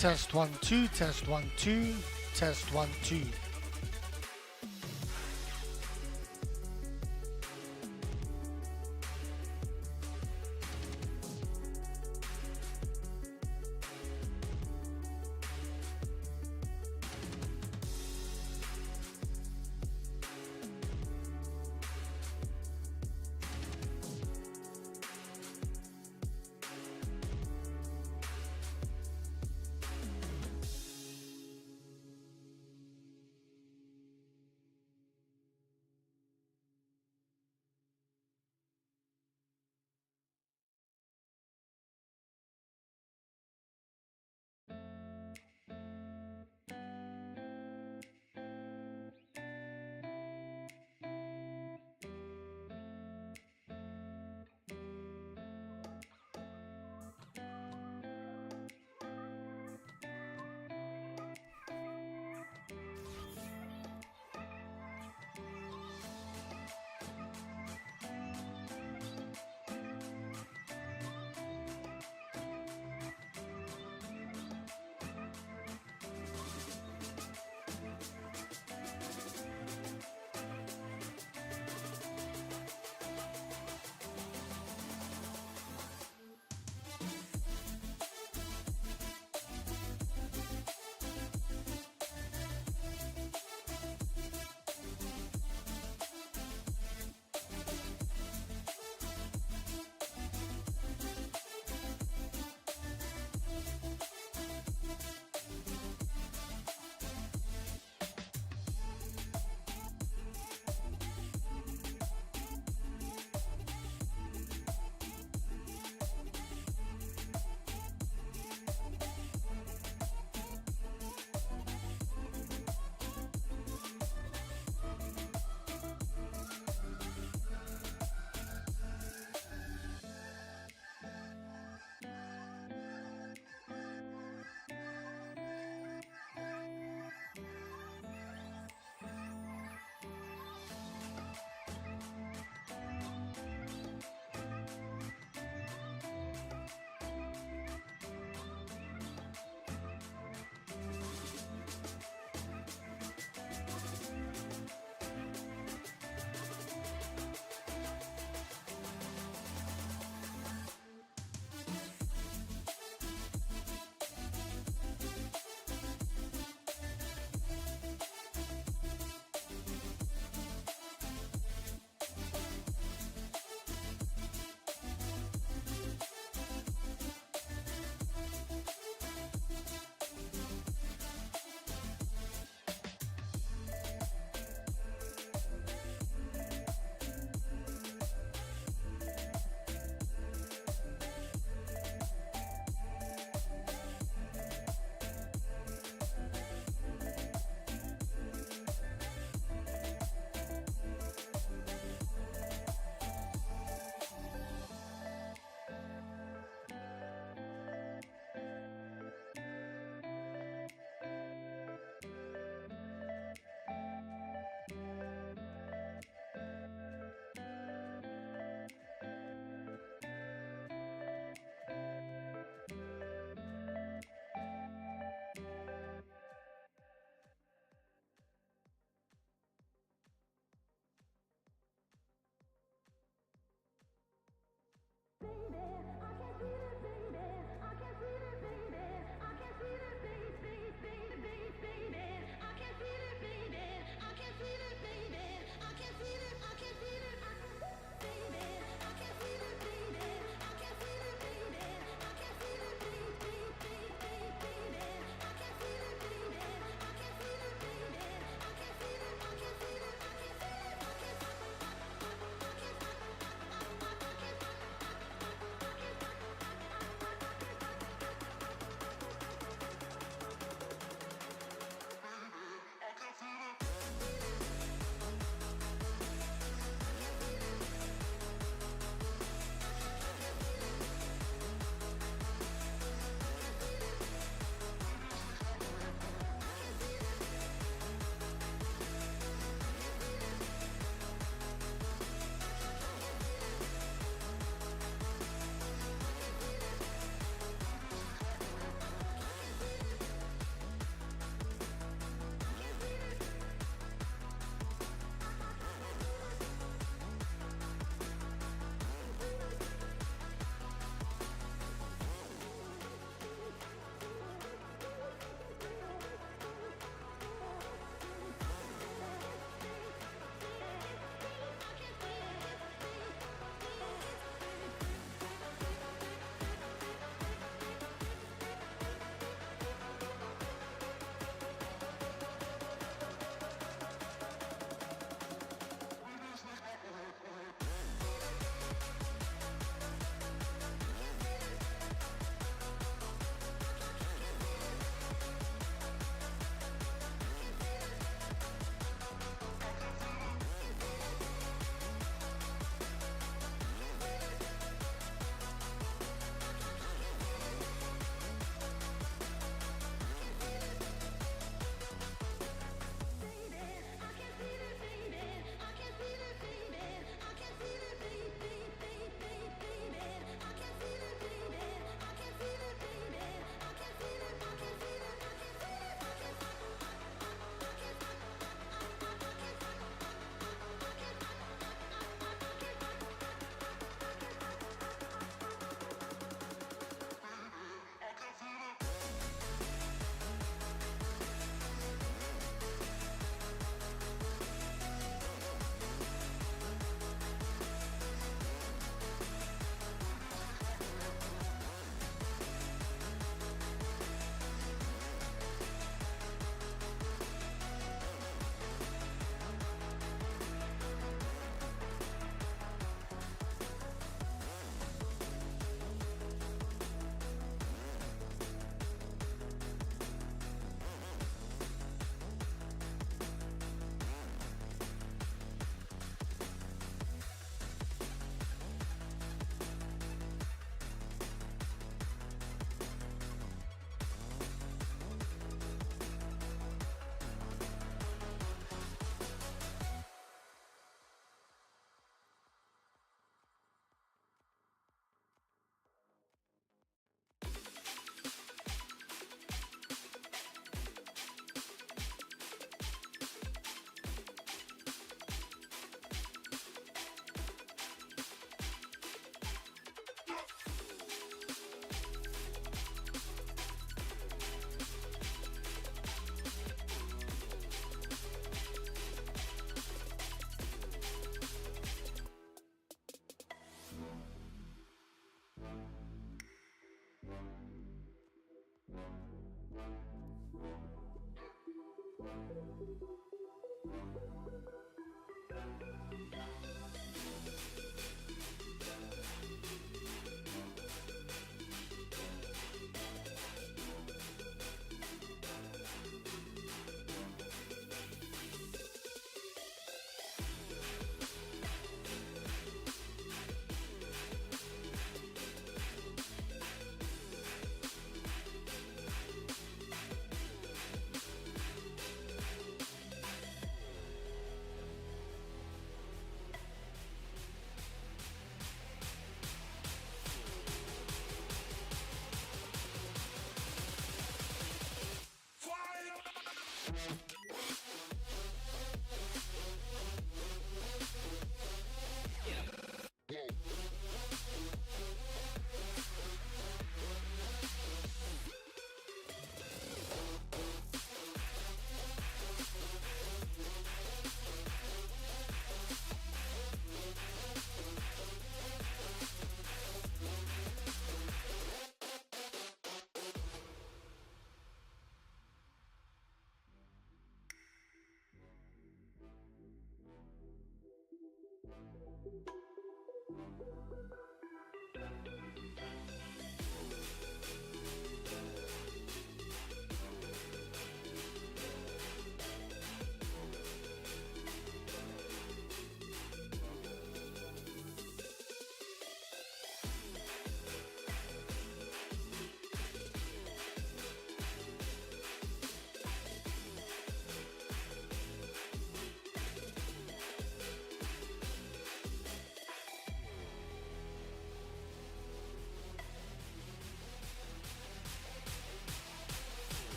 Test 1 2, test 1 2, test 1 2.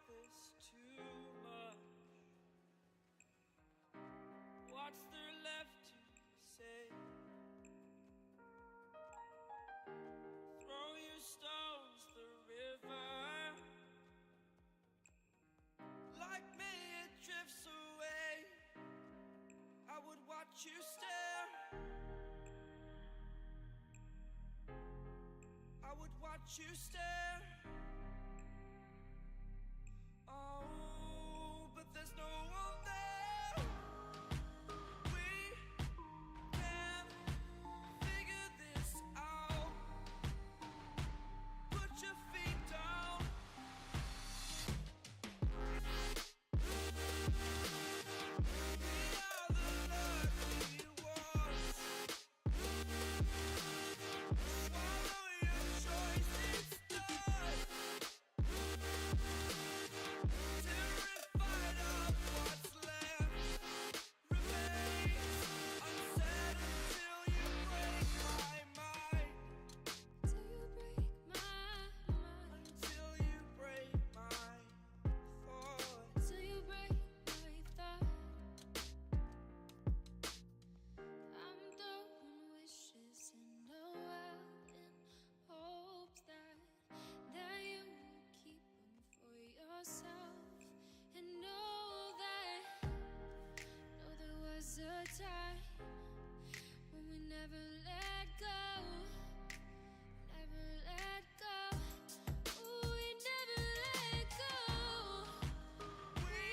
this too much? What's there left to say? Throw your stones the river. Like me it drifts away. I would watch you stare. I would watch you stare. Oh, but there's no one there. We can figure this out. Put your feet down. We are the lucky ones. Swallow your choice, it's done. Terrified of what's left remains unsaid until you break my mind. Till you break my mind. Until you break my thought. Till you break my thought. I'm throwing wishes in the wild in hopes that you will keep them for yourself. And know there was a time when we never let go. Never let go. Ooh, we never let go. We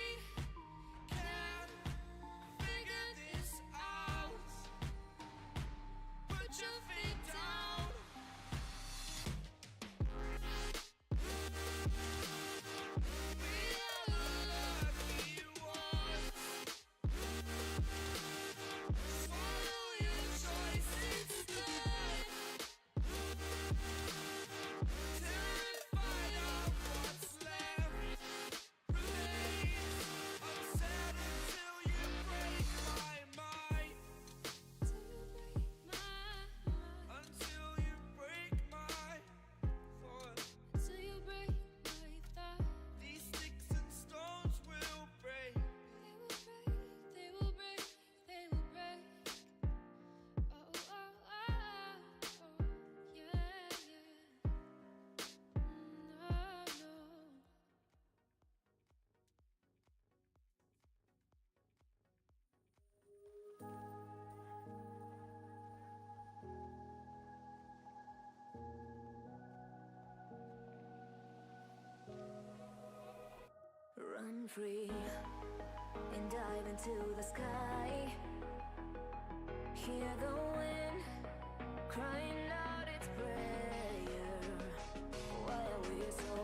run free and dive into the sky. Hear the wind crying out its prayer. Why are we so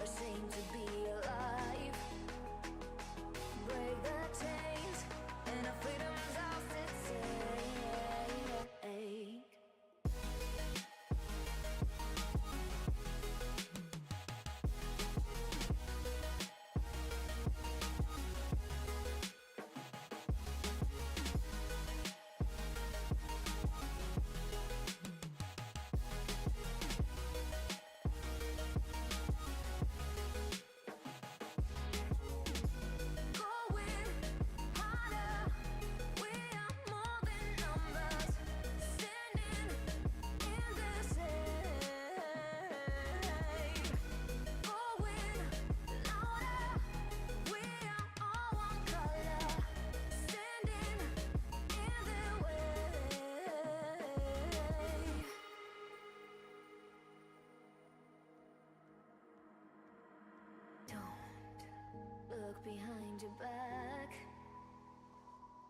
ashamed to be alive? Break the chains and our freedom's ours to take. Look behind your back.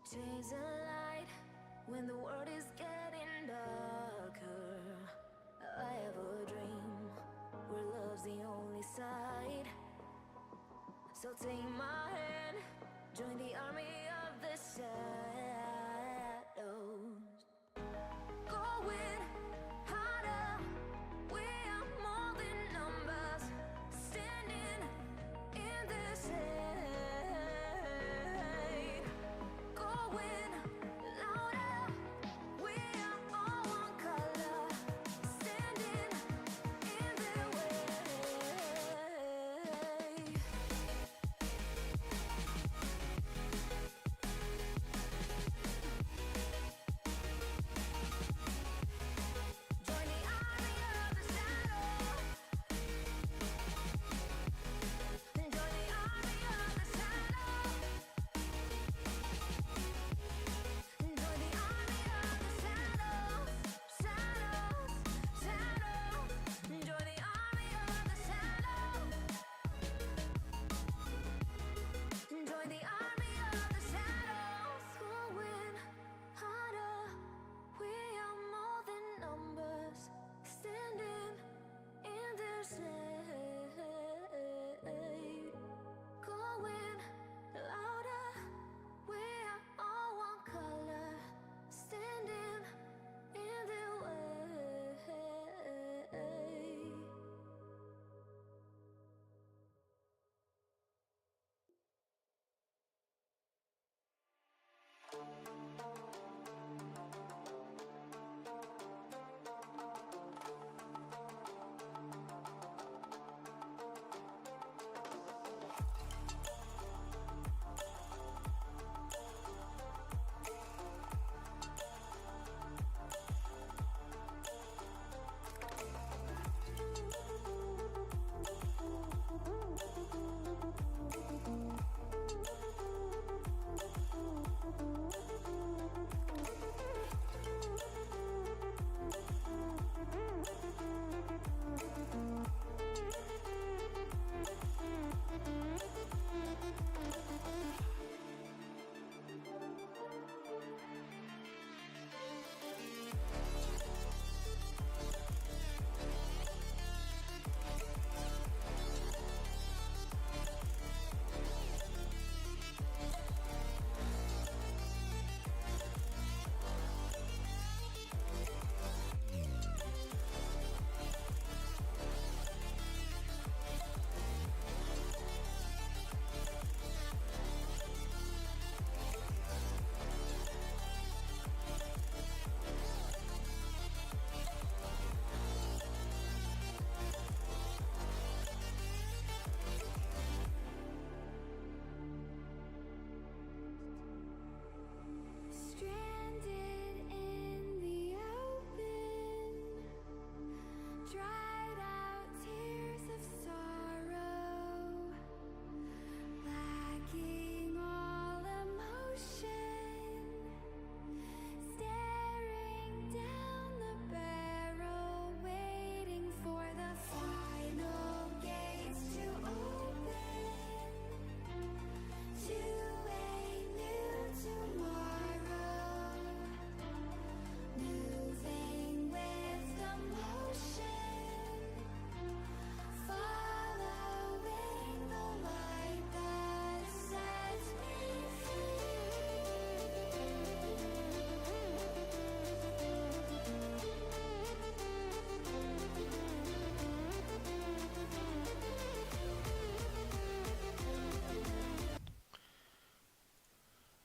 Chase a light when the world is getting darker. I have a dream where love's the only side. So take my hand, join the army of the shadows. Going harder, we are more than numbers, standing in the shade. Going louder, we are all one color, standing in the way.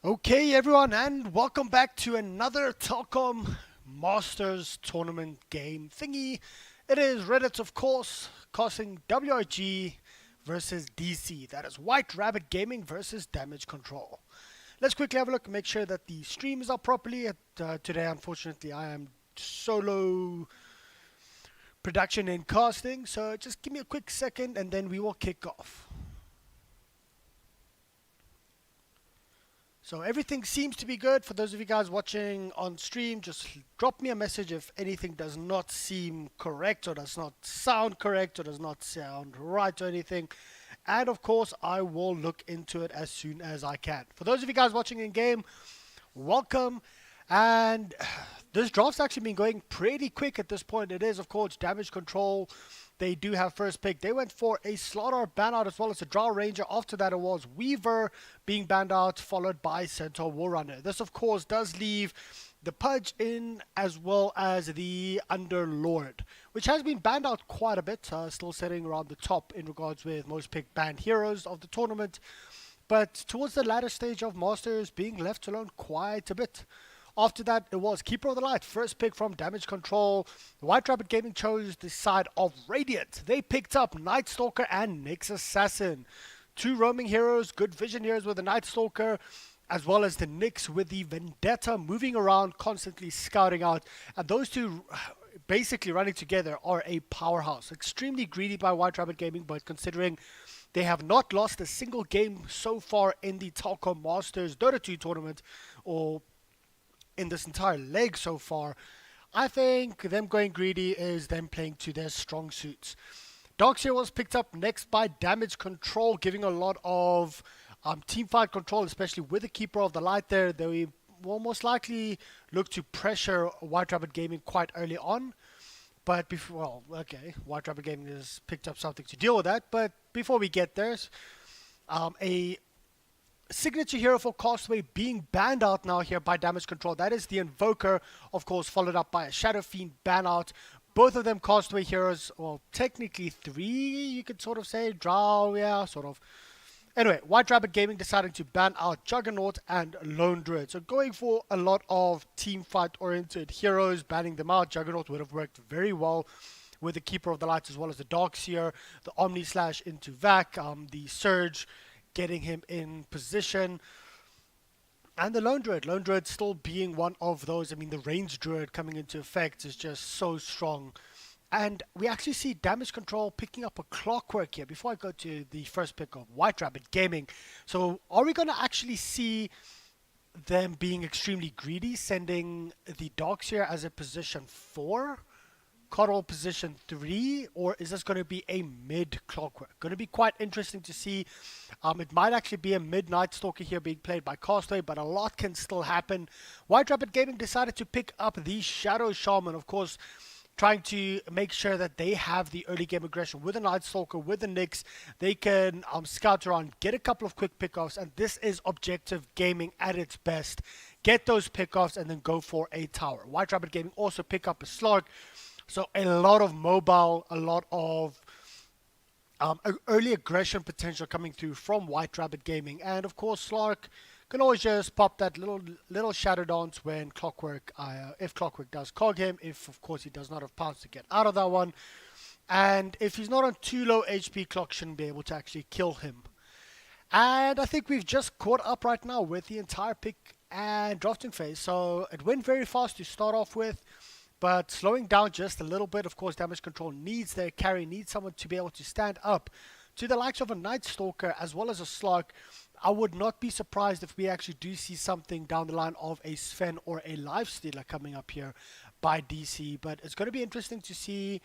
Okay, everyone, and welcome back to another Telkom Masters tournament game thingy. It is RidditZ, of course, casting WRG versus DC. That is White Rabbit Gaming versus Damage Control. Let's quickly have a look and make sure that the stream is up properly. Today, unfortunately, I am solo production and casting, so just give me a quick second and then we will kick off. So everything seems to be good. For those of you guys watching on stream, just drop me a message if anything does not seem correct or does not sound correct or does not sound right or anything. And of course, I will look into it as soon as I can. For those of you guys watching in game, welcome. And this draft's actually been going pretty quick at this point. It is, of course, Damage Control. They do have first pick. They went for a Slaughter ban out as well as a Drow Ranger. After that, it was Weaver being banned out, followed by Centaur Warrunner. This, of course, does leave the Pudge in as well as the Underlord, which has been banned out quite a bit. Still sitting around the top in regards with most picked banned heroes of the tournament. But towards the latter stage of Masters, being left alone quite a bit. After that, it was Keeper of the Light, first pick from Damage Control. The White Rabbit Gaming chose the side of Radiant. They picked up Night Stalker and Nyx Assassin. Two roaming heroes, good vision heroes with the Night Stalker, as well as the Nyx with the Vendetta, moving around, constantly scouting out. And those two basically running together are a powerhouse. Extremely greedy by White Rabbit Gaming, but considering they have not lost a single game so far in the Telkom Masters Dota 2 tournament, or in this entire leg so far, I think them going greedy is them playing to their strong suits. Darkseer was picked up next by Damage Control, giving a lot of team fight control, especially with the Keeper of the Light there. They will most likely look to pressure White Rabbit Gaming quite early on. But before, well, okay, White Rabbit Gaming has picked up something to deal with that. But before we get there, a signature hero for Castaway being banned out now here by Damage Control. That is the Invoker, of course, followed up by a Shadow Fiend ban out. Both of them Castaway heroes, well, technically three, you could sort of say. Drow, yeah, sort of. Anyway, White Rabbit Gaming deciding to ban out Juggernaut and Lone Druid. So going for a lot of team fight oriented heroes, banning them out. Juggernaut would have worked very well with the Keeper of the Lights as well as the Darkseer, the Omni Slash into Vac, the Surge, getting him in position. And the Lone Druid still being one of those. I mean, the Range Druid coming into effect is just so strong. And we actually see Damage Control picking up a Clockwork here before I go to the first pick of White Rabbit Gaming. So are we going to actually see them being extremely greedy, sending the Darkseer as a position 4? Coddle position 3, or is this going to be a mid Clockwork? Going to be quite interesting to see. It might actually be a mid Night Stalker here being played by Castaway, but a lot can still happen. White Rabbit Gaming decided to pick up the Shadow Shaman, of course, trying to make sure that they have the early game aggression with the Night Stalker, with the Nyx. They can scout around, get a couple of quick pickoffs, and this is objective gaming at its best. Get those pickoffs and then go for a tower. White Rabbit Gaming also pick up a Slark. So a lot of mobile, a lot of early aggression potential coming through from White Rabbit Gaming. And of course, Slark can always just pop that little Shadow Dance when Clockwork, if Clockwork does cog him, if of course he does not have pounds to get out of that one. And if he's not on too low HP, Clock shouldn't be able to actually kill him. And I think we've just caught up right now with the entire pick and drafting phase. So it went very fast to start off with. But slowing down just a little bit, of course, Damage Control needs their carry, needs someone to be able to stand up to the likes of a Night Stalker as well as a Slark. I would not be surprised if we actually do see something down the line of a Sven or a Lifestealer coming up here by DC. But it's going to be interesting to see.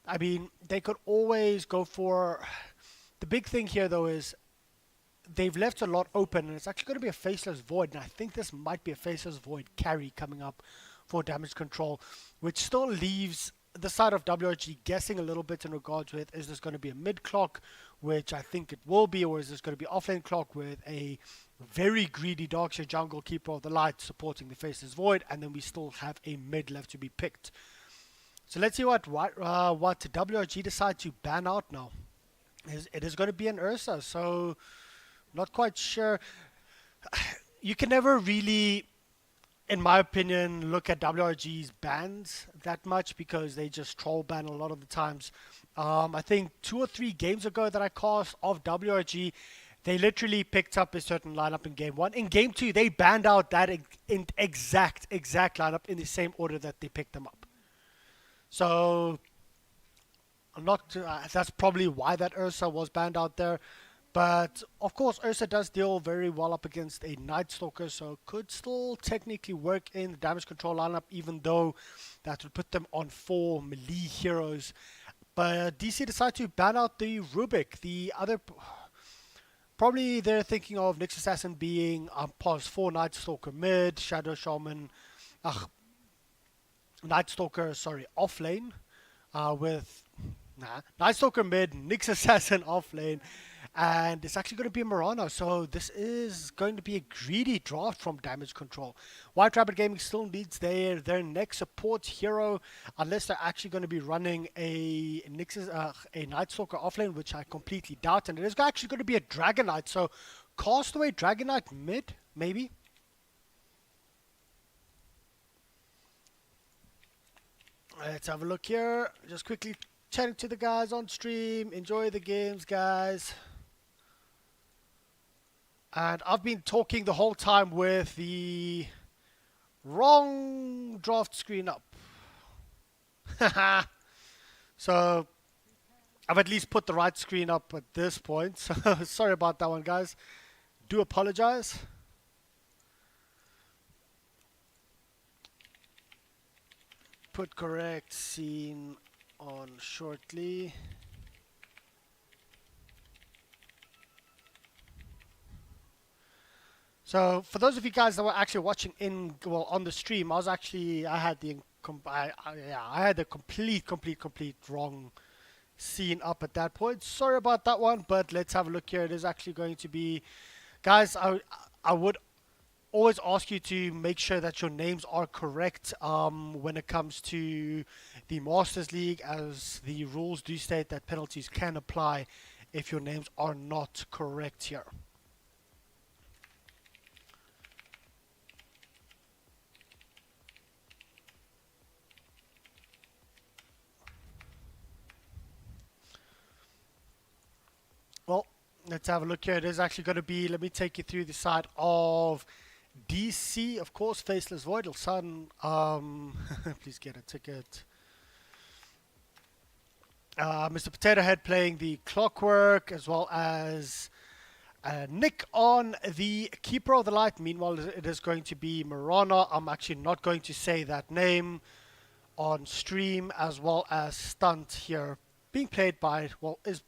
I mean, they could always go for... The big thing here, though, is they've left a lot open, and it's actually going to be a Faceless Void. And I think this might be a Faceless Void carry coming up for Damage Control, which still leaves the side of WRG guessing a little bit in regards with, is this going to be a mid clock, which I think it will be, or is this going to be offlane clock with a very greedy Darkseer jungle, Keeper of the Light supporting the Faceless Void, and then we still have a mid left to be picked. So let's see what WRG decide to ban out now. It is going to be an Ursa, so not quite sure. you can never really, in my opinion, look at WRG's bans that much because they just troll ban a lot of the times. I think 2 or 3 games ago that I cast of WRG, they literally picked up a certain lineup in game one. In game two, they banned out that exact lineup in the same order that they picked them up. So I'm not. That's probably why that Ursa was banned out there. But of course, Ursa does deal very well up against a Night Stalker, so could still technically work in the damage control lineup, even though that would put them on 4 melee heroes. But DC decided to ban out the Rubik. The other, probably they're thinking of Nyx Assassin being pos 4 Night Stalker mid, Shadow Shaman, Night Stalker, sorry, off lane, with Night Stalker mid, Nyx Assassin off lane, and it's actually going to be Murano. So this is going to be a greedy draft from Damage Control. White Rabbit Gaming still needs their next support hero, unless they're actually going to be running a Night Stalker offlane, which I completely doubt. And it is actually going to be a Dragon Knight. So Castaway Dragon Knight mid, maybe. Let's have a look here. Just quickly chatting to the guys on stream. Enjoy the games, guys. And I've been talking the whole time with the wrong draft screen up. So I've at least put the right screen up at this point. So sorry about that one, guys. Do apologize. Put correct scene on shortly. So for those of you guys that were actually watching on the stream, I had the complete wrong scene up at that point. Sorry about that one, but let's have a look here. It is actually going to be, guys, I would always ask you to make sure that your names are correct when it comes to the Masters League, as the rules do state that penalties can apply if your names are not correct here. Well, let's have a look here. It is actually going to be, let me take you through the side of DC, of course, Faceless Void. Son, please get a ticket. Mr. Potato Head playing the Clockwork, as well as Nick on the Keeper of the Light. Meanwhile, it is going to be Murano. I'm actually not going to say that name on stream, as well as Stunt here, being played by, well, is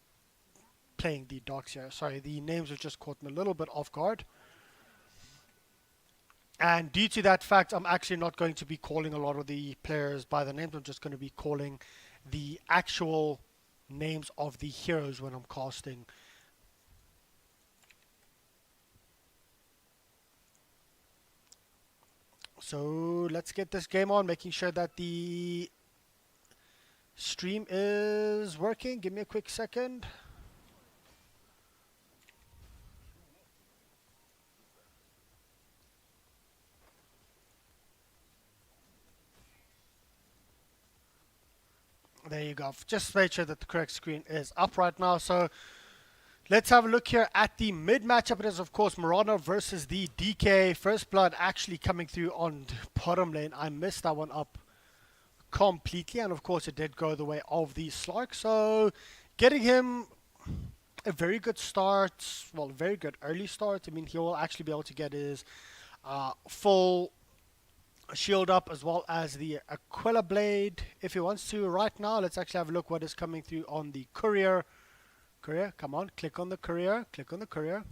playing the dogs here. Sorry, the names have just caught me a little bit off guard. And due to that fact, I'm actually not going to be calling a lot of the players by the names. I'm just going to be calling the actual names of the heroes when I'm casting. So let's get this game on, making sure that the stream is working. Give me a quick second. There you go. Just make sure that the correct screen is up right now. So let's have a look here at the mid matchup. It is, of course, Murano versus the DK. First Blood actually coming through on bottom lane. I missed that one up completely. And, of course, it did go the way of the Slark. So getting him a very good start. Well, a very good early start. I mean, he will actually be able to get his full shield up, as well as the Aquila Blade if he wants to. Right now, let's actually have a look what is coming through on the Courier. Courier, come on, click on the Courier, click on the Courier.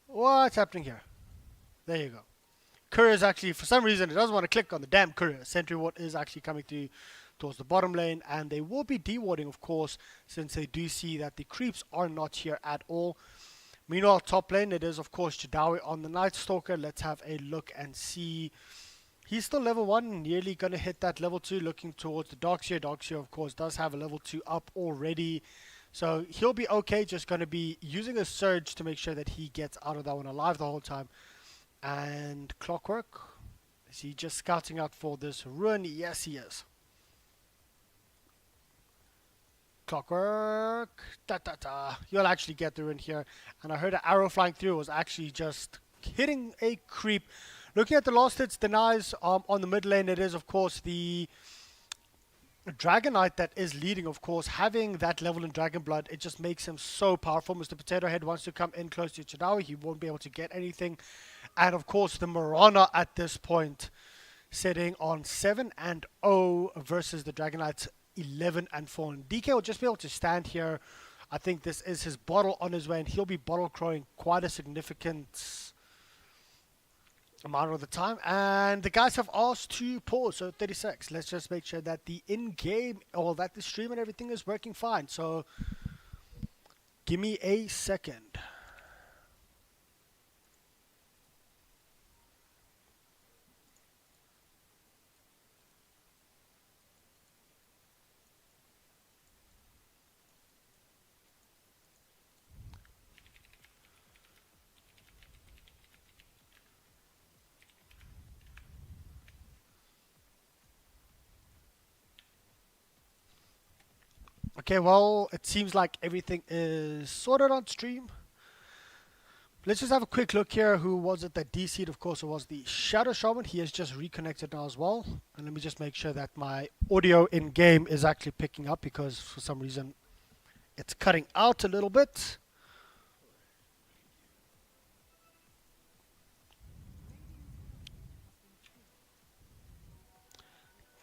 What's happening here? There you go. Courier is actually, for some reason, it doesn't want to click on the damn Courier. Sentry Ward is actually coming through towards the bottom lane, and they will be dewarding, of course, since they do see that the creeps are not here at all. Meanwhile, top lane, it is, of course, Jadawi on the Night Stalker. Let's have a look and see. He's still level 1, nearly going to hit that level 2, looking towards the Darkseer. Darkseer, of course, does have a level 2 up already. So he'll be okay, just going to be using a surge to make sure that he gets out of that one alive the whole time. And Clockwork, is he just scouting out for this run? Yes, he is. Clockwork, you'll actually get the run here. And I heard an arrow flying through. It was actually just hitting a creep. Looking at the last hits, denies on the mid lane, it is, of course, the Dragon Knight that is leading, of course. Having that level in Dragon Blood, it just makes him so powerful. Mr. Potato Head wants to come in close to Chadawi. He won't be able to get anything. And, of course, the Marana at this point sitting on 7-0 versus the Dragon Knight's 11-4. And DK will just be able to stand here. I think this is his bottle on his way, and he'll be bottle crowing quite a significant amount of the time. And the guys have asked to pause, so 36. Let's just make sure that the in-game, or that the stream and everything is working fine. So give me a second. Okay, well, it seems like everything is sorted on stream. Let's just have a quick look here. Who was it that DC'd? Of course, it was the Shadow Shaman. He has just reconnected now as well. And let me just make sure that my audio in-game is actually picking up, because for some reason it's cutting out a little bit.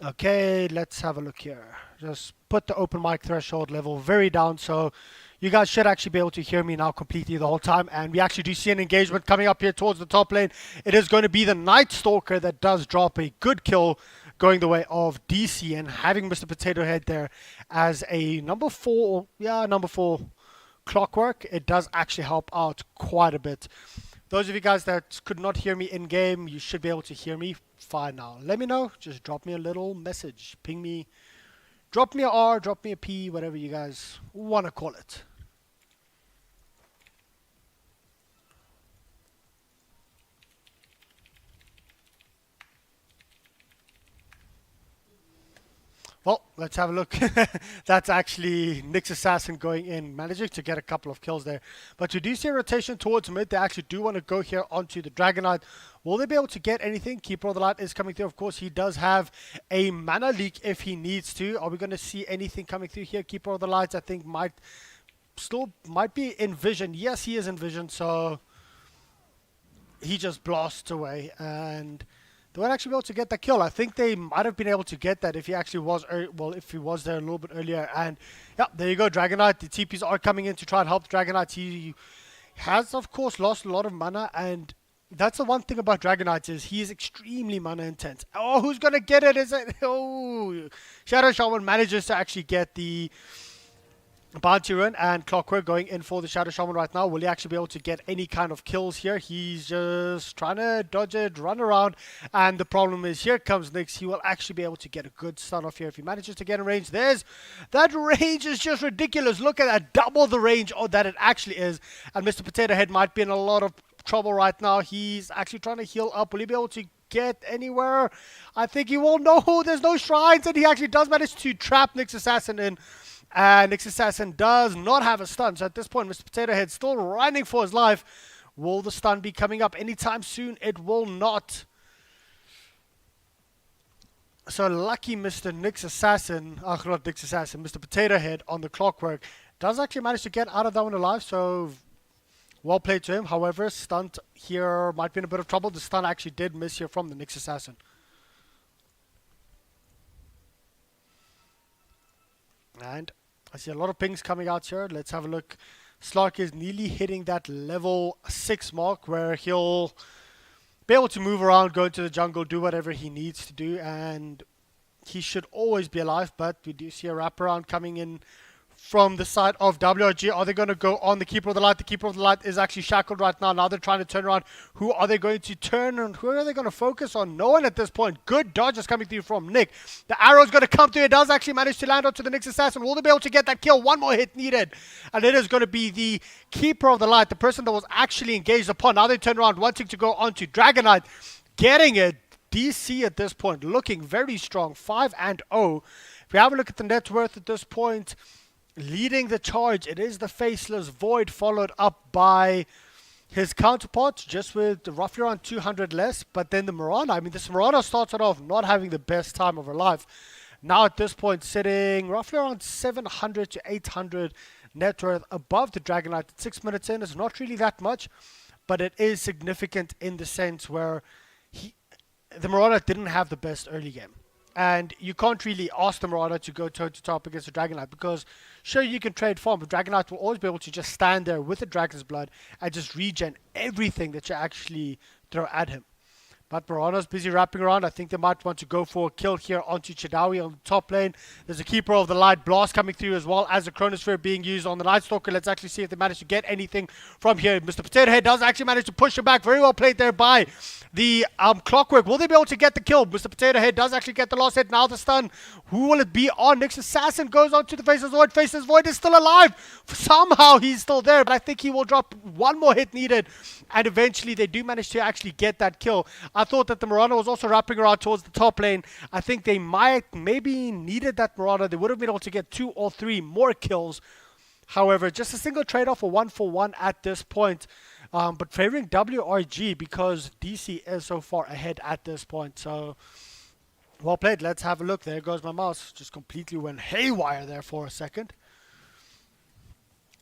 Okay, let's have a look here. Just put the open mic threshold level very down, so you guys should actually be able to hear me now completely the whole time. And we actually do see an engagement coming up here towards the top lane. It is going to be the Night Stalker that does drop a good kill going the way of DC, and having Mr. Potato Head there as a number 4 Clockwork, it does actually help out quite a bit. Those of you guys that could not hear me in-game, you should be able to hear me fine now. Let me know. Just drop me a little message. Ping me. Drop me a R, drop me a P, whatever you guys want to call it. Well, let's have a look. That's actually Nyx Assassin going in, managing to get a couple of kills there. But we do see a rotation towards mid. They actually do want to go here onto the Dragon Knight. Will they be able to get anything? Keeper of the Light is coming through. Of course, he does have a mana leak if he needs to. Are we going to see anything coming through here? Keeper of the Light, I think, might be in vision. Yes, he is in vision, so he just blasts away, and they won't actually be able to get that kill. I think they might have been able to get that if he actually was, if he was there a little bit earlier. And yeah, there you go, Dragon Knight. The TPs are coming in to try and help Dragon Knight. He has, of course, lost a lot of mana, and that's the one thing about Dragon Knight is he is extremely mana intense. Oh, who's gonna get it? Is it? Oh, Shadow Shaman manages to actually get the bounty run, and Clockwork going in for the Shadow Shaman right now. Will he actually be able to get any kind of kills here? He's just trying to dodge it, run around, and the problem is here comes Nyx. He will actually be able to get a good stun off here if he manages to get in range. That range is just ridiculous. Look at that, double the range that it actually is, and Mr. Potato Head might be in a lot of trouble right now. He's actually trying to heal up. Will he be able to get anywhere? I think he will. No, there's no shrines, and he actually does manage to trap Nyx Assassin in. And Nyx Assassin does not have a stun. So at this point, Mr. Potato Head still running for his life. Will the stun be coming up anytime soon? It will not. So lucky Mr. Nyx Assassin, not Nyx Assassin, Mr. Potato Head on the Clockwork does actually manage to get out of that one alive. So well played to him. However, stunt here might be in a bit of trouble. The stun actually did miss here from the Nyx Assassin. And I see a lot of pings coming out here. Let's have a look. Slark is nearly hitting that level 6 mark where he'll be able to move around, go into the jungle, do whatever he needs to do, and he should always be alive. But we do see a wraparound coming in from the side of WRG. Are they going to go on the Keeper of the Light? The Keeper of the Light is actually shackled right now. Now they're trying to turn around. Who are they going to turn on? Who are they going to focus on? No one at this point. Good dodges coming through from Nick. The arrow's going to come through. It does actually manage to land onto the Nick's assassin. Will they be able to get that kill? One more hit needed. And it is going to be the Keeper of the Light, the person that was actually engaged upon. Now they turn around, wanting to go onto Dragonite. Getting it. DC at this point looking very strong. 5-0. If we have a look at the net worth at this point, leading the charge, it is the Faceless Void, followed up by his counterpart, just with roughly around 200 less. But then the Mirana, I mean, this Mirana started off not having the best time of her life. Now at this point, sitting roughly around 700 to 800 net worth above the Dragonite. At 6 minutes in, it's not really that much, but it is significant in the sense where the Mirana didn't have the best early game. And you can't really ask the Marauder to go toe-to-toe up against the Dragonite, because sure, you can trade farm, but Dragonite will always be able to just stand there with the Dragon's Blood and just regen everything that you actually throw at him. But Marauder's busy wrapping around. I think they might want to go for a kill here onto Chidawi on the top lane. There's a Keeper of the Light blast coming through, as well as a Chronosphere being used on the Night Stalker. Let's actually see if they manage to get anything from here. Mr. Potato Head does actually manage to push him back. Very well played there by the Clockwork. Will they be able to get the kill? Mr. Potato Head does actually get the last hit. Now the stun. Who will it be on? Nick's assassin goes on to the Faceless Void. Faceless Void is still alive. Somehow he's still there, but I think he will drop one more hit needed, and eventually they do manage to actually get that kill. I thought that the Marauder was also wrapping around towards the top lane. I think they maybe needed that Marauder. They would have been able to get 2 or 3 more kills. However, just a single trade-off, a 1-for-1 at this point. But favoring WRG because DC is so far ahead at this point. So, well played. Let's have a look. There goes my mouse. Just completely went haywire there for a second.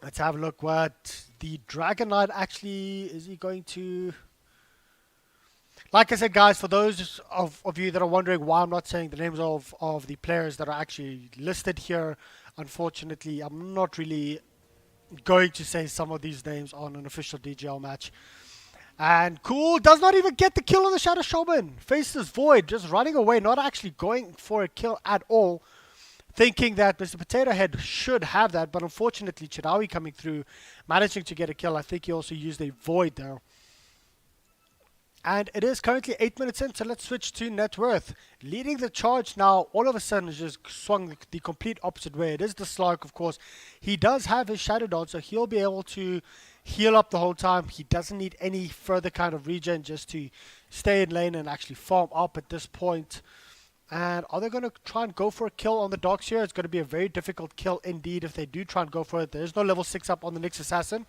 Let's have a look what the Dragonite actually... Is he going to... Like I said, guys, for those of you that are wondering why I'm not saying the names of the players that are actually listed here, unfortunately, I'm not really going to say some of these names on an official DGL match. And Cool does not even get the kill on the Shadow Shaman. Faceless Void just running away, not actually going for a kill at all, thinking that Mr. Potato Head should have that, but unfortunately Chidawi coming through, managing to get a kill. I think he also used a Void there. And it is currently 8 minutes in, so let's switch to net worth. Leading the charge now, all of a sudden, has just swung the complete opposite way. It is the Slark, of course. He does have his Shadow Dot, so he'll be able to heal up the whole time. He doesn't need any further kind of regen just to stay in lane and actually farm up at this point. And are they going to try and go for a kill on the docks here? It's going to be a very difficult kill indeed if they do try and go for it. There is no level 6 up on the Nyx Assassin,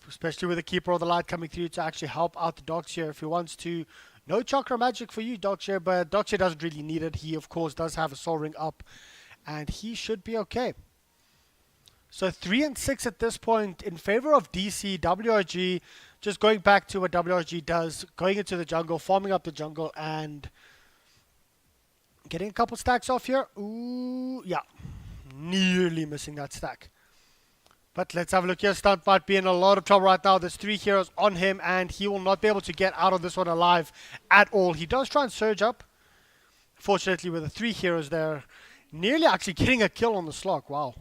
especially with the Keeper of the Light coming through to actually help out the Dogs here. If he wants to, no Chakra Magic for you, Dogs here, but Dogs here doesn't really need it. He, of course, does have a Soul Ring up, and he should be okay. So 3 and 6 at this point in favor of DC. WRG, just going back to what WRG does, going into the jungle, farming up the jungle, and getting a couple stacks off here. Ooh, yeah, nearly missing that stack. But let's have a look here. Stunt might be in a lot of trouble right now. There's 3 heroes on him, and he will not be able to get out of this one alive at all. He does try and surge up. Fortunately, with the 3 heroes there, nearly actually getting a kill on the slog. Wow.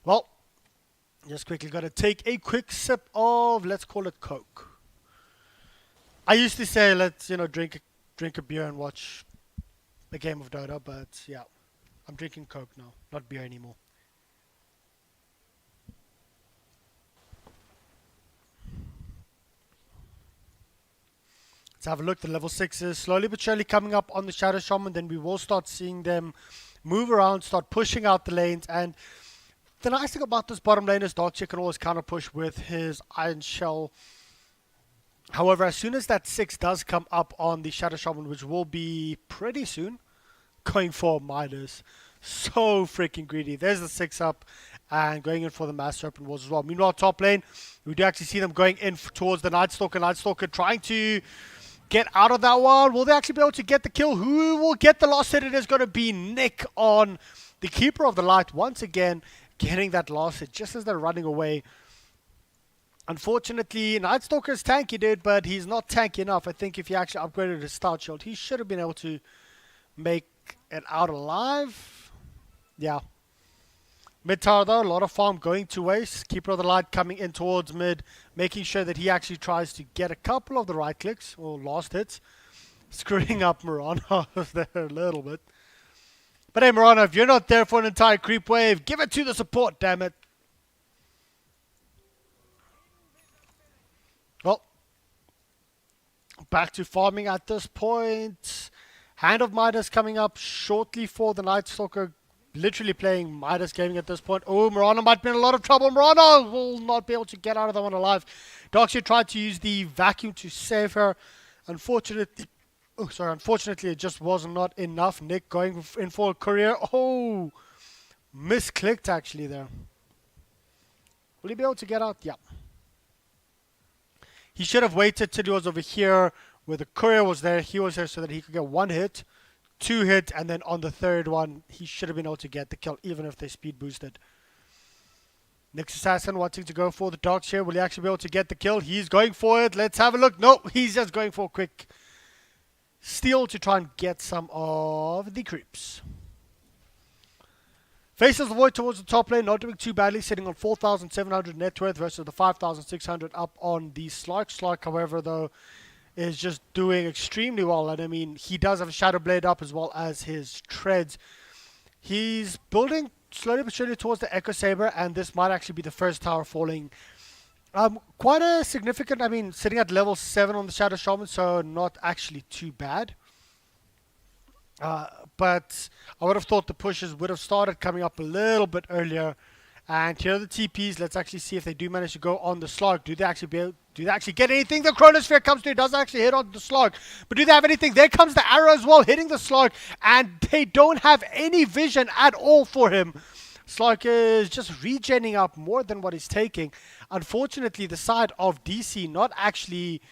Well, just quickly got to take a quick sip of, let's call it Coke. I used to say, let's, drink a beer and watch a game of Dota, but yeah, I'm drinking Coke now, not beer anymore. Let's have a look. The level 6s slowly but surely coming up on the Shadow Shaman. Then we will start seeing them move around, start pushing out the lanes. And the nice thing about this bottom lane is Darkseer can always counter push with his Iron Shell. However, as soon as that 6 does come up on the Shadow Shaman, which will be pretty soon, going for Midas. So freaking greedy. There's the 6 up and going in for the Mass Serpent Walls as well. Meanwhile, top lane, we do actually see them going in towards the Night Stalker. Night Stalker trying to get out of that one. Will they actually be able to get the kill? Who will get the last hit? It is going to be Nick on the Keeper of the Light. Once again, getting that last hit just as they're running away. Unfortunately, Night Stalker is tanky, dude, but he's not tanky enough. I think if he actually upgraded his start shield, he should have been able to make it out alive. Yeah. Mid tower though, a lot of farm going to waste. Keeper of the Light coming in towards mid, making sure that he actually tries to get a couple of the right clicks or last hits. Screwing up Murano there a little bit. But hey Murano, if you're not there for an entire creep wave, give it to the support, damn it. Well, back to farming at this point. Hand of Midas coming up shortly for the Night Stalker. Literally playing Midas gaming at this point. Oh, Murano might be in a lot of trouble. Murano will not be able to get out of that one alive. Darkseid tried to use the vacuum to save her. Unfortunately, it just was not enough. Nick going in for a courier. Oh, misclicked actually there. Will he be able to get out? Yeah. He should have waited till he was over here where the courier was there. He was there so that he could get one hit, 2 hit, and then on the third one, he should have been able to get the kill, even if they speed boosted. Next Assassin wanting to go for the Darkseid. Will he actually be able to get the kill? He's going for it. Let's have a look. No, he's just going for a quick steal to try and get some of the creeps. Faces the Void towards the top lane, not doing too badly, sitting on 4,700 net worth versus the 5,600 up on the Slark. Slark, however, though, is just doing extremely well. And I mean, he does have a Shadow Blade up as well as his treads. He's building slowly but surely towards the Echo Saber, and this might actually be the first tower falling. Quite a significant, I mean, sitting at level 7 on the Shadow Shaman, so not actually too bad. But I would have thought the pushes would have started coming up a little bit earlier. And here are the TPs. Let's actually see if they do manage to go on the slog. Do they actually get anything? The Chronosphere comes through. It doesn't actually hit on the slog. But do they have anything? There comes the arrow as well, hitting the slog. And they don't have any vision at all for him. Slog is just regenning up more than what he's taking. Unfortunately, the side of DC not actually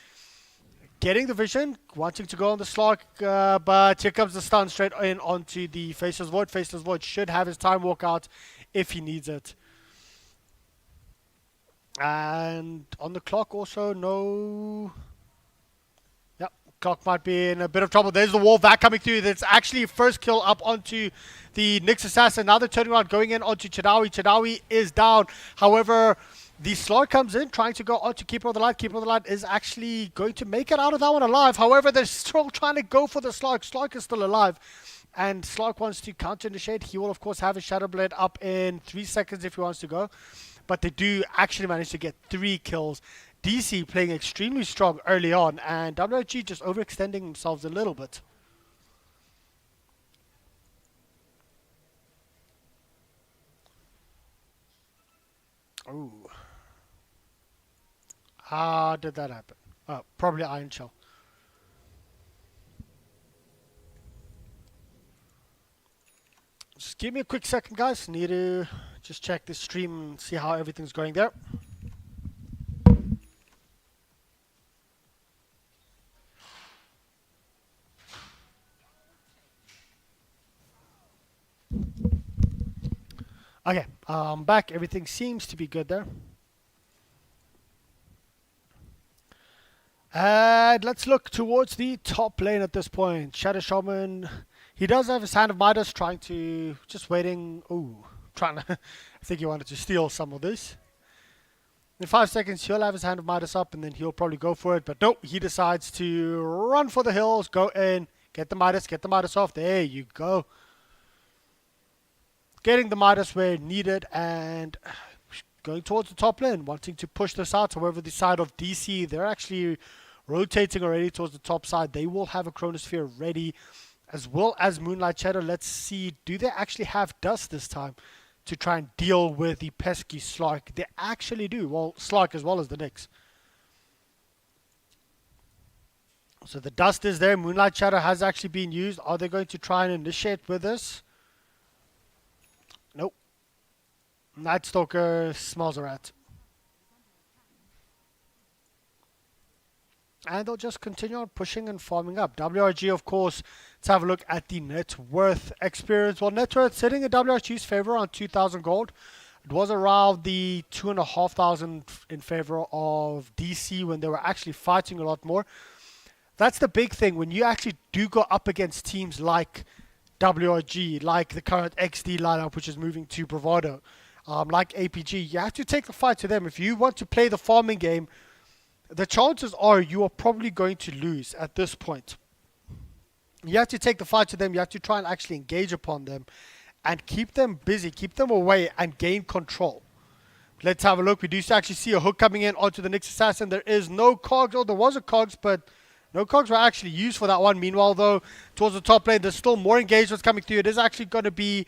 getting the vision, wanting to go on the slog, but here comes the stun straight in onto the Faceless Void. Faceless Void should have his time walk out if he needs it. And on the clock also, no. Yep, clock might be in a bit of trouble. There's the wall vac coming through. That's actually first kill up onto the Nyx Assassin. Now they're turning around, going in onto Chadawi. Chadawi is down. However, the Slog comes in, trying to go onto Keeper of the Light. Keeper of the Light is actually going to make it out of that one alive. However, they're still trying to go for the Slog. Slog is still alive. And Slog wants to counter-initiate. He will, of course, have his Shadow Blade up in 3 seconds if he wants to go. But they do actually manage to get 3 kills. DC playing extremely strong early on. And WRG just overextending themselves a little bit. Ooh. How did that happen? Oh, probably Iron Shell. Just give me a quick second, guys. Need to just check this stream and see how everything's going there. Okay, I'm back. Everything seems to be good there. And let's look towards the top lane at this point. Shadow Shaman, he does have his Hand of Midas, trying to, just waiting. Ooh, trying to, I think he wanted to steal some of this. In 5 seconds, he'll have his Hand of Midas up, and then he'll probably go for it. But nope, he decides to run for the hills, go in, get the Midas off. There you go. Getting the Midas where needed, and going towards the top lane, wanting to push this out. However, the side of DC, they're actually rotating already towards the top side. They will have a Chronosphere ready, as well as Moonlight Shadow. Let's see, do they actually have Dust this time to try and deal with the pesky Slark? They actually do. Well, Slark as well as the Nyx. So the Dust is there. Moonlight Shadow has actually been used. Are they going to try and initiate with this? Nope. Night Stalker smells a rat. And they'll just continue on pushing and farming up. WRG, of course, let's have a look at the net worth experience. Well, net worth sitting in WRG's favor on 2,000 gold. It was around the 2,500 in favor of DC when they were actually fighting a lot more. That's the big thing. When you actually do go up against teams like WRG, like the current XD lineup, which is moving to Bravado, like APG, you have to take the fight to them. If you want to play the farming game, the chances are you are probably going to lose at this point. You have to take the fight to them. You have to try and actually engage upon them and keep them busy, keep them away, and gain control. Let's have a look. We do actually see a hook coming in onto the Nyx Assassin. There is no cogs. Oh, there was a cogs, but no cogs were actually used for that one. Meanwhile, though, towards the top lane, there's still more engagements coming through. It is actually going to be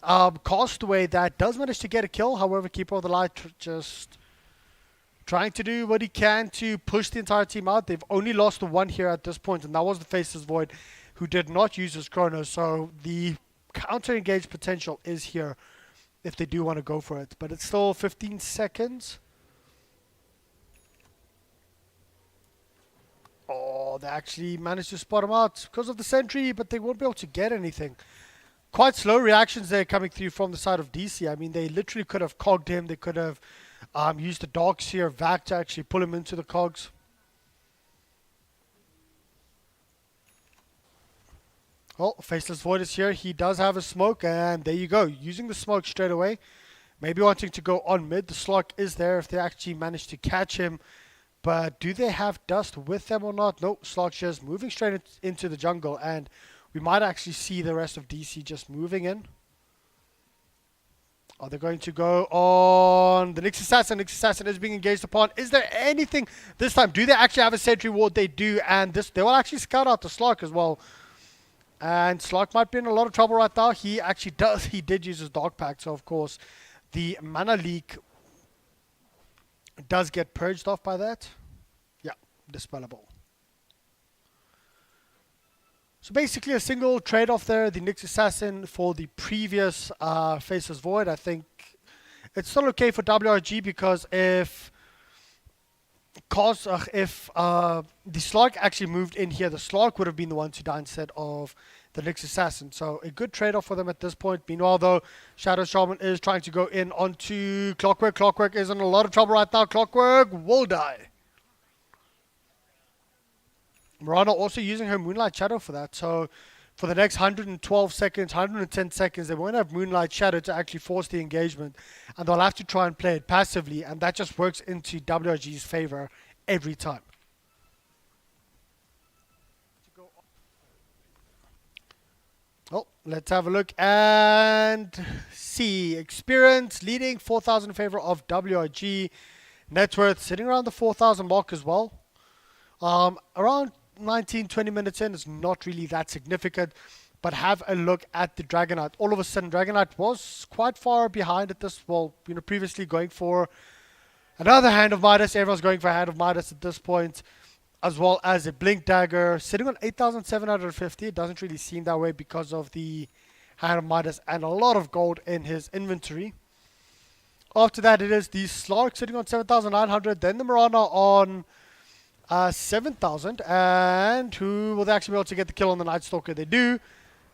Castaway that does manage to get a kill. However, Keeper of the Light just trying to do what he can to push the entire team out. They've only lost the one here at this point, and that was the Faceless Void, who did not use his chrono. So the counter engage potential is here if they do want to go for it. But it's still 15 seconds. Oh, they actually managed to spot him out because of the sentry, but they won't be able to get anything. Quite slow reactions there coming through from the side of DC. I mean, they literally could have cogged him. They could have used the Dark Seer Vac to actually pull him into the cogs. Oh, Faceless Void is here. He does have a smoke, and there you go. Using the smoke straight away. Maybe wanting to go on mid. The Slark is there if they actually manage to catch him. But do they have Dust with them or not? No, Slark's just moving straight into the jungle, and we might actually see the rest of DC just moving in. Are they going to go on the Nyx Assassin? Nyx Assassin is being engaged upon. Is there anything this time? Do they actually have a sentry ward? They do, and this they will actually scout out the Slark as well. And Slark might be in a lot of trouble right now. He actually does. He did use his Dark Pact, so of course the mana leak does get purged off by that. Yeah, dispellable. So basically a single trade-off there, the Nyx Assassin for the previous Faceless Void. I think it's still okay for WRG because if the Slark actually moved in here, the Slark would have been the one to die instead of the Nyx Assassin. So a good trade-off for them at this point. Meanwhile, though, Shadow Shaman is trying to go in onto Clockwork. Clockwork is in a lot of trouble right now. Clockwork will die. Mirana also using her Moonlight Shadow for that. So for the next 112 seconds, 110 seconds, they won't have Moonlight Shadow to actually force the engagement. And they'll have to try and play it passively. And that just works into WRG's favor every time. Oh, let's have a look and see. Experience leading 4,000 in favor of WRG. Net worth sitting around the 4,000 mark as well. Around 19-20 minutes in is not really that significant, but have a look at the Dragonite. All of a sudden, Dragonite was quite far behind at this. Well, previously going for another Hand of Midas. Everyone's going for a Hand of Midas at this point, as well as a Blink Dagger sitting on 8,750. It doesn't really seem that way because of the Hand of Midas and a lot of gold in his inventory. After that, it is the Slark sitting on 7,900, then the Mirana on 7,000, and who will they actually be able to get the kill on the Night Stalker? They do.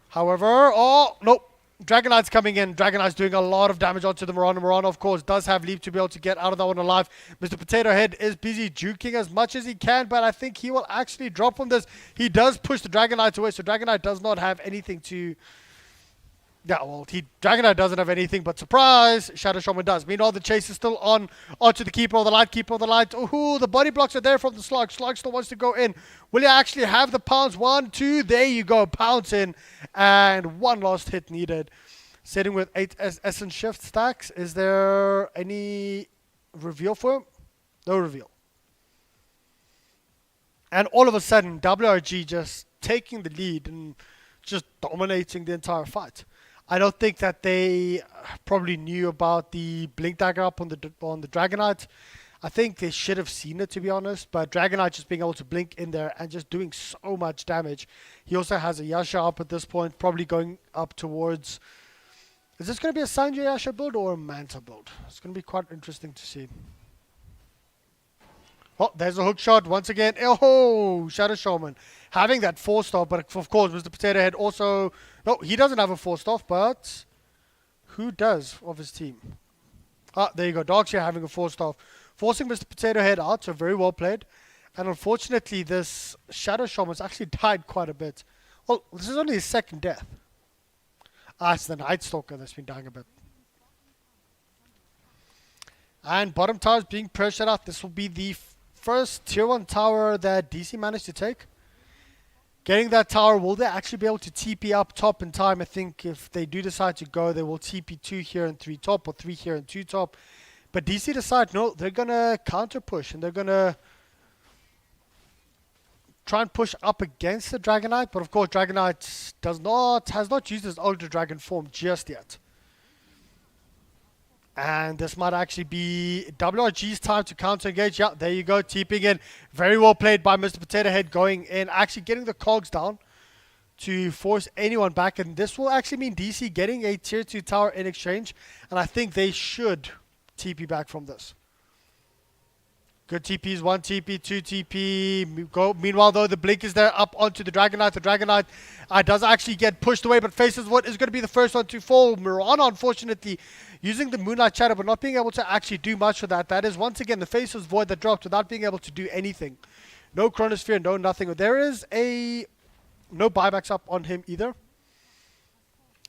However, oh, nope. Dragonite's coming in. Dragonite's doing a lot of damage onto the Mirana. Mirana, of course, does have leap to be able to get out of that one alive. Mr. Potato Head is busy juking as much as he can, but I think he will actually drop from this. He does push the Dragonite away, so Dragonite does not have anything to... Yeah, well, Dragonite doesn't have anything, but surprise, Shadow Shaman does. Meanwhile, the chase is still on onto the Keeper of the Light. Keeper of the Light. Ooh, the body blocks are there from the Slug. Slug still wants to go in. Will he actually have the pounce? 1, 2, there you go. Pounce in. And one last hit needed. Sitting with 8 Essence Shift stacks. Is there any reveal for him? No reveal. And all of a sudden, WRG just taking the lead and just dominating the entire fight. I don't think that they probably knew about the Blink Dagger up on the Dragonite. I think they should have seen it, to be honest. But Dragonite just being able to blink in there and just doing so much damage. He also has a Yasha up at this point, probably going up towards... Is this going to be a Sanjay Yasha build or a Manta build? It's going to be quite interesting to see. Oh, there's a hook shot once again. Oh, Shadow Shaman having that 4-star, but of course, Mr. Potato Head also... No, he doesn't have a 4-star, but who does of his team? Ah, there you go. Darkseer having a forced off. Forcing Mr. Potato Head out, so very well played. And unfortunately, this Shadow Shaman's actually died quite a bit. Well, this is only his second death. Ah, it's the Night Stalker that's been dying a bit. And bottom tower is being pressured out. This will be the first tier 1 tower that DC managed to take. Getting that tower, will they actually be able to TP up top in time? I think if they do decide to go, they will TP 2 here and 3 top, or 3 here and 2 top. But DC decide, no, they're going to counter push, and they're going to try and push up against the Dragonite. But of course, Dragonite has not used his Ultra Dragon form just yet. And this might actually be WRG's time to counter engage. Yeah, there you go, TPing in. Very well played by Mr. Potato Head, going in, actually getting the cogs down to force anyone back. And this will actually mean DC getting a tier 2 tower in exchange. And I think they should TP back from this. Good TPs, 1 TP, 2 TP. Meanwhile, though, the blink is there up onto the Dragonite. The Dragonite does actually get pushed away, but faces what is going to be the first one to fall. Mirana, unfortunately, using the Moonlight Shadow, but not being able to actually do much for that. That is, once again, the Faceless Void that dropped without being able to do anything. No Chronosphere, no nothing. There is no buybacks up on him either.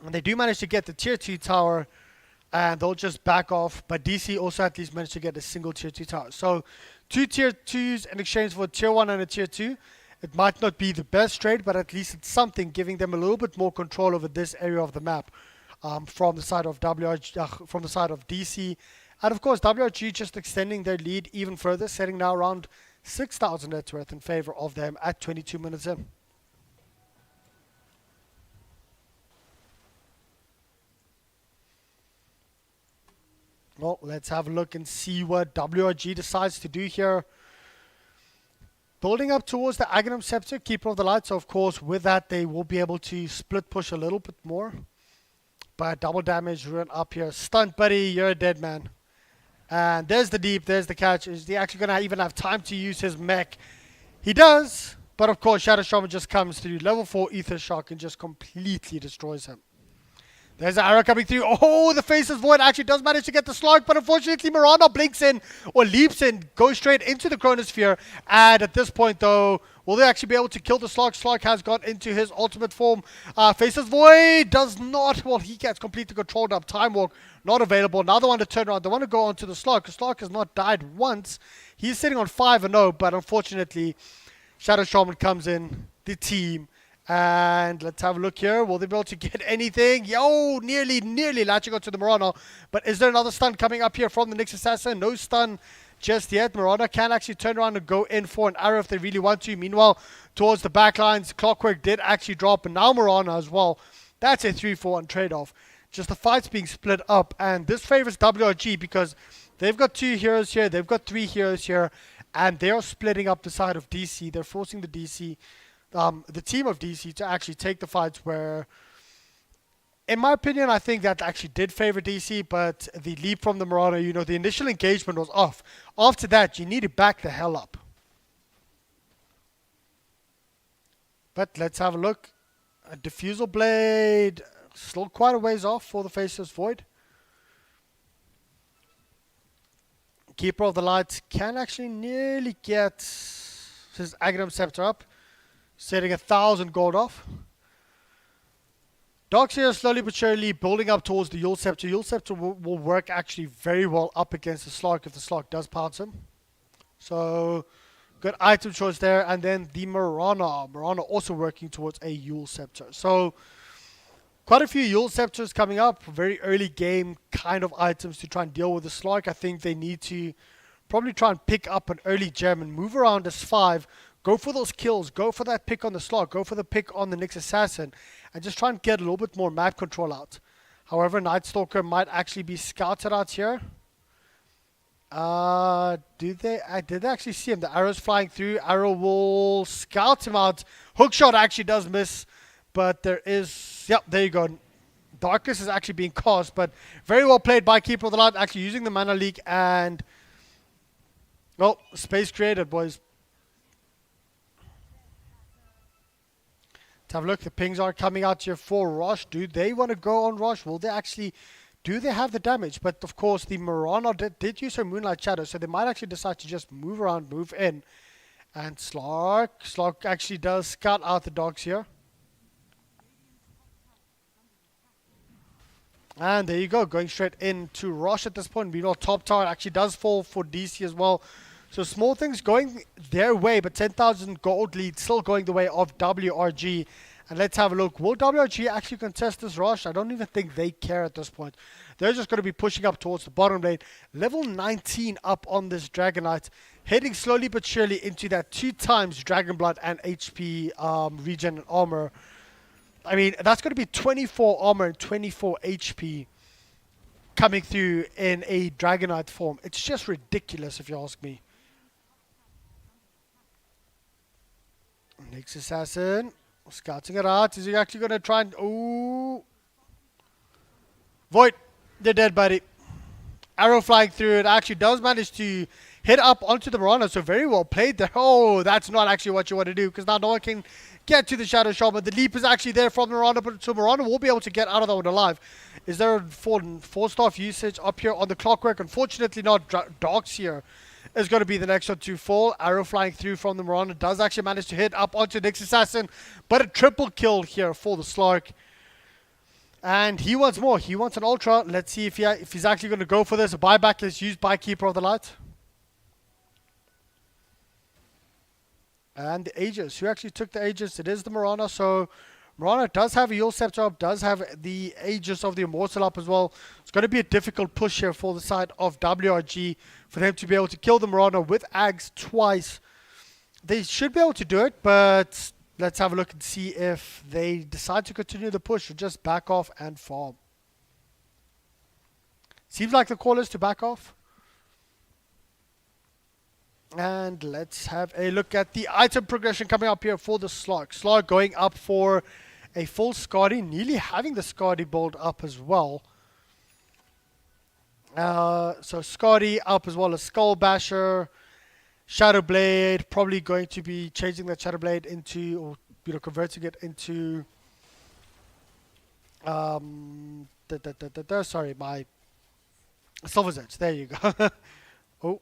And they do manage to get the tier 2 tower, and they'll just back off. But DC also at least managed to get a single tier 2 tower. So 2 tier 2s in exchange for a tier 1 and a tier 2. It might not be the best trade, but at least it's something, giving them a little bit more control over this area of the map from the side of from the side of DC. And of course, WRG just extending their lead even further, setting now around 6,000 net worth in favor of them at 22 minutes in. Well, let's have a look and see what WRG decides to do here. Building up towards the Aghanim Scepter, Keeper of the Light. So, of course, with that, they will be able to split push a little bit more. But double damage, run up here. Stunt, buddy, you're a dead man. And there's the deep, there's the catch. Is he actually going to even have time to use his mech? He does. But, of course, Shadow Shaman just comes through. Level 4 Ether Shock and just completely destroys him. There's an arrow coming through. Oh, the Faceless Void actually does manage to get the slug, but unfortunately Miranda blinks in, or leaps in, goes straight into the Chronosphere. And at this point, though, will they actually be able to kill the slug? Slug has got into his ultimate form. Faceless Void does not. Well, he gets completely controlled up. Time Walk not available. Now they want to turn around. They want to go onto the slug, because slug has not died once. He's sitting on 5-0, but unfortunately, Shadow Shaman comes in, the team. And let's have a look here. Will they be able to get anything? Yo, nearly latching onto the Mirana. But is there another stun coming up here from the Nyx Assassin? No stun just yet. Mirana can actually turn around and go in for an arrow if they really want to. Meanwhile, towards the backlines, Clockwork did actually drop. And now Mirana as well. That's a 3-4-1 trade-off. Just the fights being split up. And this favors WRG because they've got 2 heroes here. They've got 3 heroes here. And they are splitting up the side of DC. They're forcing the team of DC to actually take the fights where, in my opinion, I think that actually did favor DC, but the leap from the Marauder, the initial engagement was off. After that, you need to back the hell up. But let's have a look. A Diffusal Blade, still quite a ways off for the Faceless Void. Keeper of the Light can actually nearly get his Aghanim Scepter up, setting 1,000 gold off. Darkseer slowly but surely building up towards the Yule Scepter. Yule Scepter will work actually very well up against the Slug if the Slug does pounce him. So, good item choice there. And then the Mirana. Mirana also working towards a Yule Scepter. So, quite a few Yule Scepters coming up. Very early game kind of items to try and deal with the Slug. I think they need to probably try and pick up an early gem and move around as 5. Go for those kills. Go for that pick on the Slug. Go for the pick on the Nyx Assassin. And just try and get a little bit more map control out. However, Night Stalker might actually be scouted out here. Did they actually see him? The arrow's flying through. Arrow will scout him out. Hookshot actually does miss. But there is... Yep, there you go. Darkness is actually being cast. But very well played by Keeper of the Light. Actually using the Mana Leak. And... well, space created, boys. Let's have a look. The pings are coming out here for Rosh. Do they want to go on Rosh? Will they actually Do they have the damage? But of course, the Marana did use her Moonlight Shadow, so they might actually decide to just move around, move in. And Slark actually does scout out the dogs here. And there you go, going straight into Rosh at this point. We know top tower actually does fall for DC as well. So small things going their way, but 10,000 gold lead still going the way of WRG. And let's have a look. Will WRG actually contest this Rosh? I don't even think they care at this point. They're just going to be pushing up towards the bottom lane. Level 19 up on this Dragonite. Heading slowly but surely into that 2 times Dragon Blood and HP regen and armor. I mean, that's going to be 24 armor and 24 HP coming through in a Dragonite form. It's just ridiculous if you ask me. Next Assassin. Scouting it out. Is he actually going to try and... Ooh. Void. They're dead, buddy. Arrow flying through. It actually does manage to hit up onto the Marana. So very well played there. Oh, that's not actually what you want to do. Because now no one can get to the Shadow Shaman. The leap is actually there from Marana. But so Marana will be able to get out of that one alive. Is there a 4-staff usage up here on the clockwork? Unfortunately not. Darks here is going to be the next one to fall. Arrow flying through from the Marana does actually manage to hit up onto Nyx Assassin, but a triple kill here for the Slark. And he wants more. He wants an Ultra. Let's see if he's actually going to go for this. A buyback is used by Keeper of the Light. And the Aegis. Who actually took the Aegis? It is the Marana. So Marana does have a Yule Scepter up, does have the Aegis of the Immortal up as well. It's going to be a difficult push here for the side of WRG for them to be able to kill the Marana with Ags twice. They should be able to do it, but let's have a look and see if they decide to continue the push or just back off and farm. Seems like the call is to back off. And let's have a look at the item progression coming up here for the Slark. Slark going up for a full Skadi, nearly having the Skadi build up as well. So Skadi up as well as Skull Basher, Shadow Blade, probably going to be changing that Shadow Blade into, or converting it into, sorry, my Silver's Edge. There you go. Oh,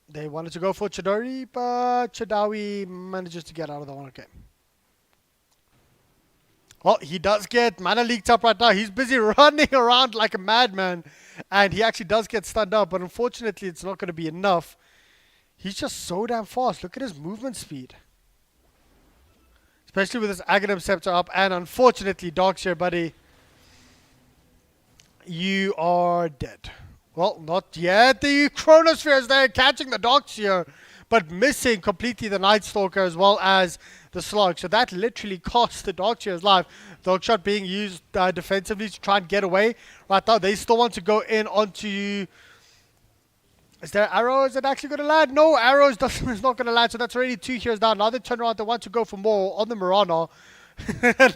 they wanted to go for Chidori, but Chidawi manages to get out of the one. Okay. Well, he does get mana leaked up right now. He's busy running around like a madman. And he actually does get stunned up. But unfortunately, it's not going to be enough. He's just so damn fast. Look at his movement speed. Especially with his Aghanim Scepter up. And unfortunately, Darkshire, buddy, you are dead. Well, not yet. The Chronosphere is there catching the Darkshire, but missing completely the Night Stalker as well as the Slug. So that literally cost the Darkshire's life. Darkshot being used defensively to try and get away. Right now, they still want to go in onto... Is there arrow? Is it actually going to land? No, arrows is not going to land. So that's already 2 heroes down. Now they turn around. They want to go for more on the Marana.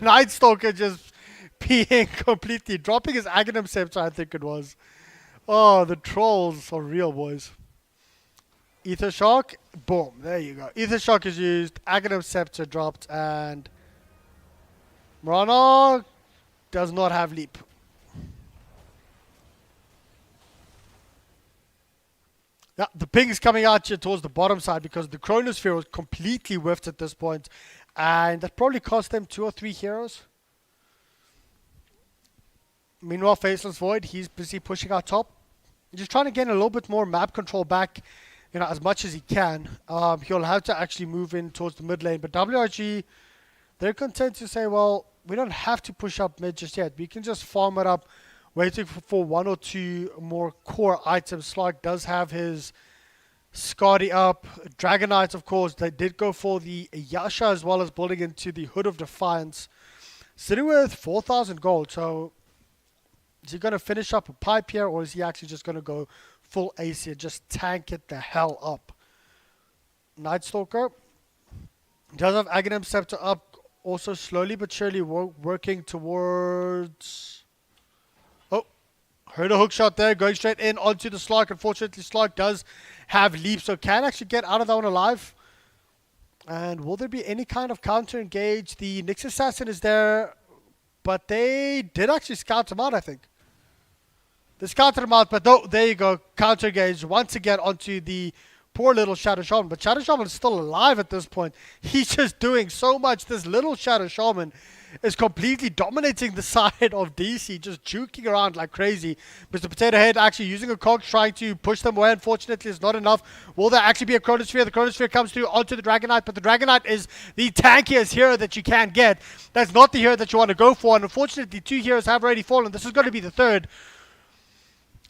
Night Stalker just being completely... Dropping his Aghanim Scepter, I think it was. Oh, the trolls are real, boys. Ether Shock. Boom. There you go. Ether Shock is used. Aghanim Scepter dropped. And Marana does not have leap. Yeah, the ping is coming out here towards the bottom side because the Chronosphere was completely whiffed at this point. And that probably cost them 2 or 3 heroes. Meanwhile, Faceless Void, he's busy pushing out top. Just trying to get a little bit more map control back, you know, as much as he can. He'll have to actually move in towards the mid lane. But WRG, they're content to say, well, we don't have to push up mid just yet. We can just farm it up, waiting for 1 or 2 more core items. Slark does have his Skadi up. Dragonites, of course, they did go for the Yasha as well as building into the Hood of Defiance. Sitting with 4,000 gold, so... Is he going to finish up a pipe here, or is he actually just going to go full AC and just tank it the hell up? Night Stalker does have Aghanim Scepter up, also slowly but surely working towards... Oh, heard a hook shot there, going straight in onto the Slark. Unfortunately, Slark does have leap, so can actually get out of that one alive. And will there be any kind of counter engage? The Nyx Assassin is there, but they did actually scout him out, I think. This countered him out, but no, there you go. Counter engage once again onto the poor little Shadow Shaman. But Shadow Shaman is still alive at this point. He's just doing so much. This little Shadow Shaman is completely dominating the side of DC, just juking around like crazy. Mr. Potato Head actually using a cog, trying to push them away. Unfortunately, it's not enough. Will there actually be a Chronosphere? The Chronosphere comes through onto the Dragonite, but the Dragonite is the tankiest hero that you can get. That's not the hero that you want to go for, and unfortunately, 2 heroes have already fallen. This is going to be the third.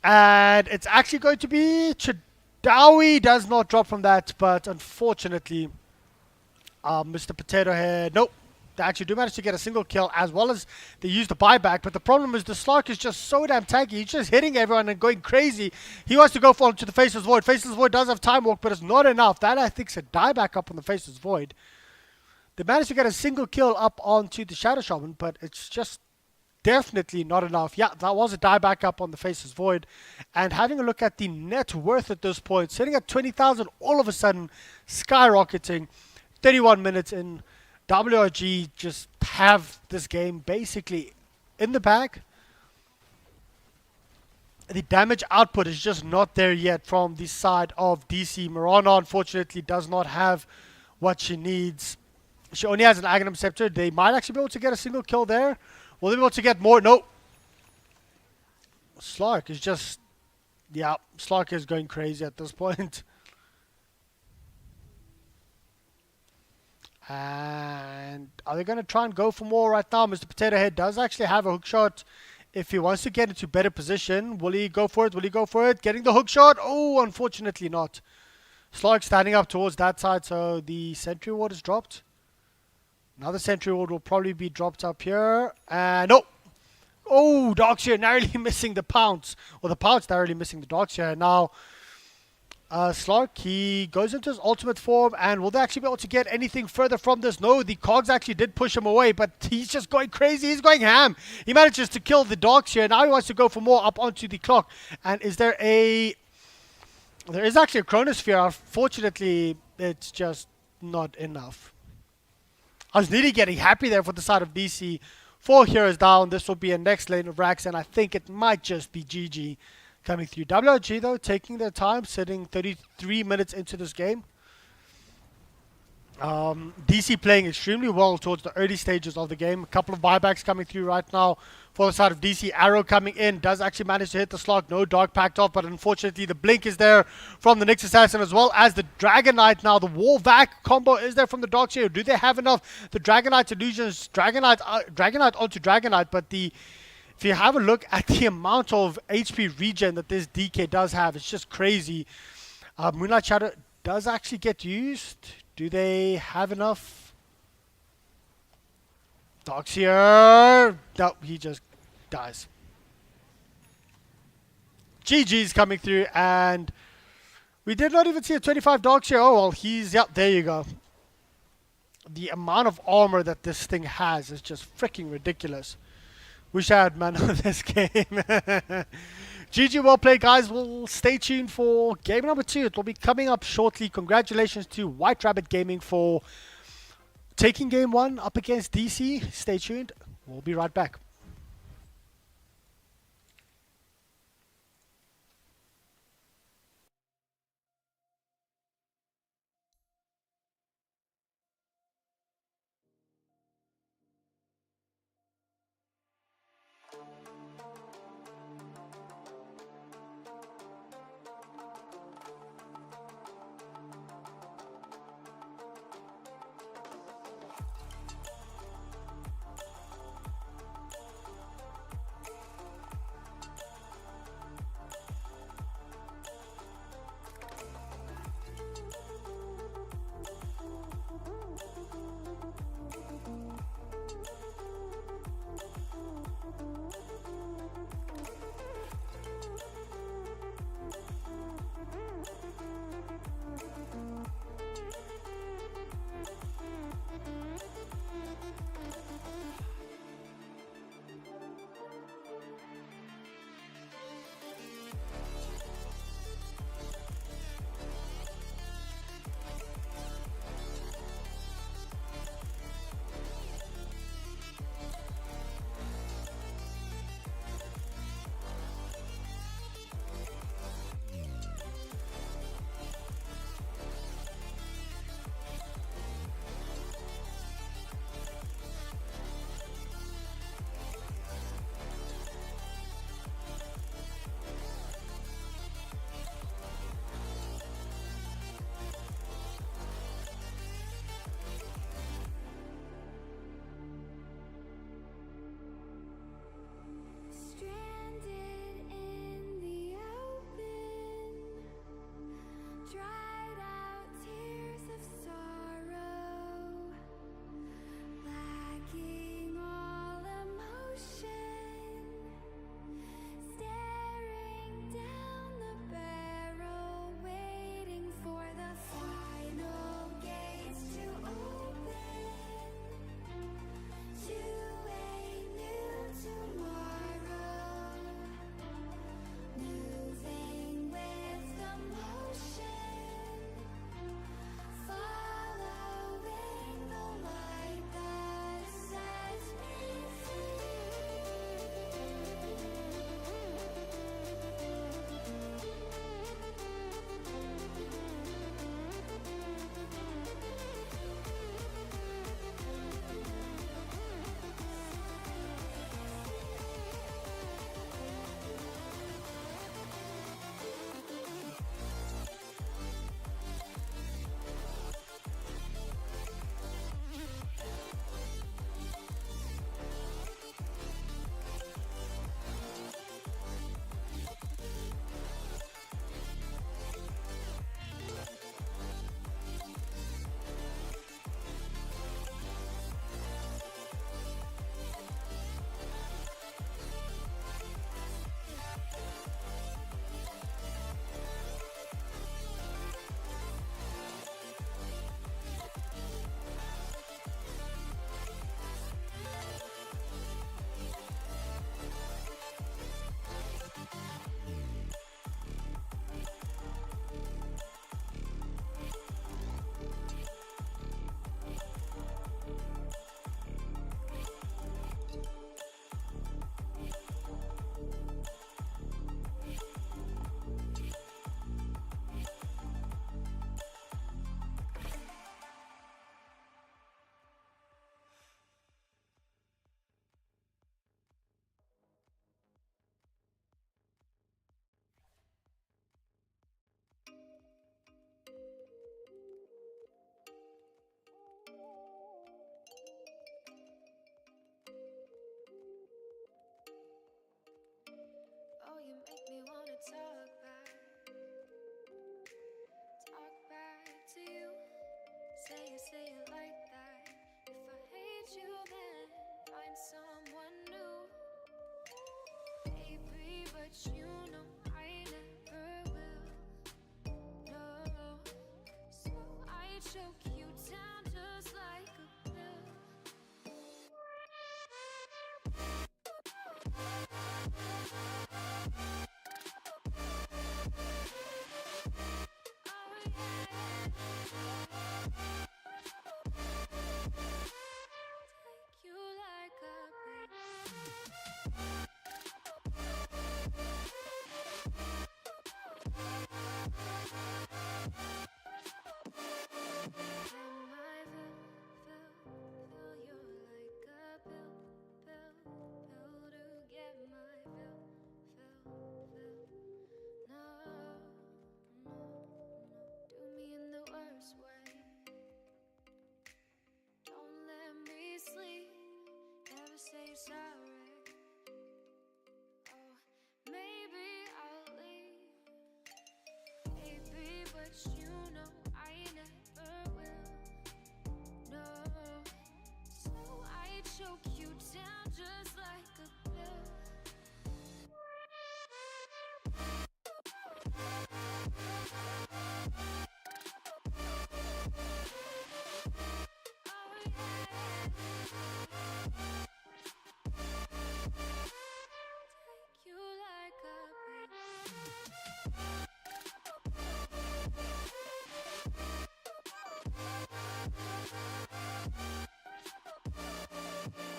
And it's actually going to be Chidawi does not drop from that, but unfortunately, Mr. Potato Head, nope. They actually do manage to get a single kill, as well as they use the buyback. But the problem is the Slark is just so damn tanky. He's just hitting everyone and going crazy. He wants to go for into the Faceless Void. Faceless Void does have Time Walk, but it's not enough. That, I think, is a dieback up on the Faceless Void. They managed to get a single kill up onto the Shadow Shaman, but it's just definitely not enough. Yeah, that was a dieback up on the Faceless Void. And having a look at the net worth at this point, sitting at 20,000, all of a sudden skyrocketing. 31 minutes in. WRG just have this game basically in the bag. The damage output is just not there yet from the side of DC. Mirana, unfortunately, does not have what she needs. She only has an Aghanim Scepter. They might actually be able to get a single kill there. Will they be able to get more? No. Slark is just... Yeah, Slark is going crazy at this point. And are they going to try and go for more right now? Mr. Potato Head does actually have a hook shot. If he wants to get into better position, will he go for it? Will he go for it? Getting the hook shot? Oh, unfortunately not. Slark standing up towards that side, so the Sentry Ward is dropped. Another Sentry Ward will probably be dropped up here. And no! Oh, Darkseer narrowly missing the pounce. Or the pounce narrowly missing the Darkseer. Now... Slark, he goes into his ultimate form, and will they actually be able to get anything further from this? No, the cogs actually did push him away, but he's just going crazy. He's going ham. He manages to kill the dogs here. Now he wants to go for more up onto the clock. And is there a... There is actually a Chronosphere. Unfortunately, it's just not enough. I was nearly getting happy there for the side of DC. 4 heroes down. This will be a next lane of Rax, and I think it might just be GG. Coming through. WRG, though, taking their time, sitting 33 minutes into this game. DC playing extremely well towards the early stages of the game. A couple of buybacks coming through right now for the side of DC. Arrow coming in. Does actually manage to hit the slot. No Dark packed off, but unfortunately the blink is there from the Nyx Assassin, as well as the Dragonite. Now the Wall Vac combo is there from the Darkseer. Do they have enough? The Dragonite illusions. Dragonite onto Dragonite, but the... If you have a look at the amount of HP regen that this DK does have, it's just crazy. Moonlight Shadow does actually get used. Do they have enough? Darkseer. No, he just dies. GG's coming through, and we did not even see a 25 Darkseer. Oh, well, he's... Yep, there you go. The amount of armor that this thing has is just freaking ridiculous. Wish I had man of this game. GG, well played, guys. We'll stay tuned for game number 2. It will be coming up shortly. Congratulations to White Rabbit Gaming for taking game 1 up against DC. Stay tuned. We'll be right back. say it like that. If I hate you, then find someone new. Baby, but you know I never will. No, so I choke you down just like a pill. Oh yeah. Take you like a pill. Can my fill you like a pill to get my fill. No, do me in the worst way. Don't let me sleep, never say sorry. Oh, maybe I'll leave. Baby, but you know I never will. No, so I choke you down just like a pill. Oh yeah. Take you like a pill.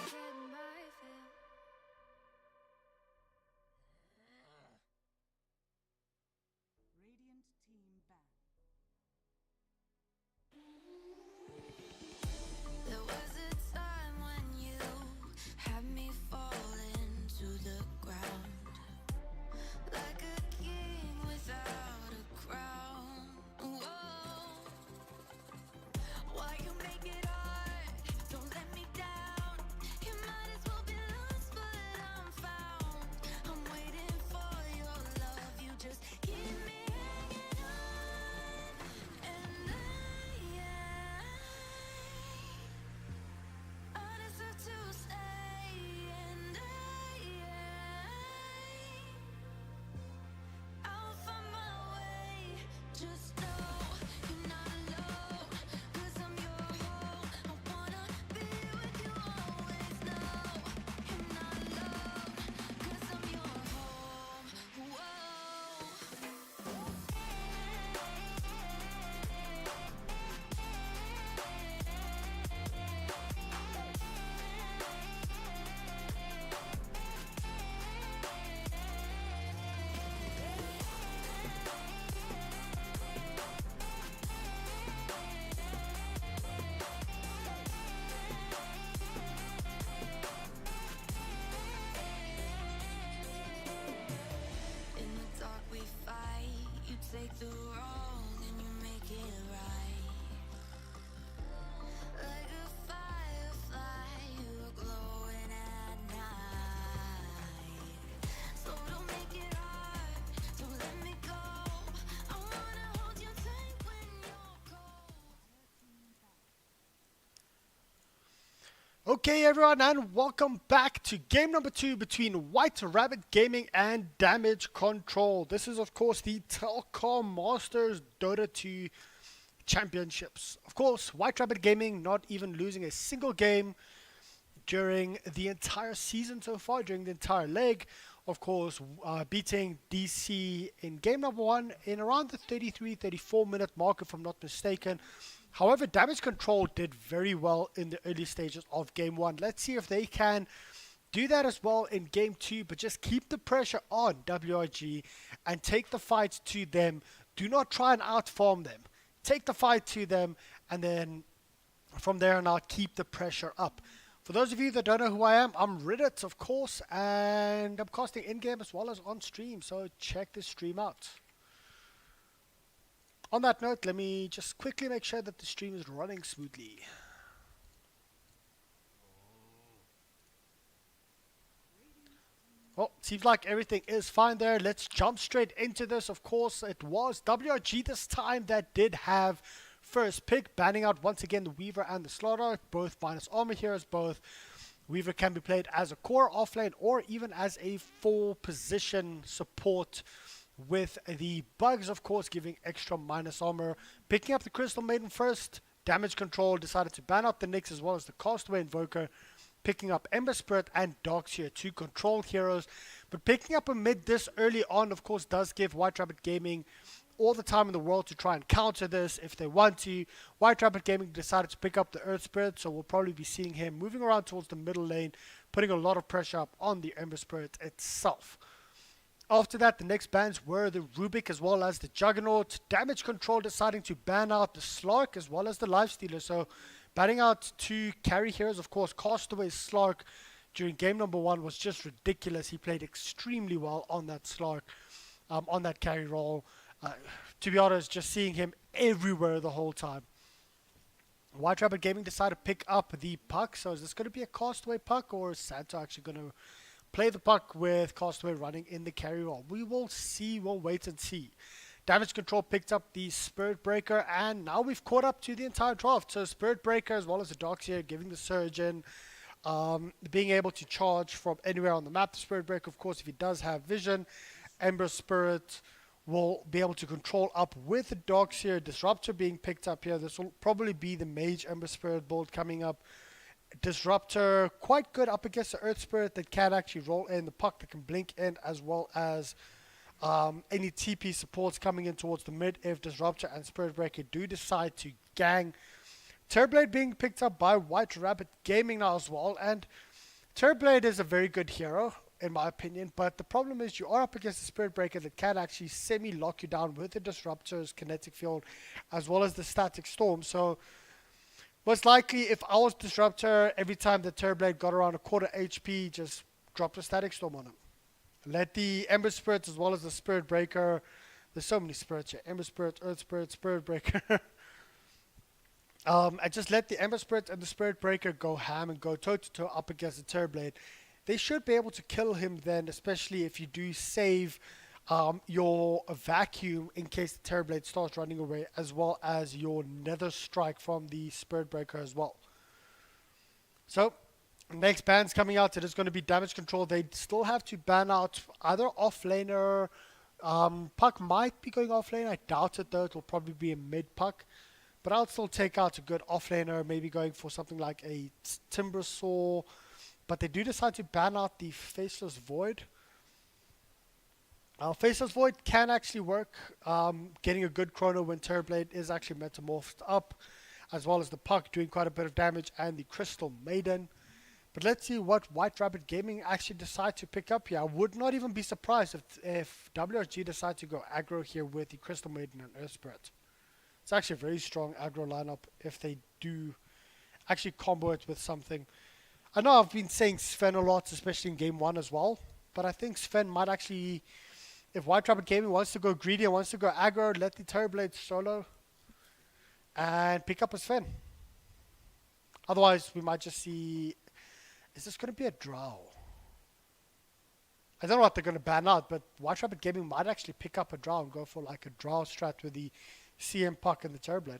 Get my fill. Radiant team ban. There was a time when you had me falling to the ground, like a king without a crown. Whoa, why you make it hard? Don't let me down. You might as well be lost, but I'm found. I'm waiting for your love. You just keep me hanging on, and I deserve to stay, and I'll find my way. Just know you're not alone, 'cause I'm your home. I wanna be with you always. Know you're not alone, 'cause I'm your home. In the dark we fight. You take the wrong and you make it right. Like a firefly, you are glowing at night. So don't make it hard, don't let me go. I wanna hold you tight when you're cold. Okay, everyone, and welcome back to game number 2 between White Rabbit Gaming and Damage Control. This is, of course, the Telkom Masters Dota 2 Championships. Of course, White Rabbit Gaming not even losing a single game during the entire season so far, during the entire leg. Of course, beating DC in game number 1 in around the 33-34 minute mark, if I'm not mistaken. However, Damage Control did very well in the early stages of game 1. Let's see if they can do that as well in game 2, but just keep the pressure on WRG and take the fight to them. Do not try and outfarm them. Take the fight to them, and then from there on out, keep the pressure up. For those of you that don't know who I am, I'm RidditZ, of course, and I'm casting in-game as well as on stream, so check this stream out. On that note, let me just quickly make sure that the stream is running smoothly. Well, seems like everything is fine there. Let's jump straight into this. Of course, it was WRG this time that did have first pick, banning out once again the Weaver and the Slaughter, both minus armor heroes. Both Weaver can be played as a core offlane or even as a 4-position support, with the bugs, of course, giving extra minus armor. Picking up the Crystal Maiden first, damage control, decided to ban out the Nyx as well as the Castaway Invoker, picking up Ember Spirit and Darkseer, 2 control heroes. But picking up a mid this early on, of course, does give White Rabbit Gaming all the time in the world to try and counter this if they want to. White Rabbit Gaming decided to pick up the Earth Spirit, so we'll probably be seeing him moving around towards the middle lane, putting a lot of pressure up on the Ember Spirit itself. After that, the next bans were the Rubik as well as the Juggernaut. Damage control deciding to ban out the Slark as well as the Lifestealer. So banning out 2 carry heroes. Of course, Castaway Slark during game number 1 was just ridiculous. He played extremely well on that Slark, on that carry role. To be honest, just seeing him everywhere the whole time. White Rabbit Gaming decided to pick up the Puck. So is this going to be a Castaway Puck, or is Santa actually going to play the Puck with Castaway running in the carry role? We will see. We'll wait and see. Damage control picked up the Spirit Breaker, and now we've caught up to the entire draft. So Spirit Breaker as well as the Darkseer giving the Surgeon, being able to charge from anywhere on the map. The Spirit Breaker, of course, if he does have vision. Ember Spirit will be able to control up with the Darkseer. Disruptor being picked up here. This will probably be the Mage Ember Spirit build coming up. Disruptor quite good up against the Earth Spirit that can actually roll in, the Puck that can blink in, as well as any TP supports coming in towards the mid if Disruptor and Spirit Breaker do decide to gang. Terrorblade being picked up by White Rabbit Gaming now as well, and Terrorblade is a very good hero in my opinion, but the problem is you are up against a Spirit Breaker that can actually semi-lock you down with the Disruptor's kinetic field as well as the Static Storm. So most likely, if I was Disruptor, every time the Terrorblade got around a quarter HP, just drop the Static Storm on him. Let the Ember Spirit as well as the Spirit Breaker, there's so many spirits here, Ember Spirit, Earth Spirit, Spirit Breaker. And just let the Ember Spirit and the Spirit Breaker go ham and go toe-to-toe up against the Terrorblade. They should be able to kill him then, especially if you do save your vacuum in case the Terrorblade starts running away, as well as your Nether Strike from the Spirit Breaker as well. So, next ban's coming out. It is going to be damage control. They still have to ban out either offlaner. Puck might be going offlane. I doubt it though. It will probably be a mid Puck. But I'll still take out a good offlaner, maybe going for something like a Timber Saw. But they do decide to ban out the Faceless Void. Faceless Void can actually work. Getting a good chrono when Terrorblade is actually metamorphed up, as well as the Puck doing quite a bit of damage and the Crystal Maiden. But let's see what White Rabbit Gaming actually decide to pick up here. I would not even be surprised if WRG decide to go aggro here with the Crystal Maiden and Earth Spirit. It's actually a very strong aggro lineup if they do actually combo it with something. I know I've been saying Sven a lot, especially in game 1 as well, but I think Sven might actually, if White Rabbit Gaming wants to go greedy and wants to go aggro, let the Terrorblade solo and pick up a Sven. Otherwise, we might just see, is this going to be a Drow? I don't know what they're going to ban out, but White Rabbit Gaming might actually pick up a Drow and go for like a Drow strat with the CM Puck and the Terrorblade.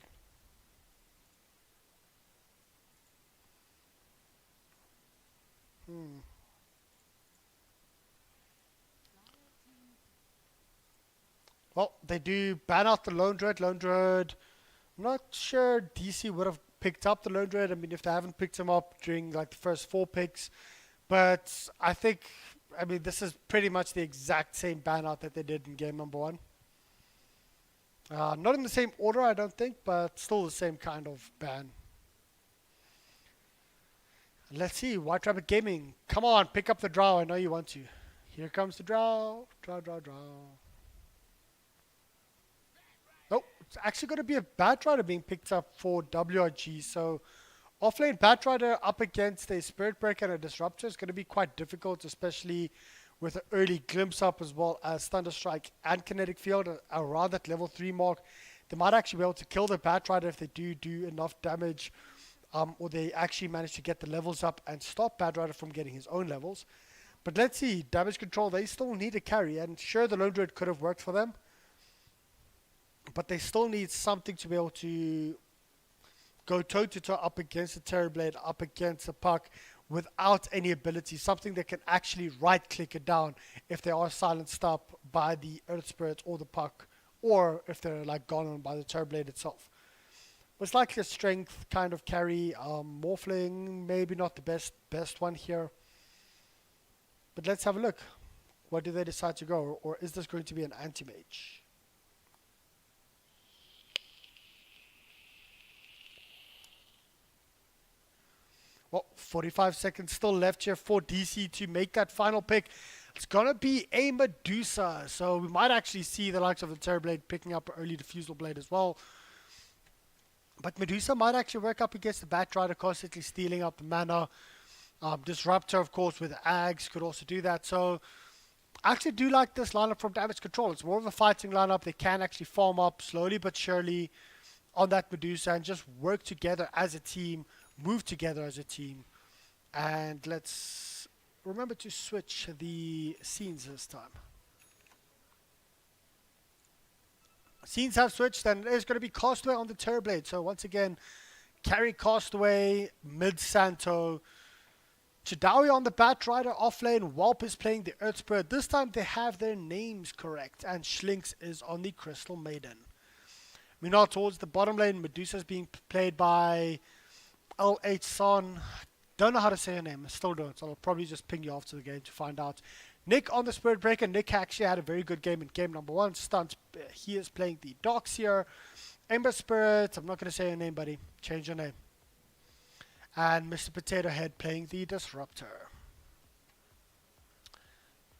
Well, they do ban out the Lone Druid. Lone Druid, I'm not sure DC would have picked up the Lone Druid. I mean, if they haven't picked him up during like the first 4 picks. But I think, I mean, this is pretty much the exact same ban out that they did in game number 1. Not in the same order, I don't think, but still the same kind of ban. Let's see, White Rabbit Gaming. Come on, pick up the Drow. I know you want to. Here comes the Drow. Drow. Oh, it's actually going to be a Batrider being picked up for WRG. So, offlane Batrider up against a Spirit Breaker and a Disruptor is going to be quite difficult, especially with an early glimpse up as well as Thunder Strike and Kinetic Field around that level 3 mark. They might actually be able to kill the Batrider if they do enough damage. Or they actually manage to get the levels up and stop Batrider from getting his own levels. But let's see, damage control, they still need a carry. And sure, the Lone Druid could have worked for them. but they still need something to be able to go toe-to-toe up against a Terrorblade, up against a puck, without any ability, something that can actually right-click it down if they are silenced up by the Earth Spirit or the puck, or if they're like gone on by the Terrorblade itself. It's likely a strength kind of carry. Morphling, maybe not the best one here. But let's have a look. What do they decide to go? Or is this going to be an anti-mage? Well, 45 seconds still left here for DC to make that final pick. It's going to be a Medusa. So we might actually see the likes of the Terrorblade picking up an early Diffusal Blade as well. But Medusa might actually work up against the Batrider, constantly stealing up the mana. Disruptor, of course, with Ags could also do that. So I actually do like this lineup from Damage Control. It's more of a fighting lineup. They can actually farm up slowly but surely on that Medusa and just work together as a team, move together as a team. And let's remember to switch the scenes this time. Scenes have switched, and there's going to be Castaway on the Terrorblade. So once again, carry Castaway, mid Santo. Chadawi on the Batrider, off lane. Whelp is playing the Earth Spirit. This time they have their names correct, and Schlinks is on the Crystal Maiden. Meanwhile, towards the bottom lane, Medusa is being played by LH Son. Don't know how to say her name. I still don't. So I'll probably just ping you after the game to find out. Nick on the Spirit Breaker. Nick actually had a very good game in game number 1. Stunt. He is playing the Docs here. Ember Spirit. I'm not going to say your name, buddy. Change your name. And Mr. Potato Head playing the Disruptor.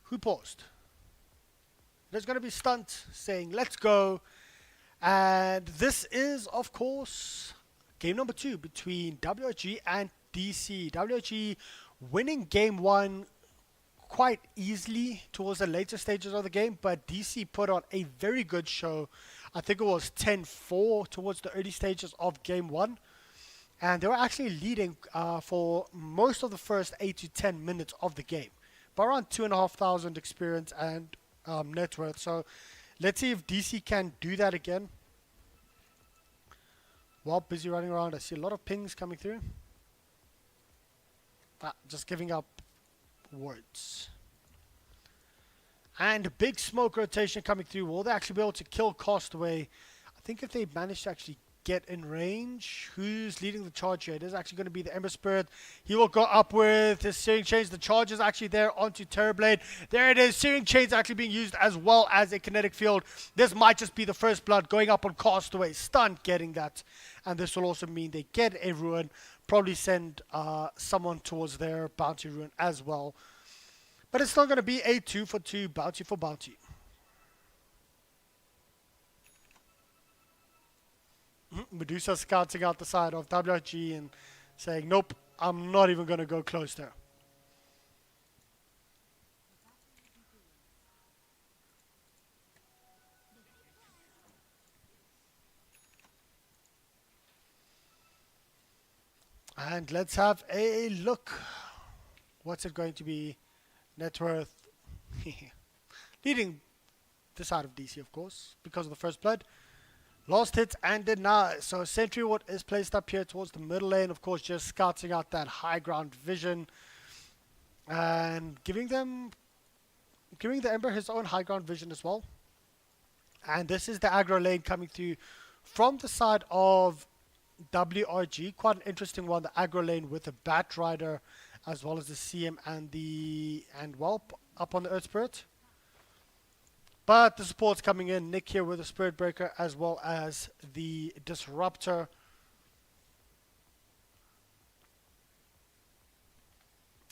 Who paused? There's going to be Stunt saying, let's go. And this is, of course, game number 2 between WG and DC. WG winning game 1 quite easily towards the later stages of the game, but DC put on a very good show. I think it was 10-4 towards the early stages of game 1. And they were actually leading for most of the first 8 to 10 minutes of the game, by around 2,500 experience and net worth. So let's see if DC can do that again. While busy running around, I see a lot of pings coming through. Just giving up words. And a big smoke rotation coming through. Will they actually be able to kill Castaway? I think if they manage to actually get in range. Who's leading the charge here? It is actually going to be the Ember Spirit. He will go up with his Searing Chains. The charge is actually there onto Terrorblade. There it is. Searing Chains actually being used as well as a kinetic field. This might just be the first blood going up on Castaway. Stunt getting that. And this will also mean they get a Ruin. Probably send someone towards their Bounty Ruin as well. But it's still going to be a 2 for 2, Bounty for Bounty. Medusa scouting out the side of WG and saying, nope, I'm not even going to go close there. And let's have a look. What's it going to be? Net worth. Leading the side of DC, of course, because of the first blood. Last hit and deny. So Sentry Ward is placed up here towards the middle lane. Of course, just scouting out that high ground vision. And giving the Ember his own high ground vision as well. And this is the aggro lane coming through from the side of WRG. Quite an interesting one. The aggro lane with the Batrider as well as the CM and Whelp up on the Earth Spirit. But the support's coming in. Nick here with the Spirit Breaker as well as the Disruptor.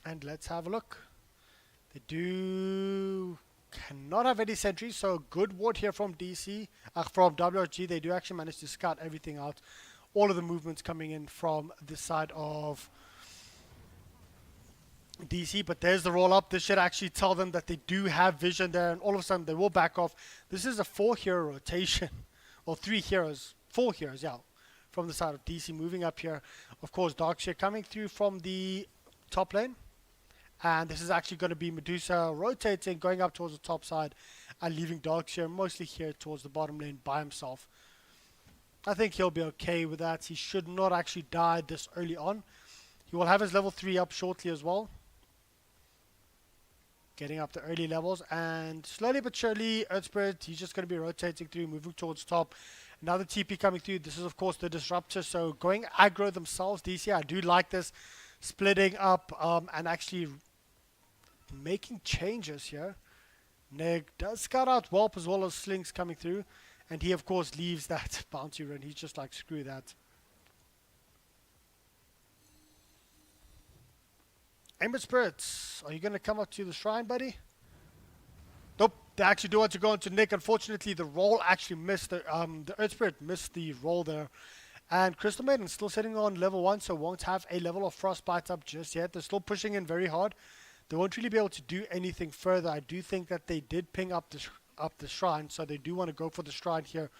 And let's have a look. They cannot have any sentries, so good ward here from DC, from WRG. They do actually manage to scout everything out. All of the movements coming in from this side of DC, but there's the roll up. This should actually tell them that they do have vision there, and all of a sudden they will back off. This is a 4-hero rotation, or 3 heroes, 4 heroes, yeah, from the side of DC moving up here. Of course, Darkshire coming through from the top lane, and this is actually going to be Medusa rotating, going up towards the top side, and leaving Darkshire mostly here towards the bottom lane by himself. I think he'll be okay with that. He should not actually die this early on. He will have his level 3 up shortly as well. Getting up to early levels, and slowly but surely, Earth Spirit, he's just going to be rotating through, moving towards top. Another TP coming through. This is, of course, the Disruptor, so going aggro themselves, DC. I do like this, splitting up and actually making changes here. Neg does scout out Whelp as well as Slings coming through, and he, of course, leaves that bounty run. He's just like, screw that. Ember Spirits, are you going to come up to the shrine, buddy? Nope, they actually do want to go into Nick. Unfortunately, the roll actually missed. The Earth Spirit missed the roll there. And Crystal Maiden still sitting on level 1, so won't have a level of Frostbite up just yet. They're still pushing in very hard. They won't really be able to do anything further. I do think that they did ping up the shrine, so they do want to go for the shrine here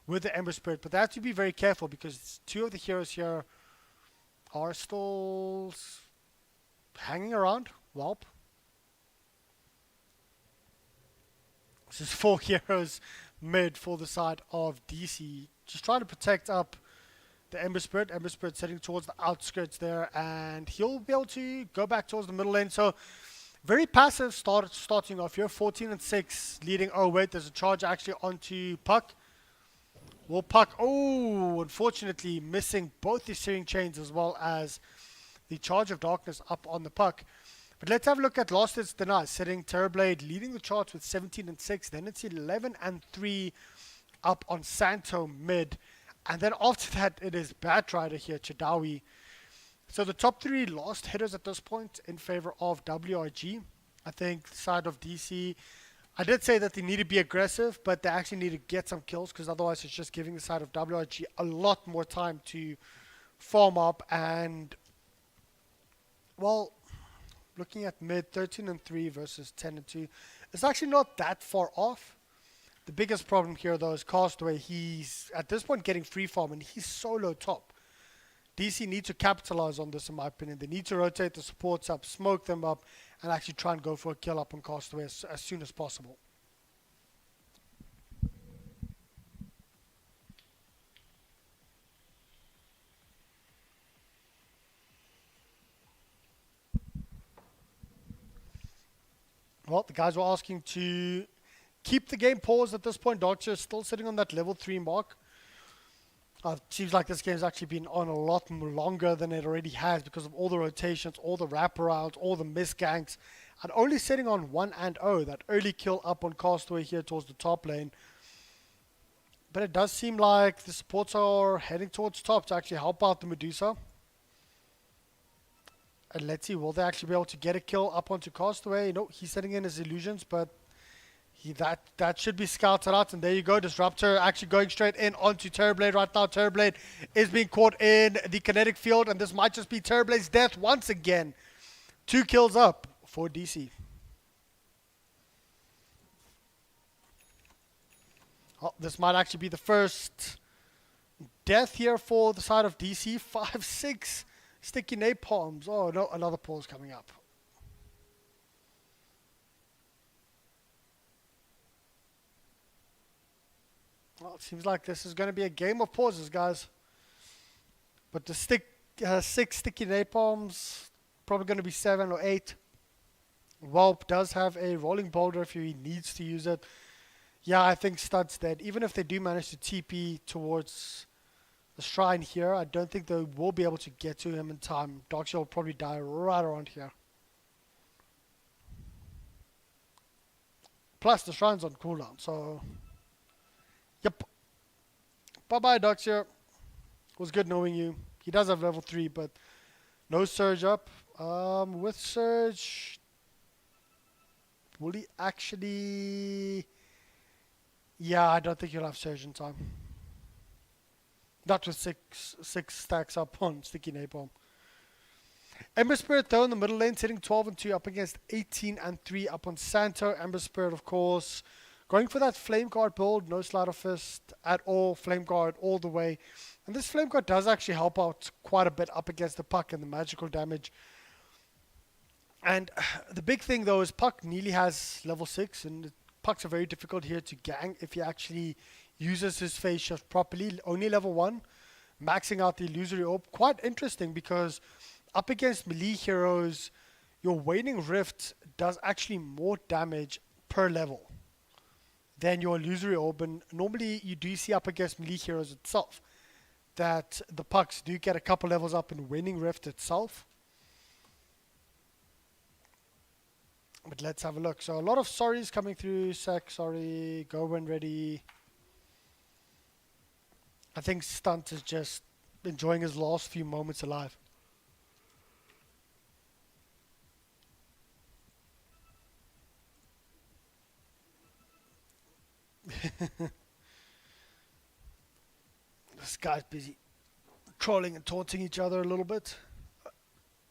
with the Ember Spirit. But they have to be very careful because 2 of the heroes here are still hanging around. Whelp. This is 4 heroes mid for the side of DC. Just trying to protect up the Ember Spirit. Ember Spirit heading towards the outskirts there, and he'll be able to go back towards the middle lane. So very passive starting off here. 14 and 6 leading. Oh wait, there's a charge actually onto Puck. Will Puck, oh, unfortunately missing both the Searing Chains as well as the Charge of Darkness up on the Puck. But let's have a look at Lost It's Denied, sitting Terrorblade leading the charts with 17 and 6. Then it's 11 and 3 up on Santo mid. And then after that, it is Batrider here, Chadawi. So the top 3 lost hitters at this point in favor of WRG. I think the side of DC, I did say that they need to be aggressive, but they actually need to get some kills because otherwise it's just giving the side of WRG a lot more time to farm up. And, well, looking at mid, 13 and 3 versus 10 and 2, it's actually not that far off. The biggest problem here, though, is Castaway. He's, at this point, getting free farm, and he's solo top. DC need to capitalize on this, in my opinion. They need to rotate the supports up, smoke them up, and actually try and go for a kill up on Castaway as soon as possible. Well, the guys were asking to keep the game paused at this point. Doctor is still sitting on that level 3 mark. It seems like this game's actually been on a lot longer than it already has because of all the rotations, all the wraparounds, all the misganks, and only sitting on 1 and 0, that early kill up on Castaway here towards the top lane. But it does seem like the supports are heading towards top to actually help out the Medusa. And let's see, will they actually be able to get a kill up onto Castaway? No, he's setting in his illusions, but that should be scouted out. And there you go, Disruptor actually going straight in onto Terrorblade right now. Terrorblade is being caught in the kinetic field, and this might just be Terrorblade's death once again. 2 kills up for DC. Oh, this might actually be the first death here for the side of DC. 5-6 sticky napalms. Oh no, another pause coming up. Well, it seems like this is going to be a game of pauses, guys. But the 6 sticky napalms, probably going to be 7 or 8. Whelp does have a rolling boulder if he needs to use it. Yeah, I think Stud's dead. Even if they do manage to TP towards the shrine here, I don't think they will be able to get to him in time. Darkshell will probably die right around here. Plus, the shrine's on cooldown, so... Yep. Bye-bye, Darkshell. It was good knowing you. He does have level 3, but no Surge up. With Surge... Will he actually... Yeah, I don't think he'll have Surge in time. Not with six stacks up on Sticky Napalm. Ember Spirit, though, in the middle lane, sitting 12 and 2 up against 18 and 3 up on Santo. Ember Spirit, of course, going for that Flame Guard build. No Sleight of Fist at all. Flame Guard all the way. And this Flame Guard does actually help out quite a bit up against the Puck and the magical damage. And the big thing, though, is Puck nearly has level 6. And Pucks are very difficult here to gang if he actually uses his phase shift properly. Only level 1, maxing out the illusory orb. Quite interesting because up against melee heroes, your waning rift does actually more damage per level than your illusory orb. And normally you do see up against melee heroes itself that the pucks do get a couple levels up in waning rift itself. But let's have a look. So a lot of sorries coming through. Sack, sorry. Go when ready. I think Stunt is just enjoying his last few moments alive. This guy's busy trolling and taunting each other a little bit.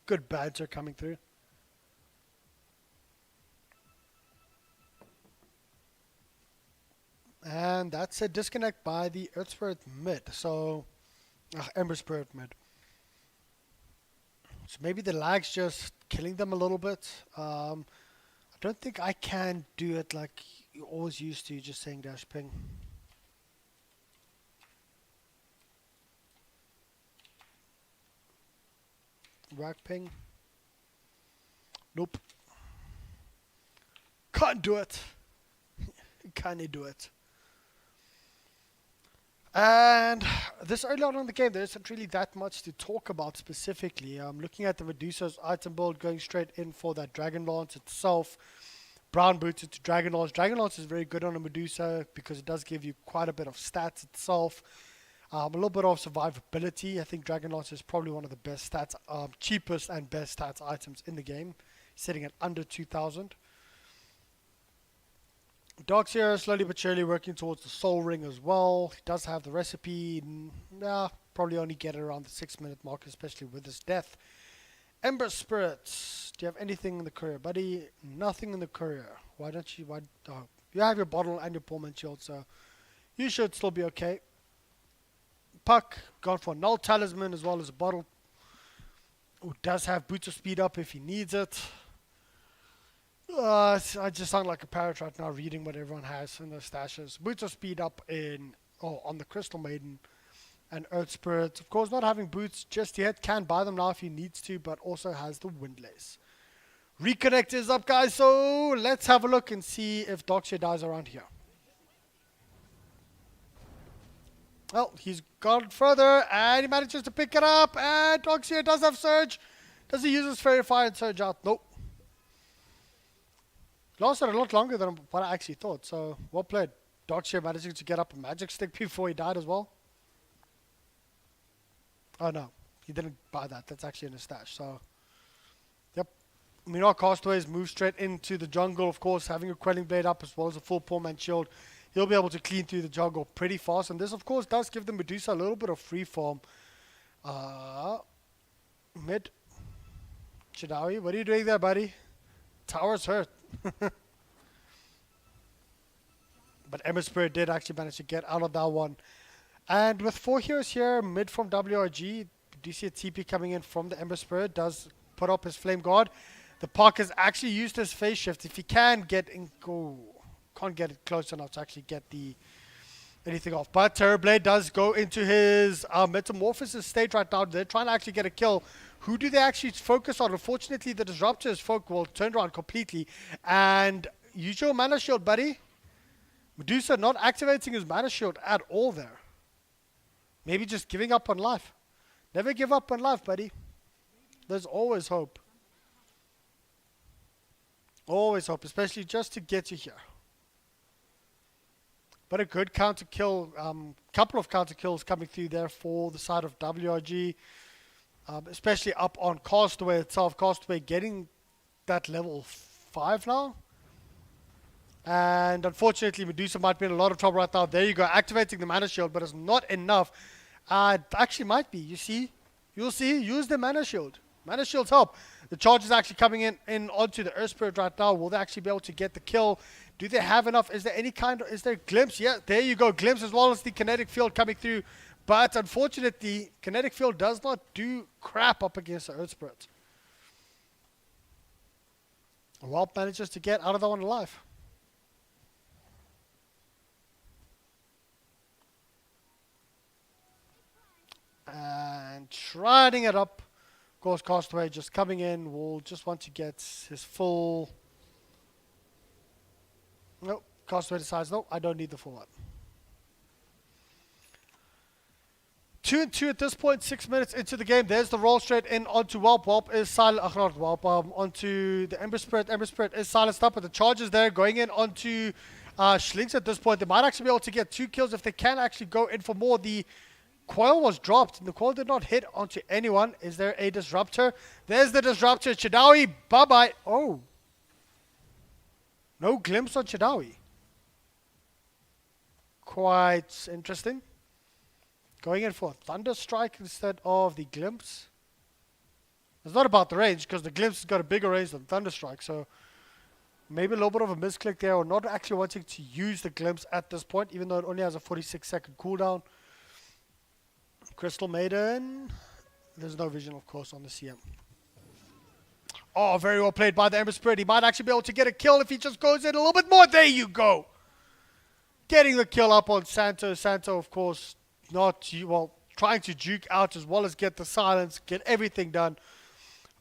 Good banter coming through. And that's a disconnect by the Earth Spirit mid. So, Ember Spirit mid. So maybe the lag's just killing them a little bit. I don't think I can do it like you always used to, just saying dash ping. Rack ping. Nope. Can't do it. Can't do it. And this early on in the game, there isn't really that much to talk about specifically. I'm looking at the Medusa's item build, going straight in for that Dragon Lance itself. Brown boots into Dragon Lance. Dragon Lance is very good on a Medusa because it does give you quite a bit of stats itself. A little bit of survivability. I think Dragon Lance is probably one of the best stats, cheapest and best stats items in the game, sitting at under 2,000. Dogs here slowly but surely working towards the soul ring as well. He does have the recipe. Probably only get it around the 6-minute mark, especially with his death. Ember Spirits. Do you have anything in the courier, buddy? Nothing in the courier. Why don't you? You have your bottle and your Pullman shield, so you should still be okay. Puck gone for null talisman as well as a bottle. Who does have boots of speed up if he needs it. I just sound like a parrot right now reading what everyone has in their stashes. Boots of speed up on the Crystal Maiden and Earth Spirit. Of course, not having boots just yet. Can buy them now if he needs to, but also has the Windlace. Reconnect is up, guys, so let's have a look and see if Doxia dies around here. Well, he's gone further, and he manages to pick it up, and Doxia does have Surge. Does he use his Fairy Fire and Surge out? Nope. Lasted a lot longer than what I actually thought, so well played. Doxia managing to get up a Magic Stick before he died as well. Oh no, he didn't buy that. That's actually in his stash, so... Yep. Minar Castaways move straight into the jungle, of course, having a Quelling Blade up as well as a full Poleman Shield. He'll be able to clean through the jungle pretty fast, and this, of course, does give the Medusa a little bit of free form. Mid. Chidawi, what are you doing there, buddy? Tower's hurt. But Ember Spirit did actually manage to get out of that one. And with 4 heroes here, mid from WRG, do you see a TP coming in from the Ember Spirit? Does put up his Flame Guard. The Park has actually used his phase shift. If he can get in, can't get it close enough to actually get anything off. But Terrorblade does go into his Metamorphosis state right now. They're trying to actually get a kill. Who do they actually focus on? Unfortunately, the Disruptor is turned around completely. And use your Mana Shield, buddy. Medusa not activating his Mana Shield at all there. Maybe just giving up on life. Never give up on life, buddy. There's always hope. Always hope, especially just to get you here. But a good counter kill, couple of counter kills coming through there for the side of WRG. Especially up on Castaway itself. Castaway getting that level 5 now. And unfortunately, Medusa might be in a lot of trouble right now. There you go, activating the Mana Shield, but it's not enough. Actually might be, you see. You'll see, use the Mana Shield. Mana Shields help. The charge is actually coming in onto the Earth Spirit right now. Will they actually be able to get the kill? Do they have enough? Is there any kind of, is there a glimpse? Yeah, there you go, glimpse as well as the kinetic field coming through. But unfortunately, kinetic field does not do crap up against the Earth Spirit. Well, manages to get out of that one alive. riding it up. Of course, Castaway just coming in. Will just want to get his full. Nope. Castaway decides, no, I don't need the full one. 2-2 at this point, 6 minutes into the game. There's the roll straight in onto Whelp. Whelp is silent. Not Whelp. Onto the Ember Spirit. Ember Spirit is silenced up, but the charges there going in onto Schlinks at this point. They might actually be able to get 2 kills if they can actually go in for more. The coil was dropped. The coil did not hit onto anyone. Is there a disruptor? There's the disruptor. Chadawi, bye-bye. Oh. No glimpse on Chadawi. Quite interesting. Going in for a Thunder Strike instead of the Glimpse. It's not about the range, because the Glimpse has got a bigger range than Thunder Strike, so maybe a little bit of a misclick there, or not actually wanting to use the Glimpse at this point, even though it only has a 46-second cooldown. Crystal Maiden. There's no vision, of course, on the CM. Oh, very well played by the Ember Spirit. He might actually be able to get a kill if he just goes in a little bit more. There you go. Getting the kill up on Santo. Santo, of course, trying to juke out as well as get the silence, get everything done.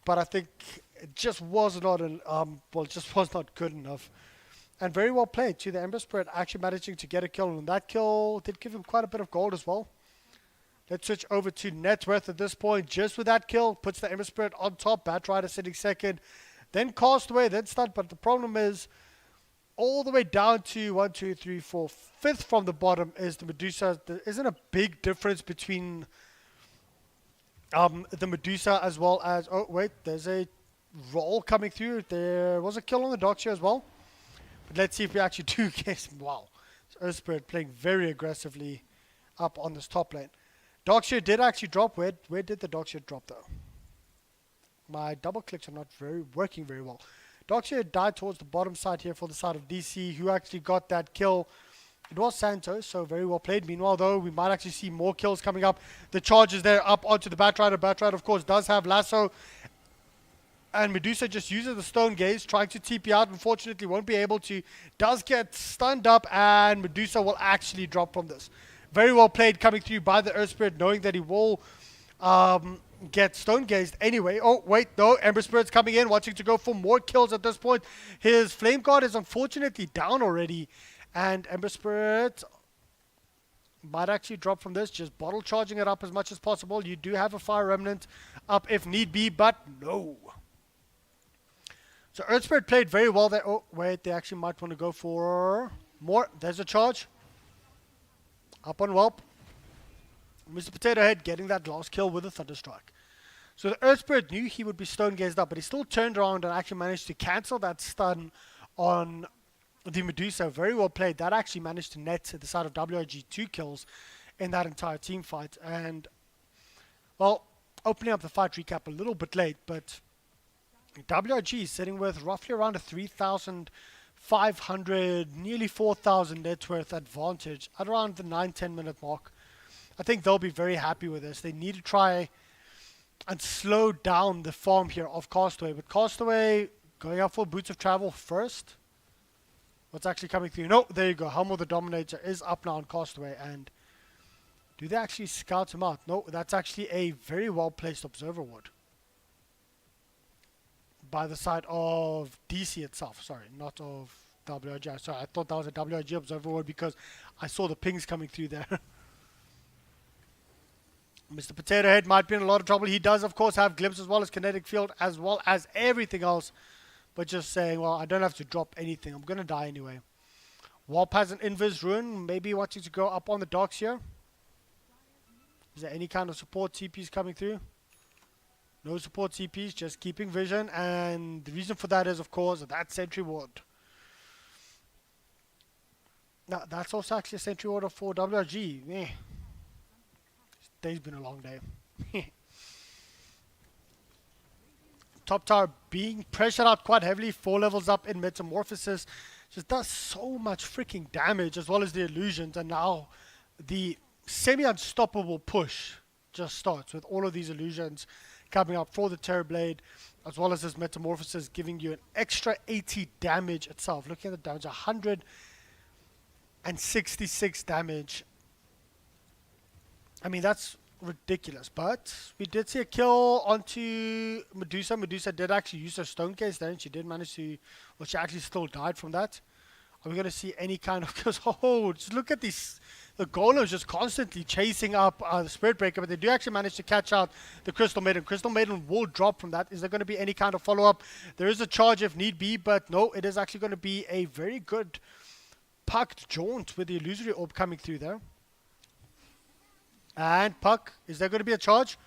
But I think it just was not good enough. And very well played to the Ember Spirit, actually managing to get a kill. And that kill did give him quite a bit of gold as well. Let's switch over to net worth at this point. Just with that kill, puts the Ember Spirit on top. Bat Rider sitting second. Then Castaway, then Stunt. But the problem is, all the way down to 1, 2, 3, 4, fifth from the bottom is the Medusa. There isn't a big difference between the Medusa as well as... Oh, wait, there's a roll coming through. There was a kill on the docks here as well. But let's see if we actually do get... Wow. So Earth Spirit playing very aggressively up on this top lane. Darkshire did actually drop. Where did the Darkshire drop though? My double clicks are not working very well. Darkshire died towards the bottom side here for the side of DC, who actually got that kill. It was Santos, so very well played. Meanwhile, though, we might actually see more kills coming up. The charges there up onto the Batrider. Batrider, of course, does have Lasso. And Medusa just uses the Stone Gaze, trying to TP out. Unfortunately, won't be able to. Does get stunned up, and Medusa will actually drop from this. Very well played coming through by the Earth Spirit, knowing that he will get Stone Gazed anyway. Oh, wait, no. Ember Spirit's coming in, wanting to go for more kills at this point. His Flame Guard is unfortunately down already. And Ember Spirit might actually drop from this, just bottle charging it up as much as possible. You do have a Fire Remnant up if need be, but no. So Earth Spirit played very well there. Oh, wait, they actually might want to go for more. There's a charge. Up on Whelp. Mr. Potato Head getting that last kill with a Thunder Strike. So the Earth Spirit knew he would be Stone Gazed up, but he still turned around and actually managed to cancel that stun on the Medusa. Very well played. That actually managed to net the side of WRG 2 kills in that entire team fight. And, well, opening up the fight recap a little bit late, but WRG is sitting with roughly around a 3,500, nearly 4,000 net worth advantage at around the 9-10 minute mark. I think they'll be very happy with this. They need to try and slow down the farm here of Castaway. But Castaway going up for Boots of Travel first. What's actually coming through? No, there you go. Helm of the Dominator is up now on Castaway. And do they actually scout him out? No, that's actually a very well placed Observer Ward by the side of DC itself. Sorry, not of WRG. Sorry, I thought that was a WRG Observer Ward because I saw the pings coming through there. Mr. Potato Head might be in a lot of trouble. He does, of course, have Glimpse as well as Kinetic Field as well as everything else. But just saying, well, I don't have to drop anything. I'm going to die anyway. Whelp has an Invis Rune. Maybe wanting to go up on the docks here. Is there any kind of support TPs coming through? No support TPs, just keeping vision. And the reason for that is, of course, that Sentry Ward. Now, that's also actually a Sentry Ward for WRG. Eh. Day's been a long day. Top tower being pressured out quite heavily. 4 levels up in Metamorphosis. Just does so much freaking damage as well as the illusions. And now the semi-unstoppable push just starts with all of these illusions coming up for the Terrorblade as well as this Metamorphosis giving you an extra 80 damage itself. Looking at the damage, 166 damage. I mean, that's ridiculous. But we did see a kill onto Medusa. Medusa did actually use her stone case there, and she did manage to, well, she actually still died from that. Are we going to see any kind of kills? Oh, just look at these. The golems just constantly chasing up the Spirit Breaker, but they do actually manage to catch out the Crystal Maiden. Crystal Maiden will drop from that. Is there going to be any kind of follow-up? There is a charge if need be, but no, it is actually going to be a very good pucked jaunt with the Illusory Orb coming through there. And puck, is there going to be a charge?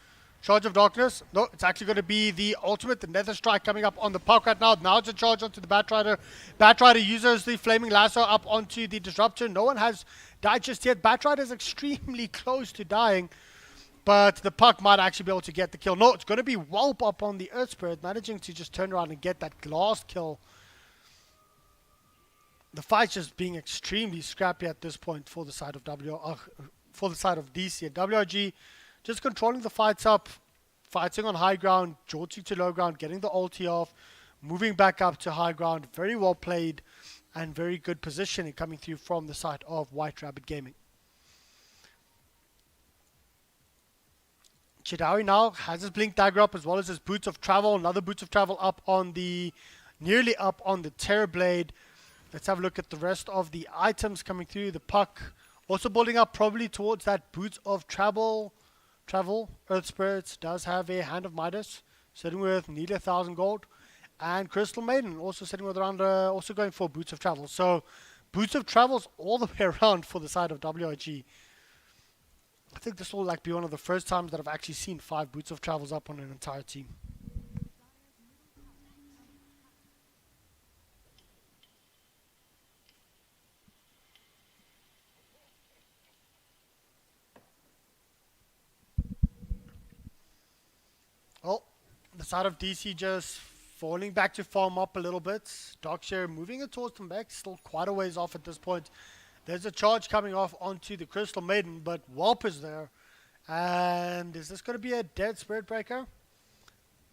Charge of Darkness. No, it's actually going to be the ultimate, the Nether Strike coming up on the puck right now. Now it's a charge onto the Batrider. Batrider uses the Flaming Lasso up onto the Disruptor. No one has died just yet. Batrider is extremely close to dying, but the puck might actually be able to get the kill. No, it's going to be Whelp up on the Earth Spirit, managing to just turn around and get that last kill. The fight's just being extremely scrappy at this point for the side of for the side of DC and WRG. Just controlling the fights up, fighting on high ground, jaunting to low ground, getting the ulti off, moving back up to high ground. Very well played and very good positioning coming through from the side of White Rabbit Gaming. Chidawi now has his Blink Dagger up as well as his Boots of Travel. Another Boots of Travel up on the, nearly up on the Terror Blade. Let's have a look at the rest of the items coming through. The puck also building up probably towards that Boots of Travel. Earth Spirits does have a Hand of Midas, sitting with nearly 1,000 gold. And Crystal Maiden also sitting with around, also going for Boots of Travel. So Boots of Travels all the way around for the side of WRG. I think this will like be one of the first times that I've actually seen 5 Boots of Travels up on an entire team. Oh, the side of DC just falling back to farm up a little bit. Darkshare moving it towards them back, still quite a ways off at this point. There's a charge coming off onto the Crystal Maiden, but Whelp is there. And is this going to be a dead Spirit Breaker?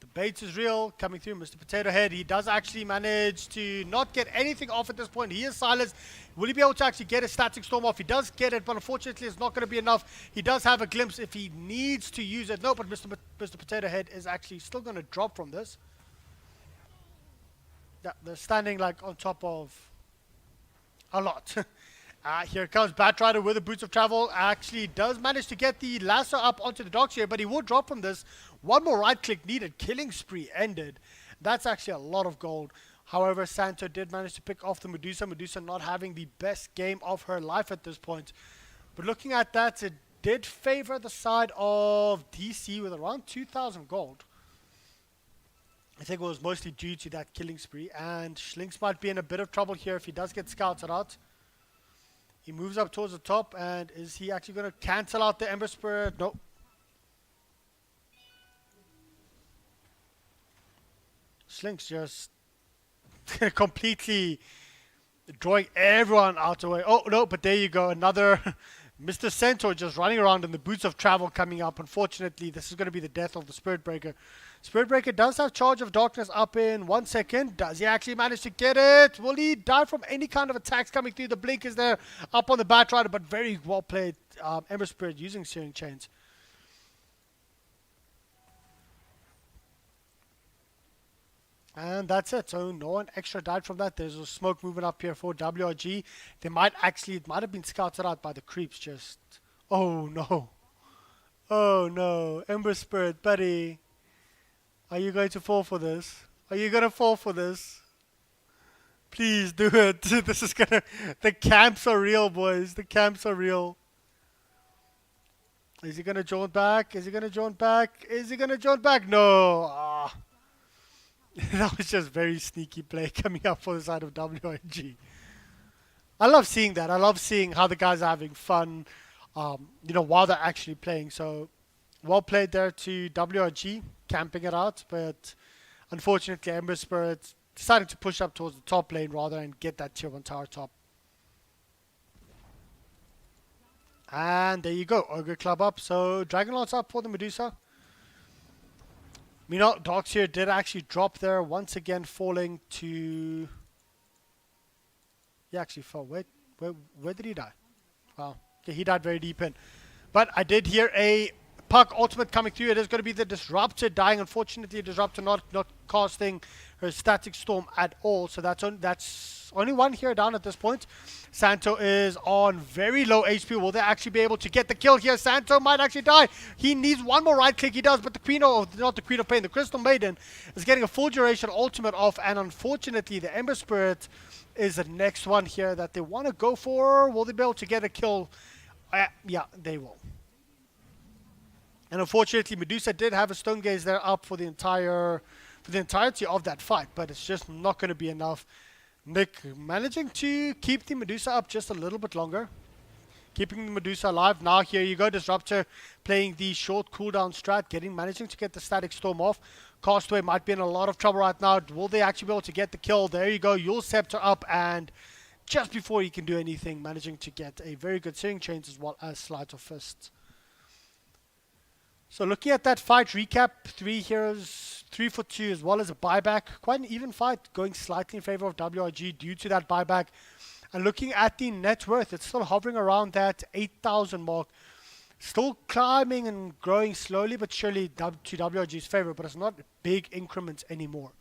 The bait is real, coming through Mr. Potato Head. He does actually manage to not get anything off at this point. He is silenced. Will he be able to actually get a Static Storm off? He does get it, but unfortunately it's not going to be enough. He does have a glimpse if he needs to use it. No, but Mr. Potato Head is actually still going to drop from this. Yeah, they're standing like on top of a lot. Here comes Batrider with the Boots of Travel. Actually does manage to get the lasso up onto the Darkshare, but he will drop from this. One more right click needed. Killing spree ended. That's actually a lot of gold. However, Santo did manage to pick off the Medusa. Medusa not having the best game of her life at this point. But looking at that, it did favor the side of DC with around 2,000 gold. I think it was mostly due to that killing spree. And Schlinks might be in a bit of trouble here if he does get scouted out. He moves up towards the top, and is he actually going to cancel out the Ember Spirit? Nope. Slinks just completely drawing everyone out the way. Oh, no, but there you go. Another Mr. Centaur just running around in the Boots of Travel coming up. Unfortunately, this is going to be the death of the Spirit Breaker. Spirit Breaker does have Charge of Darkness up in 1 second. Does he actually manage to get it? Will he die from any kind of attacks coming through? The blink is there up on the Batrider, but very well played. Ember Spirit using Searing Chains. And that's it. So no one extra died from that. There's a smoke moving up here for WRG. They might actually, it might have been scouted out by the creeps just. Oh no. Oh no. Ember Spirit, buddy. Are you going to fall for this? Are you going to fall for this? Please do it. This is going to... The camps are real, boys. The camps are real. Is he going to jaunt back? Is he going to jaunt back? Is he going to jaunt back? No. Ah. That was just very sneaky play coming up for the side of WRG. I love seeing that. I love seeing how the guys are having fun, while they're actually playing. So, well played there to WRG, camping it out. But unfortunately, Ember Spirit decided to push up towards the top lane rather and get that tier 1 tower top. And there you go. Ogre Club up. So, Dragonlance up for the Medusa. Dogs here did actually drop there, once again falling to... He actually fell. Where did he die? Wow. Okay, he died very deep in. But I did hear a puck ultimate coming through. It is going to be the Disruptor dying. Unfortunately, Disruptor not casting her Static Storm at all. So that's only one here down at this point. Santo is on very low HP. Will they actually be able to get the kill here? Santo might actually die. He needs one more right click. He does, but the Queen of, not the Queen of Pain, the Crystal Maiden is getting a full duration ultimate off. And unfortunately, the Ember Spirit is the next one here that they want to go for. Will they be able to get a kill? Yeah, they will. And unfortunately, Medusa did have a Stone Gaze there up for the entirety of that fight, but it's just not going to be enough. Nick managing to keep the Medusa up just a little bit longer, keeping the Medusa alive. Now here you go, Disruptor playing the short cooldown strat, managing to get the Static Storm off. Castaway might be in a lot of trouble right now. Will they actually be able to get the kill? There you go, Yule Scepter up, and just before he can do anything, managing to get a very good Searing Chains as well as Sleight of Fist. So looking at that fight recap, 3 heroes, 3 for 2 as well as a buyback. Quite an even fight, going slightly in favor of WRG due to that buyback. And looking at the net worth, it's still hovering around that 8,000 mark. Still climbing and growing slowly but surely to WRG's favor, but it's not big increments anymore.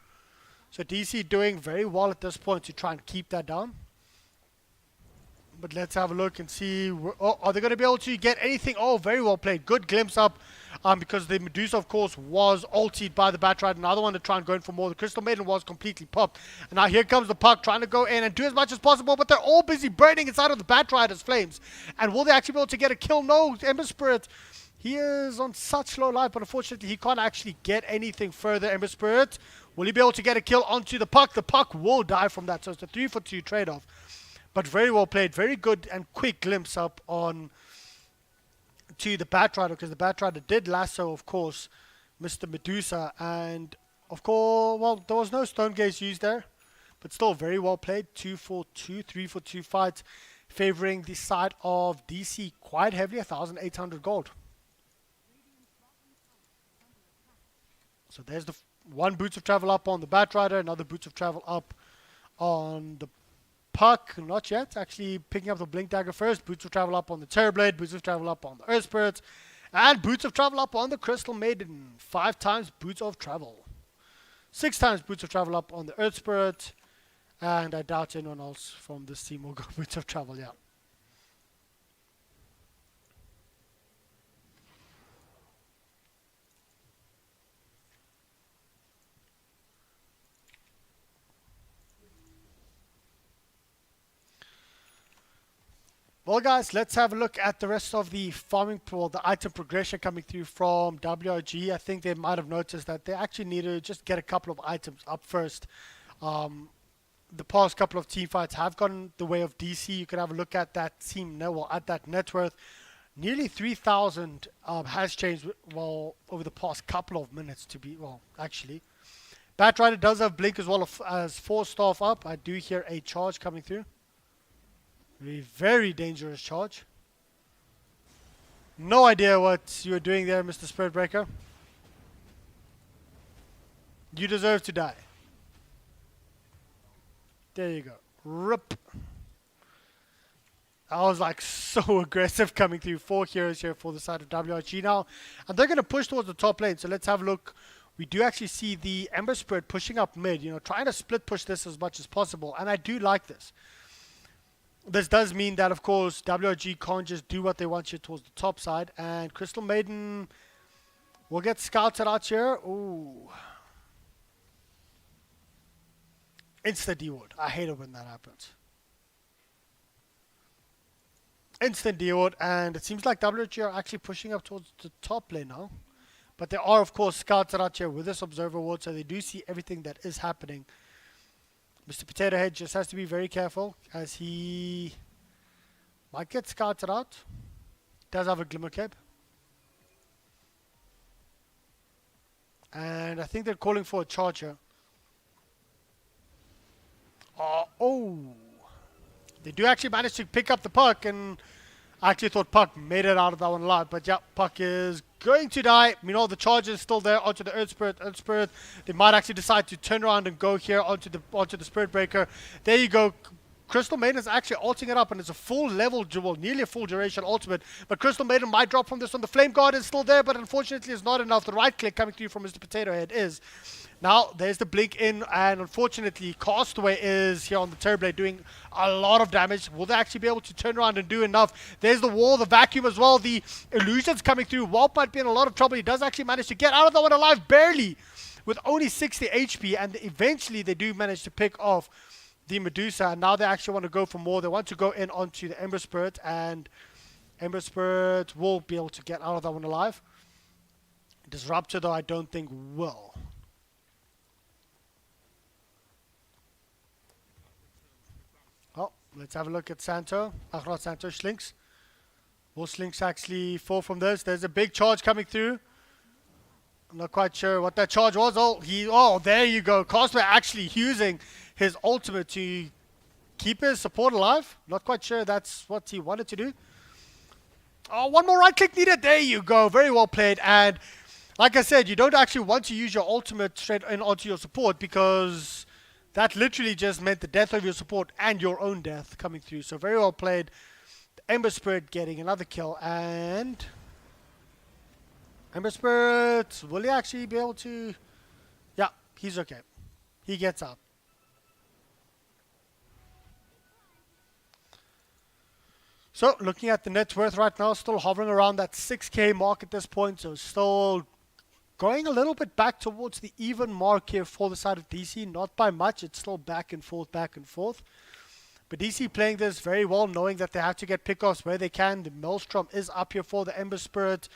So DC doing very well at this point to try and keep that down. But let's have a look and see. Are they going to be able to get anything? Oh, very well played. Good glimpse up because the Medusa, of course, was ultied by the Batrider. Another one to try and go in for more. The Crystal Maiden was completely popped. And now here comes the puck trying to go in and do as much as possible, but they're all busy burning inside of the Batrider's flames. And will they actually be able to get a kill? No, Ember Spirit. He is on such low life, but unfortunately he can't actually get anything further. Ember Spirit, will he be able to get a kill onto the puck? The puck will die from that, so it's a 3 for 2 trade-off. But very well played, very good and quick glimpse up on to the Batrider, because the Batrider did lasso, of course, Mr. Medusa. And, of course, well, there was no Stone Gaze used there, but still very well played. 2 for 2, 3 for 2 fights, favoring the side of DC quite heavily, 1,800 gold. So there's the one Boots of Travel up on the Batrider, another Boots of Travel up on the puck. Not yet. Actually picking up the Blink Dagger first. Boots of Travel up on the Terrorblade. Boots of Travel up on the Earth Spirit. And Boots of Travel up on the Crystal Maiden. 5 times Boots of Travel. 6 times Boots of Travel up on the Earth Spirit. And I doubt anyone else from this team will go Boots of Travel, yeah. Well, guys, let's have a look at the rest of the farming pool, the item progression coming through from WRG. I think they might have noticed that they actually need to just get a couple of items up first. The past couple of team fights have gone the way of DC. You can have a look at that team, well, at that net worth. Nearly 3,000 has changed, well, over the past couple of minutes to be, well, actually. Batrider does have Blink as well as 4 staff up. I do hear a charge coming through. A very dangerous charge. No idea what you were doing there, Mr. Spirit Breaker. You deserve to die. There you go. Rip. I was like so aggressive coming through. 4 heroes here for the side of WRG now. And they're going to push towards the top lane. So let's have a look. We do actually see the Ember Spirit pushing up mid. You know, trying to split push this as much as possible. And I do like this. This does mean that, of course, WRG can't just do what they want here towards the top side. And Crystal Maiden will get scouted out here. Ooh. Instant D-Ward. I hate it when that happens. Instant D-Ward. And it seems like WRG are actually pushing up towards the top lane now. But there are, of course, scouts out here with this Observer Ward. So they do see everything that is happening. Mr. Potato Head just has to be very careful as he might get scouted out. Does have a Glimmer Cape. And I think they're calling for a charger. Oh. They do actually manage to pick up the puck, and I actually thought Puck made it out of that one alive. But yeah, Puck is going to die. You know, the charge is still there onto the Earth Spirit. Earth Spirit, they might actually decide to turn around and go here onto the Spirit Breaker. There you go. Crystal Maiden is actually ulting it up, and it's a full level, well, nearly a full duration ultimate. But Crystal Maiden might drop from this one. The Flame Guard is still there, but unfortunately it's not enough. The right click coming through from Mr. Potato Head is. Now, there's the blink in, and unfortunately, Castaway is here on the Terrorblade doing a lot of damage. Will they actually be able to turn around and do enough? There's the wall, the vacuum as well. The illusions coming through. Walt might be in a lot of trouble. He does actually manage to get out of that one alive, barely, with only 60 HP, and eventually they do manage to pick off the Medusa, and now they actually want to go for more. They want to go in onto the Ember Spirit, and Ember Spirit will be able to get out of that one alive. Disruptor, though, I don't think will. Oh, let's have a look at Santo. Not Santo, Slinks. Will Slinks actually fall from this? There's a big charge coming through. I'm not quite sure what that charge was. Oh, there you go. Castaway actually using his ultimate to keep his support alive. Not quite sure that's what he wanted to do. Oh, one more right click needed. There you go. Very well played. And like I said, you don't actually want to use your ultimate straight in onto your support, because that literally just meant the death of your support and your own death coming through. So very well played. The Ember Spirit getting another kill, and Ember Spirit, will he actually be able to? Yeah, he's okay. He gets up. So, looking at the net worth right now, still hovering around that 6k mark at this point. So, still going a little bit back towards the even mark here for the side of DC. Not by much. It's still back and forth, back and forth. But DC playing this very well, knowing that they have to get pickoffs where they can. The Maelstrom is up here for the Ember Spirit.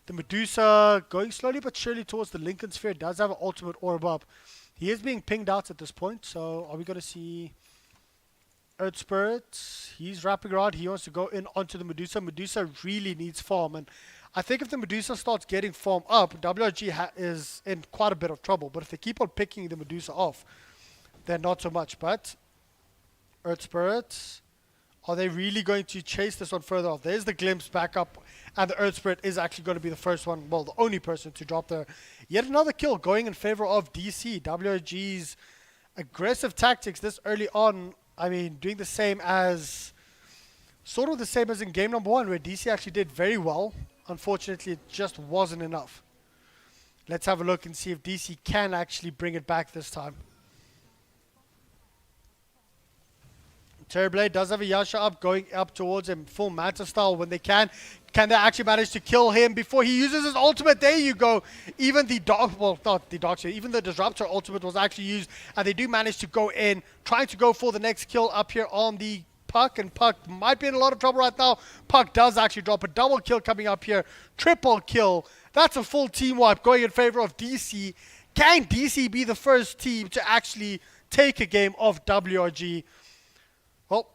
The Medusa going slowly but surely towards the Lincoln Sphere. Does have an ultimate orb up. He is being pinged out at this point. So are we going to see Earth Spirit? He's wrapping around. He wants to go in onto the Medusa. Medusa really needs farm. And I think if the Medusa starts getting farm up, WRG is in quite a bit of trouble. But if they keep on picking the Medusa off, then not so much. But Earth Spirit, are they really going to chase this one further off? There's the glimpse back up, and the Earth Spirit is actually going to be the first one, well, the only person to drop there. Yet another kill going in favor of DC. WRG's aggressive tactics this early on, I mean, doing the same as, sort of the same as in game number 1, where DC actually did very well. Unfortunately, it just wasn't enough. Let's have a look and see if DC can actually bring it back this time. Terrorblade does have a Yasha up, going up towards him, full Manta style when they can. Can they actually manage to kill him before he uses his ultimate? There you go. Even the even the Disruptor ultimate was actually used, and they do manage to go in, trying to go for the next kill up here on the Puck, and Puck might be in a lot of trouble right now. Puck does actually drop a double kill coming up here. Triple kill. That's a full team wipe going in favor of DC. Can DC be the first team to actually take a game of WRG? Well,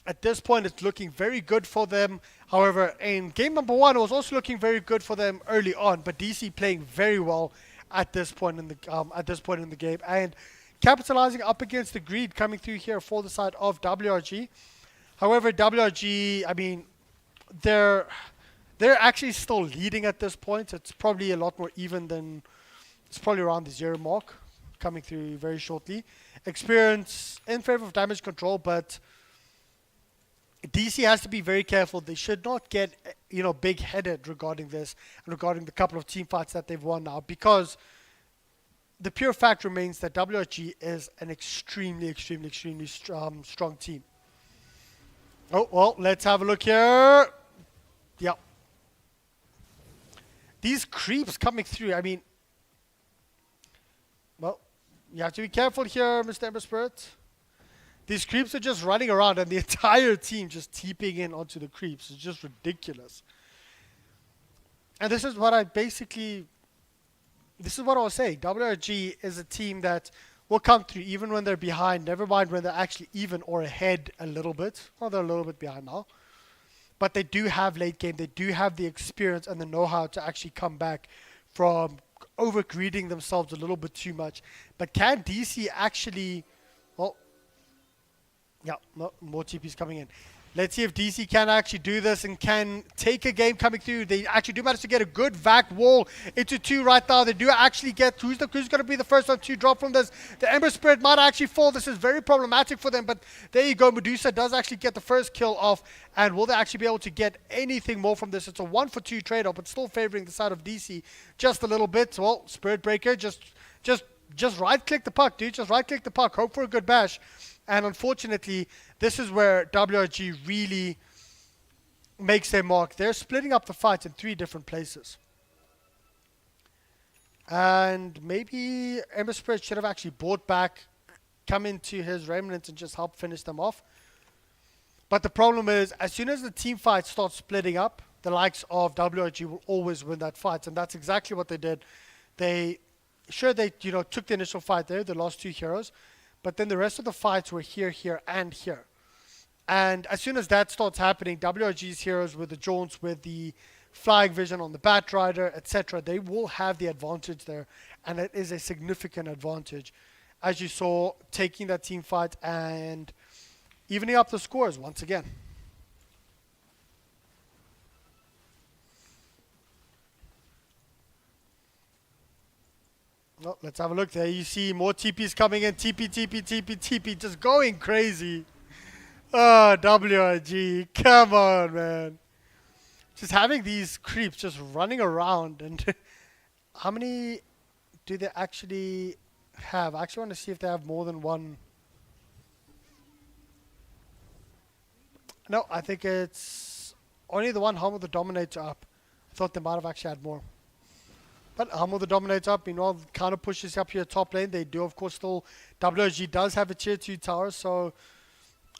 at this point, it's looking very good for them. However, in game number 1, it was also looking very good for them early on. But DC playing very well at this point in the game, and capitalizing up against the greed coming through here for the side of WRG. However, WRG, I mean, they're actually still leading at this point. It's probably a lot more even than, it's probably around the 0 mark coming through very shortly. Experience in favor of damage control, but DC has to be very careful. They should not get, big-headed regarding this and regarding the couple of team fights that they've won now, because the pure fact remains that WRG is an extremely, extremely, extremely strong team. Oh, well, let's have a look here. Yeah. These creeps coming through, I mean, well, you have to be careful here, Mr. Ember Spirit. These creeps are just running around, and the entire team just teeping in onto the creeps. It's just ridiculous. And this is what I was saying. WRG is a team that will come through even when they're behind. Never mind when they're actually even or ahead a little bit. Well, they're a little bit behind now. But they do have late game. They do have the experience and the know-how to actually come back from over-greeding themselves a little bit too much. But can DC actually, well, Yeah, more TPs coming in. Let's see if DC can actually do this and can take a game coming through. They actually do manage to get a good vac wall into 2 right now. They do actually get who's going to be the first one to drop from this. The Ember Spirit might actually fall. This is very problematic for them, but there you go. Medusa does actually get the first kill off, and will they actually be able to get anything more from this? It's a 1-for-2 trade-off, but still favoring the side of DC just a little bit. Well, Spirit Breaker just right-click the puck, dude. Just right-click the puck. Hope for a good bash. And unfortunately, this is where WRG really makes their mark. They're splitting up the fight in 3 different places. And maybe Ember Spirit should have actually bought back, come into his remnants and just help finish them off. But the problem is, as soon as the team fight starts splitting up, the likes of WRG will always win that fight. And that's exactly what they did. They took the initial fight there, the last 2 heroes. But then the rest of the fights were here, here, and here. And as soon as that starts happening, WRG's heroes with the Jaunts, with the Flying Vision on the Batrider, etc., they will have the advantage there. And it is a significant advantage. As you saw, taking that team fight and evening up the scores once again. Oh, let's have a look there. You see more TPs coming in. TP, just going crazy. Oh, WRG. Come on, man. Just having these creeps just running around. And how many do they actually have? I actually want to see if they have more than one. No, I think it's only the one Home of the Dominator up. I thought they might have actually had more. But Hummel the Dominator up, meanwhile, kind of pushes up here top lane. They do, of course, still. WRG does have a tier 2 tower, so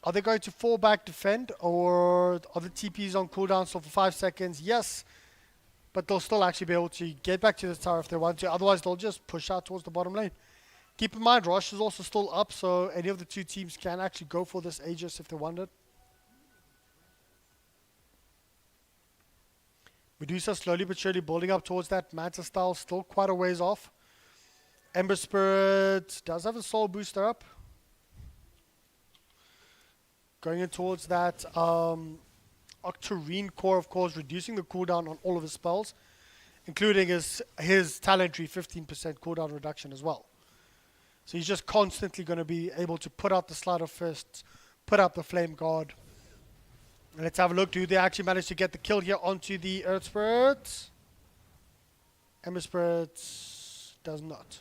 are they going to fall back defend, or are the TPs on cooldown still for 5 seconds? Yes, but they'll still actually be able to get back to the tower if they want to. Otherwise, they'll just push out towards the bottom lane. Keep in mind, Rosh is also still up, so any of the 2 teams can actually go for this Aegis if they want it. Medusa slowly but surely building up towards that Manta style, still quite a ways off. Ember Spirit does have a soul booster up. Going in towards that Octarine core, of course, reducing the cooldown on all of his spells, including his talent tree 15% cooldown reduction as well. So he's just constantly going to be able to put out the Sleight of Fists, put up the Flame Guard. Let's have a look. Do they actually manage to get the kill here onto the Earth Spirit? Ember Spirit does not.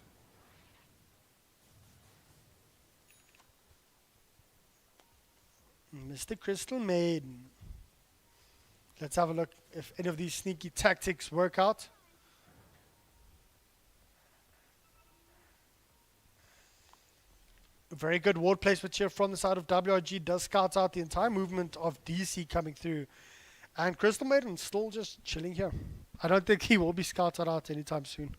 Mr. Crystal Maiden. Let's have a look if any of these sneaky tactics work out. Very good ward placement here from the side of WRG. Does scout out the entire movement of DC coming through. And Crystal Maiden still just chilling here. I don't think he will be scouted out anytime soon.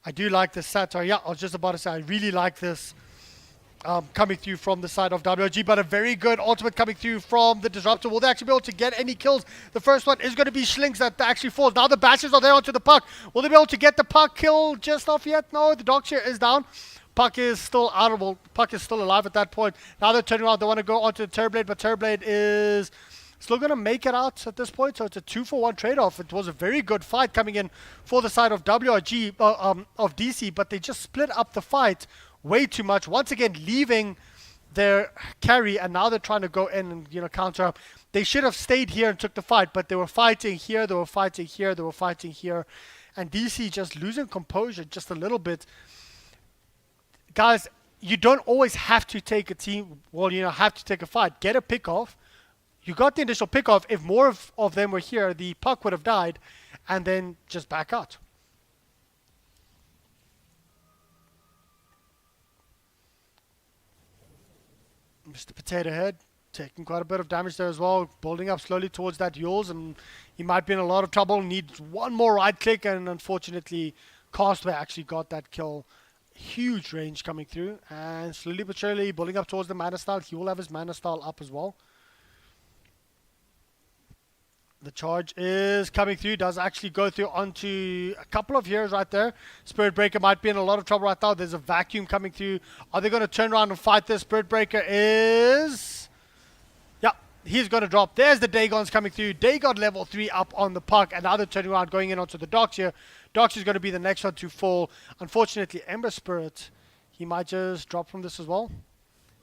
I do like this satire. Yeah, I was just about to say, I really like this coming through from the side of WRG, but a very good ultimate coming through from the Disruptor. Will they actually be able to get any kills? The first one is going to be Schlings that actually falls. Now the bashes are there onto the puck. Will they be able to get the puck kill just off yet? No, the dog chair is down. Puck is still out of, well, puck is still alive at that point. Now they're turning around. They want to go onto the Terrorblade, but Terrorblade is still going to make it out at this point. So it's a 2-for-1 trade-off. It was a very good fight coming in for the side of WRG, of DC, but they just split up the fight way too much. Once again, leaving their carry, and now they're trying to go in and counter up. They should have stayed here and took the fight, but they were fighting here, they were fighting here, they were fighting here, and DC just losing composure just a little bit. Guys, you don't always have to take a team. Well, have to take a fight. Get a pick off. You got the initial pick off. If more of them were here, the puck would have died, and then just back out. Mr. Potato Head taking quite a bit of damage there as well, building up slowly towards that Yules, and he might be in a lot of trouble. Needs one more right click, and unfortunately Castaway actually got that kill. Huge range coming through, and slowly but surely building up towards the Mana Style. He will have his Mana Style up as well. The charge is coming through. Does actually go through onto a couple of heroes right there. Spirit Breaker might be in a lot of trouble right now. There's a vacuum coming through. Are they going to turn around and fight this? Spirit Breaker is... Yeah, he's going to drop. There's the Dagons coming through. Dagon level 3 up on the puck. And now they're turning around, going in onto the docks here. Docks is going to be the next one to fall. Unfortunately, Ember Spirit, he might just drop from this as well.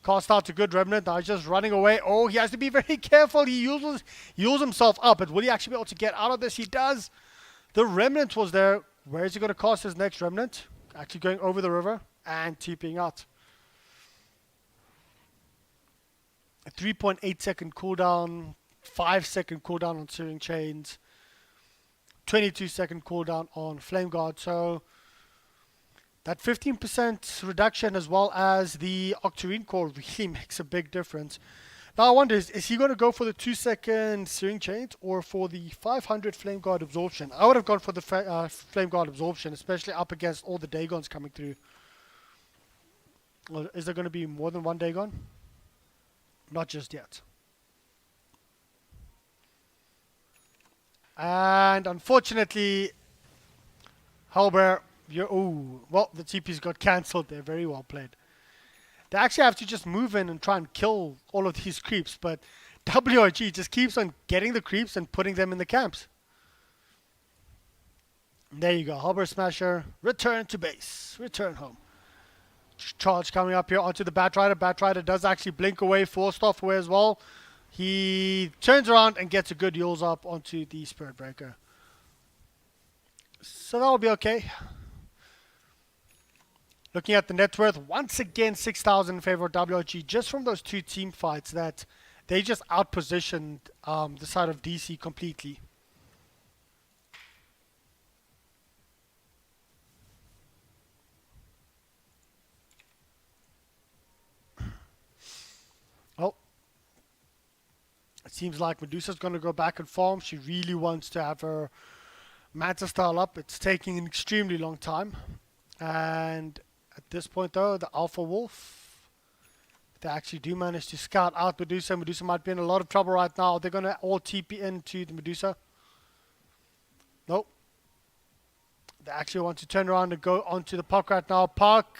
Cast out to good Remnant. Now he's just running away. Oh, he has to be very careful. He uses himself up. But will he actually be able to get out of this? He does. The Remnant was there. Where is he going to cast his next Remnant? Actually going over the river and TPing out. A 3.8 second cooldown. 5-second cooldown on Searing Chains. 22-second cooldown on Flame Guard. So... that 15% reduction as well as the Octarine Core really makes a big difference. Now I wonder, is he going to go for the 2-second Searing Chains or for the 500 Flame Guard Absorption? I would have gone for the Flame Guard Absorption, especially up against all the Dagons coming through. Or is there going to be more than one Dagon? Not just yet. And unfortunately, Halber... oh, well, the TP's got cancelled there. Very well played. They actually have to just move in and try and kill all of these creeps, but WRG just keeps on getting the creeps and putting them in the camps. There you go. Halber Smasher. Return to base. Return home. Charge coming up here onto the Batrider. Batrider does actually blink away, forced off away as well. He turns around and gets a good Yules up onto the Spirit Breaker. So that'll be okay. Looking at the net worth, once again 6,000 in favor of WRG, just from those two team fights that they just outpositioned the side of DC completely. Oh, it seems like Medusa's going to go back and farm. She really wants to have her Manta style up. It's taking an extremely long time. And at this point though, the Alpha Wolf, they actually do manage to scout out Medusa. Medusa might be in a lot of trouble right now. They're going to all TP into the Medusa. Nope. They actually want to turn around and go onto the puck right now. Puck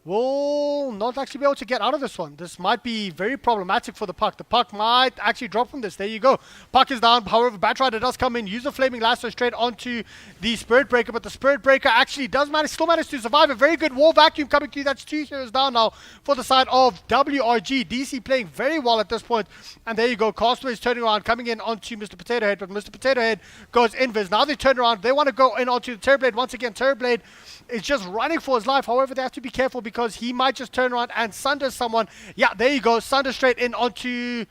will not actually be able to get out of this one. This might be very problematic for the puck. The puck might actually drop from this. There you go. Puck is down. However, Batrider does come in, use the Flaming Lasso straight onto the Spirit Breaker, but the Spirit Breaker actually does still manage to survive. A very good wall vacuum coming through. That's 2 heroes down now for the side of WRG. DC playing very well at this point. And there you go. Castaway is turning around, coming in onto Mr. Potato Head, but Mr. Potato Head goes invis. Now they turn around. They want to go in onto the Terrorblade. Once again, Terrorblade is just running for his life. However, they have to be careful because he might just turn around and sunder someone. Yeah, there you go. Sunder straight in onto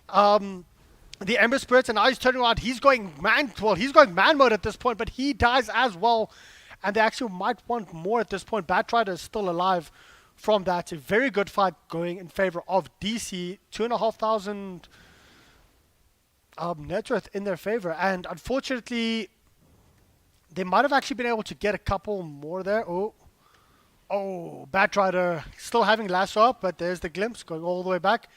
the Ember Spirits, and now he's turning around. He's going man mode at this point, but he dies as well. And they actually might want more at this point. Batrider is still alive from that. A very good fight going in favor of DC. 2,500 net worth in their favor. And unfortunately, they might have actually been able to get a couple more there. Oh, Batrider still having Lasso up, but there's the glimpse going all the way back.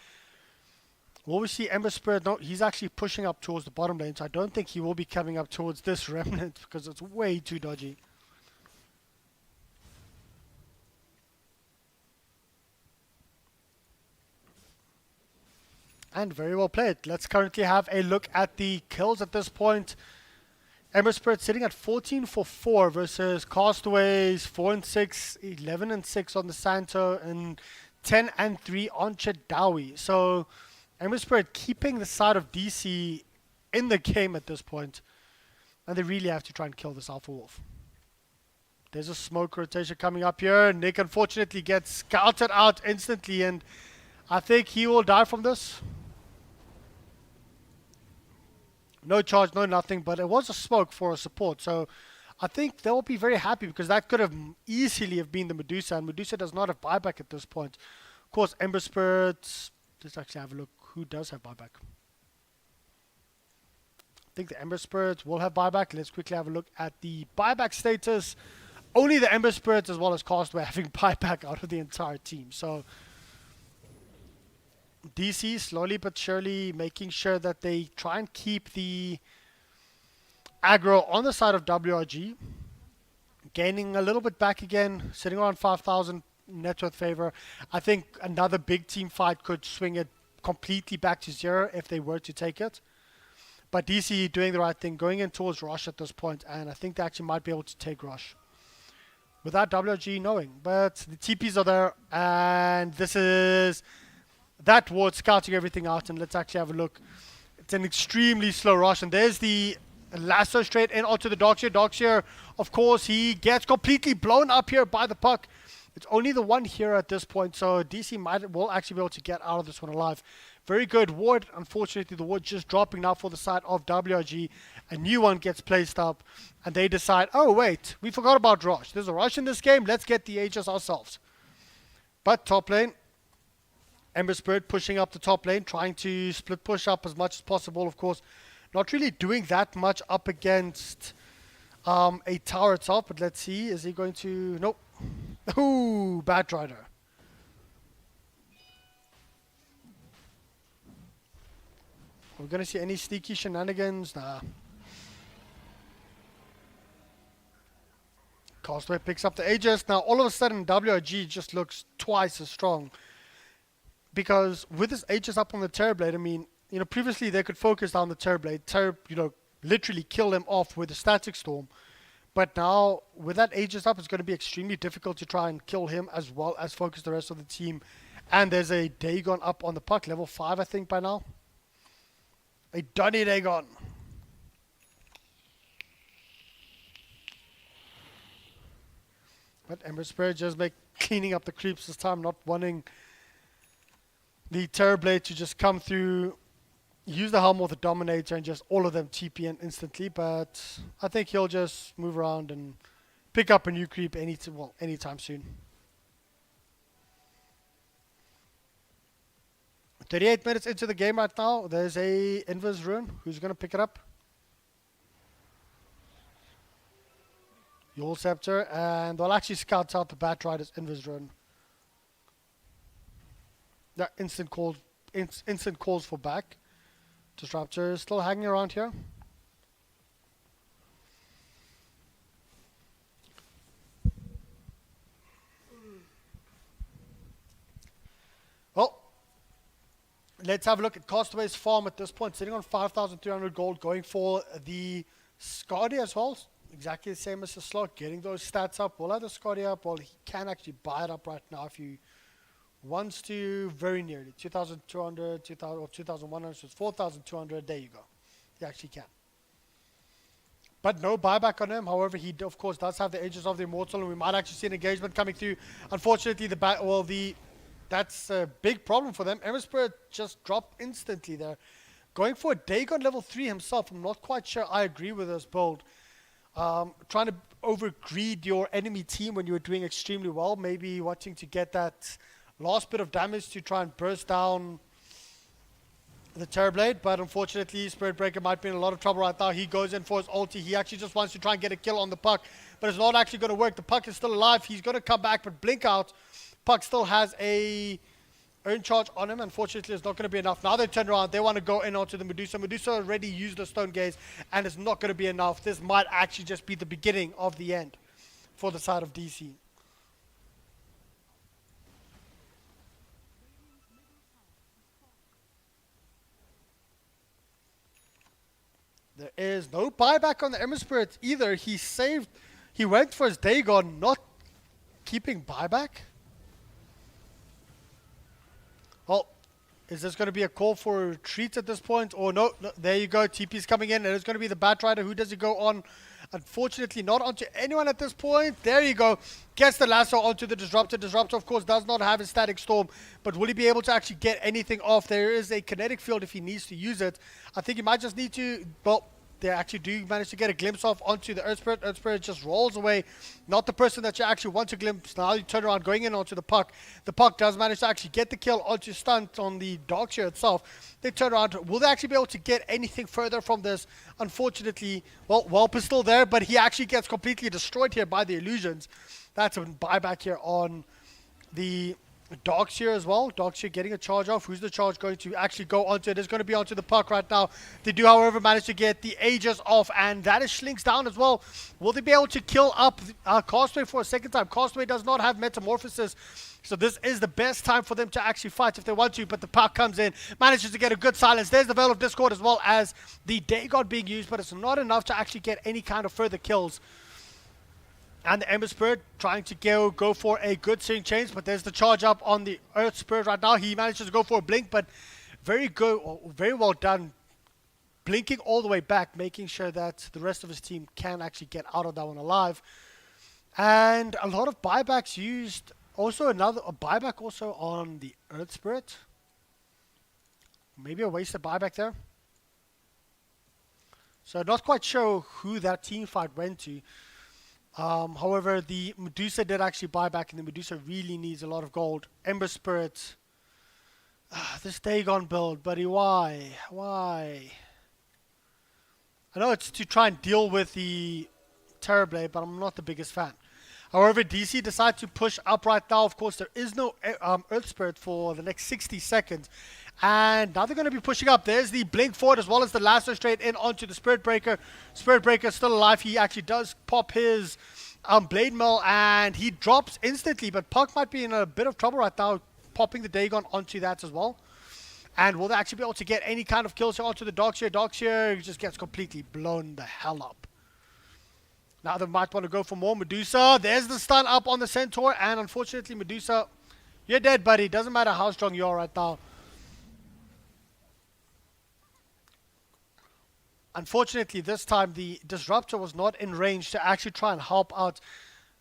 Will we see Ember Spirit? No, he's actually pushing up towards the bottom lane, so I don't think he will be coming up towards this Remnant because it's way too dodgy. And very well played. Let's currently have a look at the kills at this point. Ember Spirit sitting at 14 for 4 versus Castaways 4 and 6, 11 and 6 on the Santo, and 10 and 3 on Chadawi. So Ember Spirit keeping the side of DC in the game at this point, and they really have to try and kill this Alpha Wolf. There's a smoke rotation coming up here. Nick unfortunately gets scouted out instantly, and I think he will die from this. No charge, no nothing, but it was a smoke for a support. So I think they'll be very happy because that could have easily have been the Medusa, and Medusa does not have buyback at this point. Of course, Ember Spirits, let's actually have a look who does have buyback. I think the Ember Spirits will have buyback. Let's quickly have a look at the buyback status. Only the Ember Spirits as well as Castaway having buyback out of the entire team. So DC slowly but surely making sure that they try and keep the aggro on the side of WRG, gaining a little bit back again, sitting around 5,000 net worth favor. I think another big team fight could swing it completely back to zero if they were to take it. But DC doing the right thing, going in towards Rosh at this point, and I think they actually might be able to take Rosh without WRG knowing. But the TPs are there, and this is that ward scouting everything out, and let's actually have a look. It's an extremely slow rush, and there's the lasso straight in onto the Darkseer. Darkseer, of course, he gets completely blown up here by the puck. It's only the one here at this point, so DC will actually be able to get out of this one alive. Very good ward. Unfortunately, the ward just dropping now for the side of WRG. A new one gets placed up, and they decide, oh wait, we forgot about Rush. There's a Rush in this game. Let's get the Aegis ourselves. But top lane, Ember Spirit pushing up the top lane, trying to split push up as much as possible. Of course, not really doing that much up against a tower itself. But let's see, is he going to? Nope. Ooh, bad rider. We're going to see any sneaky shenanigans? Nah. Castaway picks up the Aegis. Now, all of a sudden, WRG just looks twice as strong. Because with this Aegis up on the Terrorblade, I mean, previously they could focus down the Terrorblade, literally kill him off with a Static Storm. But now, with that Aegis up, it's going to be extremely difficult to try and kill him as well as focus the rest of the team. And there's a Dagon up on the puck, level 5, I think, by now. A Donny Dagon. But Ember Spirit just cleaning up the creeps this time, not wanting the Terrorblade to just come through, use the Helm or the Dominator, and just all of them TP in instantly. But I think he'll just move around and pick up a new creep anytime soon. 38 minutes into the game right now. There's a Invis Rune. Who's going to pick it up? Yule Scepter. And they'll actually scout out the Bat Rider's Invis Rune. That instant calls for back. Disruptor is still hanging around here. Well, let's have a look at Castaway's farm at this point. Sitting on 5,300 gold, going for the Scotty as well. Exactly the same as the slot. Getting those stats up. We'll have the Scotty up. Well, he can actually buy it up right now if you wants to, very nearly. 2,200, 2,000, or 2,100, so it's 4,200. There you go. He actually can. But no buyback on him. However, he, of course, does have the Aegis of the Immortal, and we might actually see an engagement coming through. Unfortunately, that's a big problem for them. Ember Spirit just dropped instantly there. Going for a Dagon level 3 himself. I'm not quite sure I agree with this build. Trying to overgreed your enemy team when you were doing extremely well. Maybe wanting to get that last bit of damage to try and burst down the Terrorblade. But unfortunately, Spirit Breaker might be in a lot of trouble right now. He goes in for his ulti. He actually just wants to try and get a kill on the puck. But it's not actually going to work. The puck is still alive. He's going to come back, but blink out. Puck still has a earn charge on him. Unfortunately, it's not going to be enough. Now they turn around. They want to go in onto the Medusa. Medusa already used the Stone Gaze, and it's not going to be enough. This might actually just be the beginning of the end for the side of DC. There is no buyback on the Ember Spirit either. He went for his Dagon, not keeping buyback. Well, is this going to be a call for a retreat at this point? Or no, there you go. TP's coming in. It is going to be the Bat Rider. Who does he go on? Unfortunately, not onto anyone at this point. There you go. Gets the lasso onto the Disruptor. Disruptor, of course, does not have a Static Storm. But will he be able to actually get anything off? There is a kinetic field if he needs to use it. I think he might just need to... Well, they actually do manage to get a glimpse of onto the Earth Spirit. Earth Spirit just rolls away. Not the person that you actually want to glimpse. Now you turn around going in onto the puck. The puck does manage to actually get the kill onto stunt on the Darkseer itself. They turn around. Will they actually be able to get anything further from this? Unfortunately, well, Whelp is still there, but he actually gets completely destroyed here by the illusions. That's a buyback here on the Dogs here as well. Dogs here getting a charge off. Who's the charge going to actually go onto? It is going to be onto the puck right now. They do, however, manage to get the Aegis off, and that is Schlink's down as well. Will they be able to kill up Castaway for a second time? Castaway does not have Metamorphosis, so this is the best time for them to actually fight if they want to, but the puck comes in, manages to get a good silence. There's the Veil of Discord as well as the Dagon being used, but it's not enough to actually get any kind of further kills. And the Ember Spirit trying to go for a good searing change, but there's the charge up on the Earth Spirit right now. He manages to go for a blink, but very good, very well done. Blinking all the way back, making sure that the rest of his team can actually get out of that one alive. And a lot of buybacks used. Also a buyback also on the Earth Spirit. Maybe a wasted buyback there. So not quite sure who that team fight went to. However, the Medusa did actually buy back, and the Medusa really needs a lot of gold. Ember Spirit. This Dagon build, buddy. Why? Why? I know it's to try and deal with the Terrorblade, but I'm not the biggest fan. However, DC decide to push up right now. Of course, there is no Earth Spirit for the next 60 seconds. And now they're going to be pushing up. There's the Blink forward as well as the Lasso straight in onto the Spirit Breaker. Spirit Breaker still alive. He actually does pop his Blade Mill and he drops instantly. But Puck might be in a bit of trouble right now, popping the Dagon onto that as well. And will they actually be able to get any kind of kills onto the Darkshire? Darkshire just gets completely blown the hell up. Now they might want to go for more. Medusa, there's the stun up on the Centaur. And unfortunately, Medusa, you're dead, buddy. Doesn't matter how strong you are right now. Unfortunately, this time the Disruptor was not in range to actually try and help out.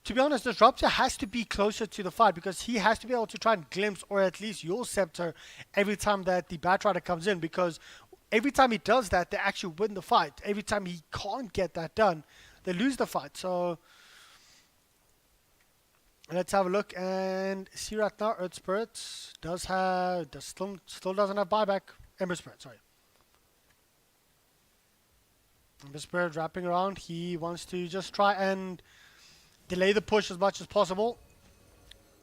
To be honest, Disruptor has to be closer to the fight because he has to be able to try and glimpse or at least use Scepter every time that the Batrider comes in, because every time he does that, they actually win the fight. Every time he can't get that done, they lose the fight. So let's have a look and see right now. Earth Spirit still doesn't have buyback. Ember Spirit, sorry. Ember Spirit wrapping around. He wants to just try and delay the push as much as possible.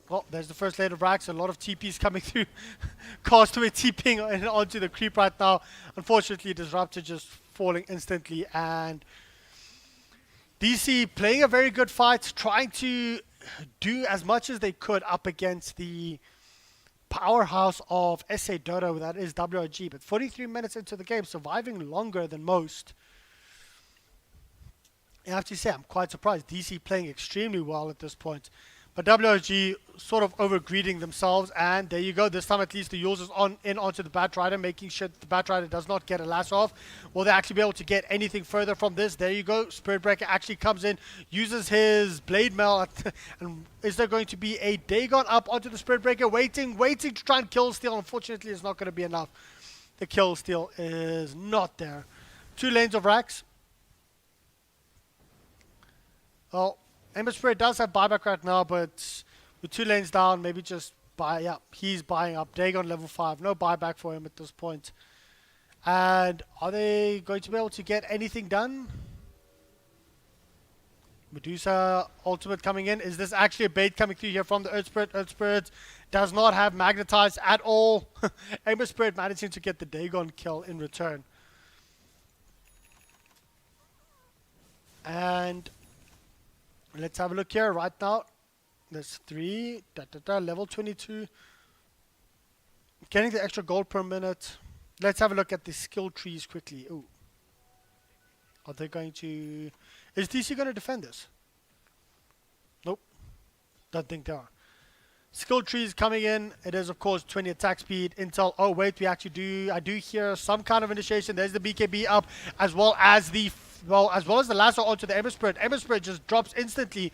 Well, there's the first layer of racks. A lot of TPs coming through. Castaway TPing onto the creep right now. Unfortunately, Disruptor just falling instantly. And DC playing a very good fight, trying to do as much as they could up against the powerhouse of SA Dota, that is WRG. But 43 minutes into the game, surviving longer than most. I have to say, I'm quite surprised. DC playing extremely well at this point. But WRG sort of overgreeding themselves. And there you go. This time at least the users onto the Batrider, making sure that the Batrider does not get a lasso off. Will they actually be able to get anything further from this? There you go. Spirit Breaker actually comes in, uses his Blade Mail. And is there going to be a Dagon up onto the Spirit Breaker? Waiting to try and kill steal. Unfortunately, it's not going to be enough. The kill steal is not there. 2 lanes of racks. Well, Ember Spirit does have buyback right now, but with 2 lanes down, maybe just buy. Yeah, he's buying up. Dagon level 5. No buyback for him at this point. And are they going to be able to get anything done? Medusa ultimate coming in. Is this actually a bait coming through here from the Earth Spirit? Earth Spirit does not have magnetized at all. Ember Spirit managing to get the Dagon kill in return. And let's have a look here right now. There's 3, level 22. Getting the extra gold per minute. Let's have a look at the skill trees quickly. Ooh. Are they going to... Is DC going to defend this? Nope. Don't think they are. Skill trees coming in. It is, of course, 20 attack speed. Intel. Oh, wait. I do hear some kind of initiation. There's the BKB up, as well as the lasso onto the Ember Spirit. Ember Spirit just drops instantly.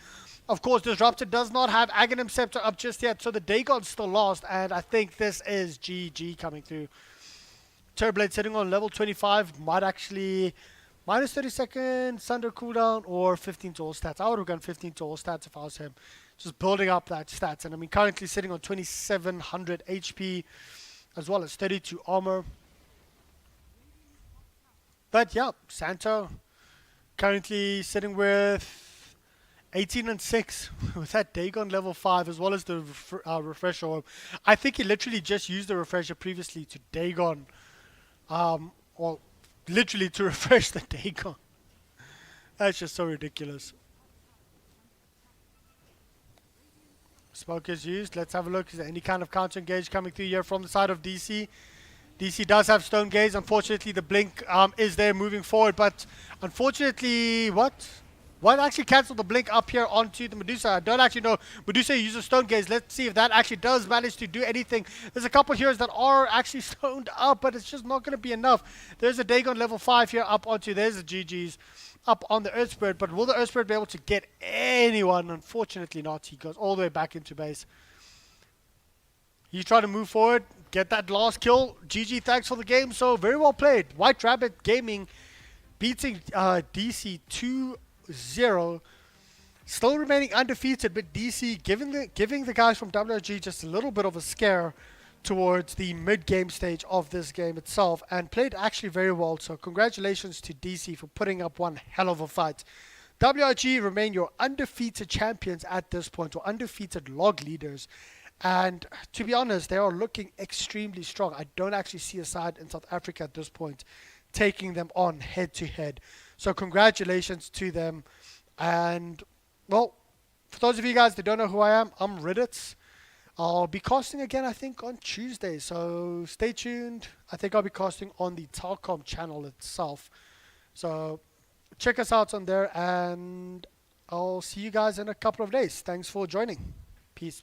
Of course, Disruptor does not have Aghanim Scepter up just yet, so the Dagon's still lost, and I think this is GG coming through. Terrorblade sitting on level 25 might actually minus 30 seconds, Sunder cooldown, or 15 to all stats. I would have gone 15 to all stats if I was him. Just building up that stats, and I mean, currently sitting on 2700 HP, as well as 32 armor. But yeah, Santo currently sitting with 18 and 6 with that Dagon level 5 as well as the refresher orb. I think he literally just used the refresher previously to Dagon, or literally to refresh the Dagon. That's just so ridiculous. Smoke is used. Let's have a look. Is there any kind of counter engage coming through here from the side of DC? DC does have Stone Gaze. Unfortunately, the blink is there moving forward, but unfortunately, what actually cancelled the blink up here onto the Medusa? I don't actually know. Medusa uses Stone Gaze. Let's see if that actually does manage to do anything. There's a couple heroes that are actually stoned up, but it's just not going to be enough. There's a Dagon level 5 here up onto. There's the GG's up on the Earth Spirit, but will the Earth Spirit be able to get anyone? Unfortunately not. He goes all the way back into base. He's trying to move forward, get that last kill. GG, thanks for the game. So very well played. White Rabbit Gaming beating DC 2-0. Still remaining undefeated, but DC giving the guys from WRG just a little bit of a scare towards the mid-game stage of this game itself, and played actually very well. So congratulations to DC for putting up one hell of a fight. WRG remain your undefeated champions at this point, or undefeated log leaders. And to be honest, they are looking extremely strong. I don't actually see a side in South Africa at this point taking them on head to head. So congratulations to them. And well, for those of you guys that don't know who I am, I'm RidditZ. I'll be casting again, I think, on Tuesday. So stay tuned. I think I'll be casting on the Telkom channel itself. So check us out on there, and I'll see you guys in a couple of days. Thanks for joining. Peace.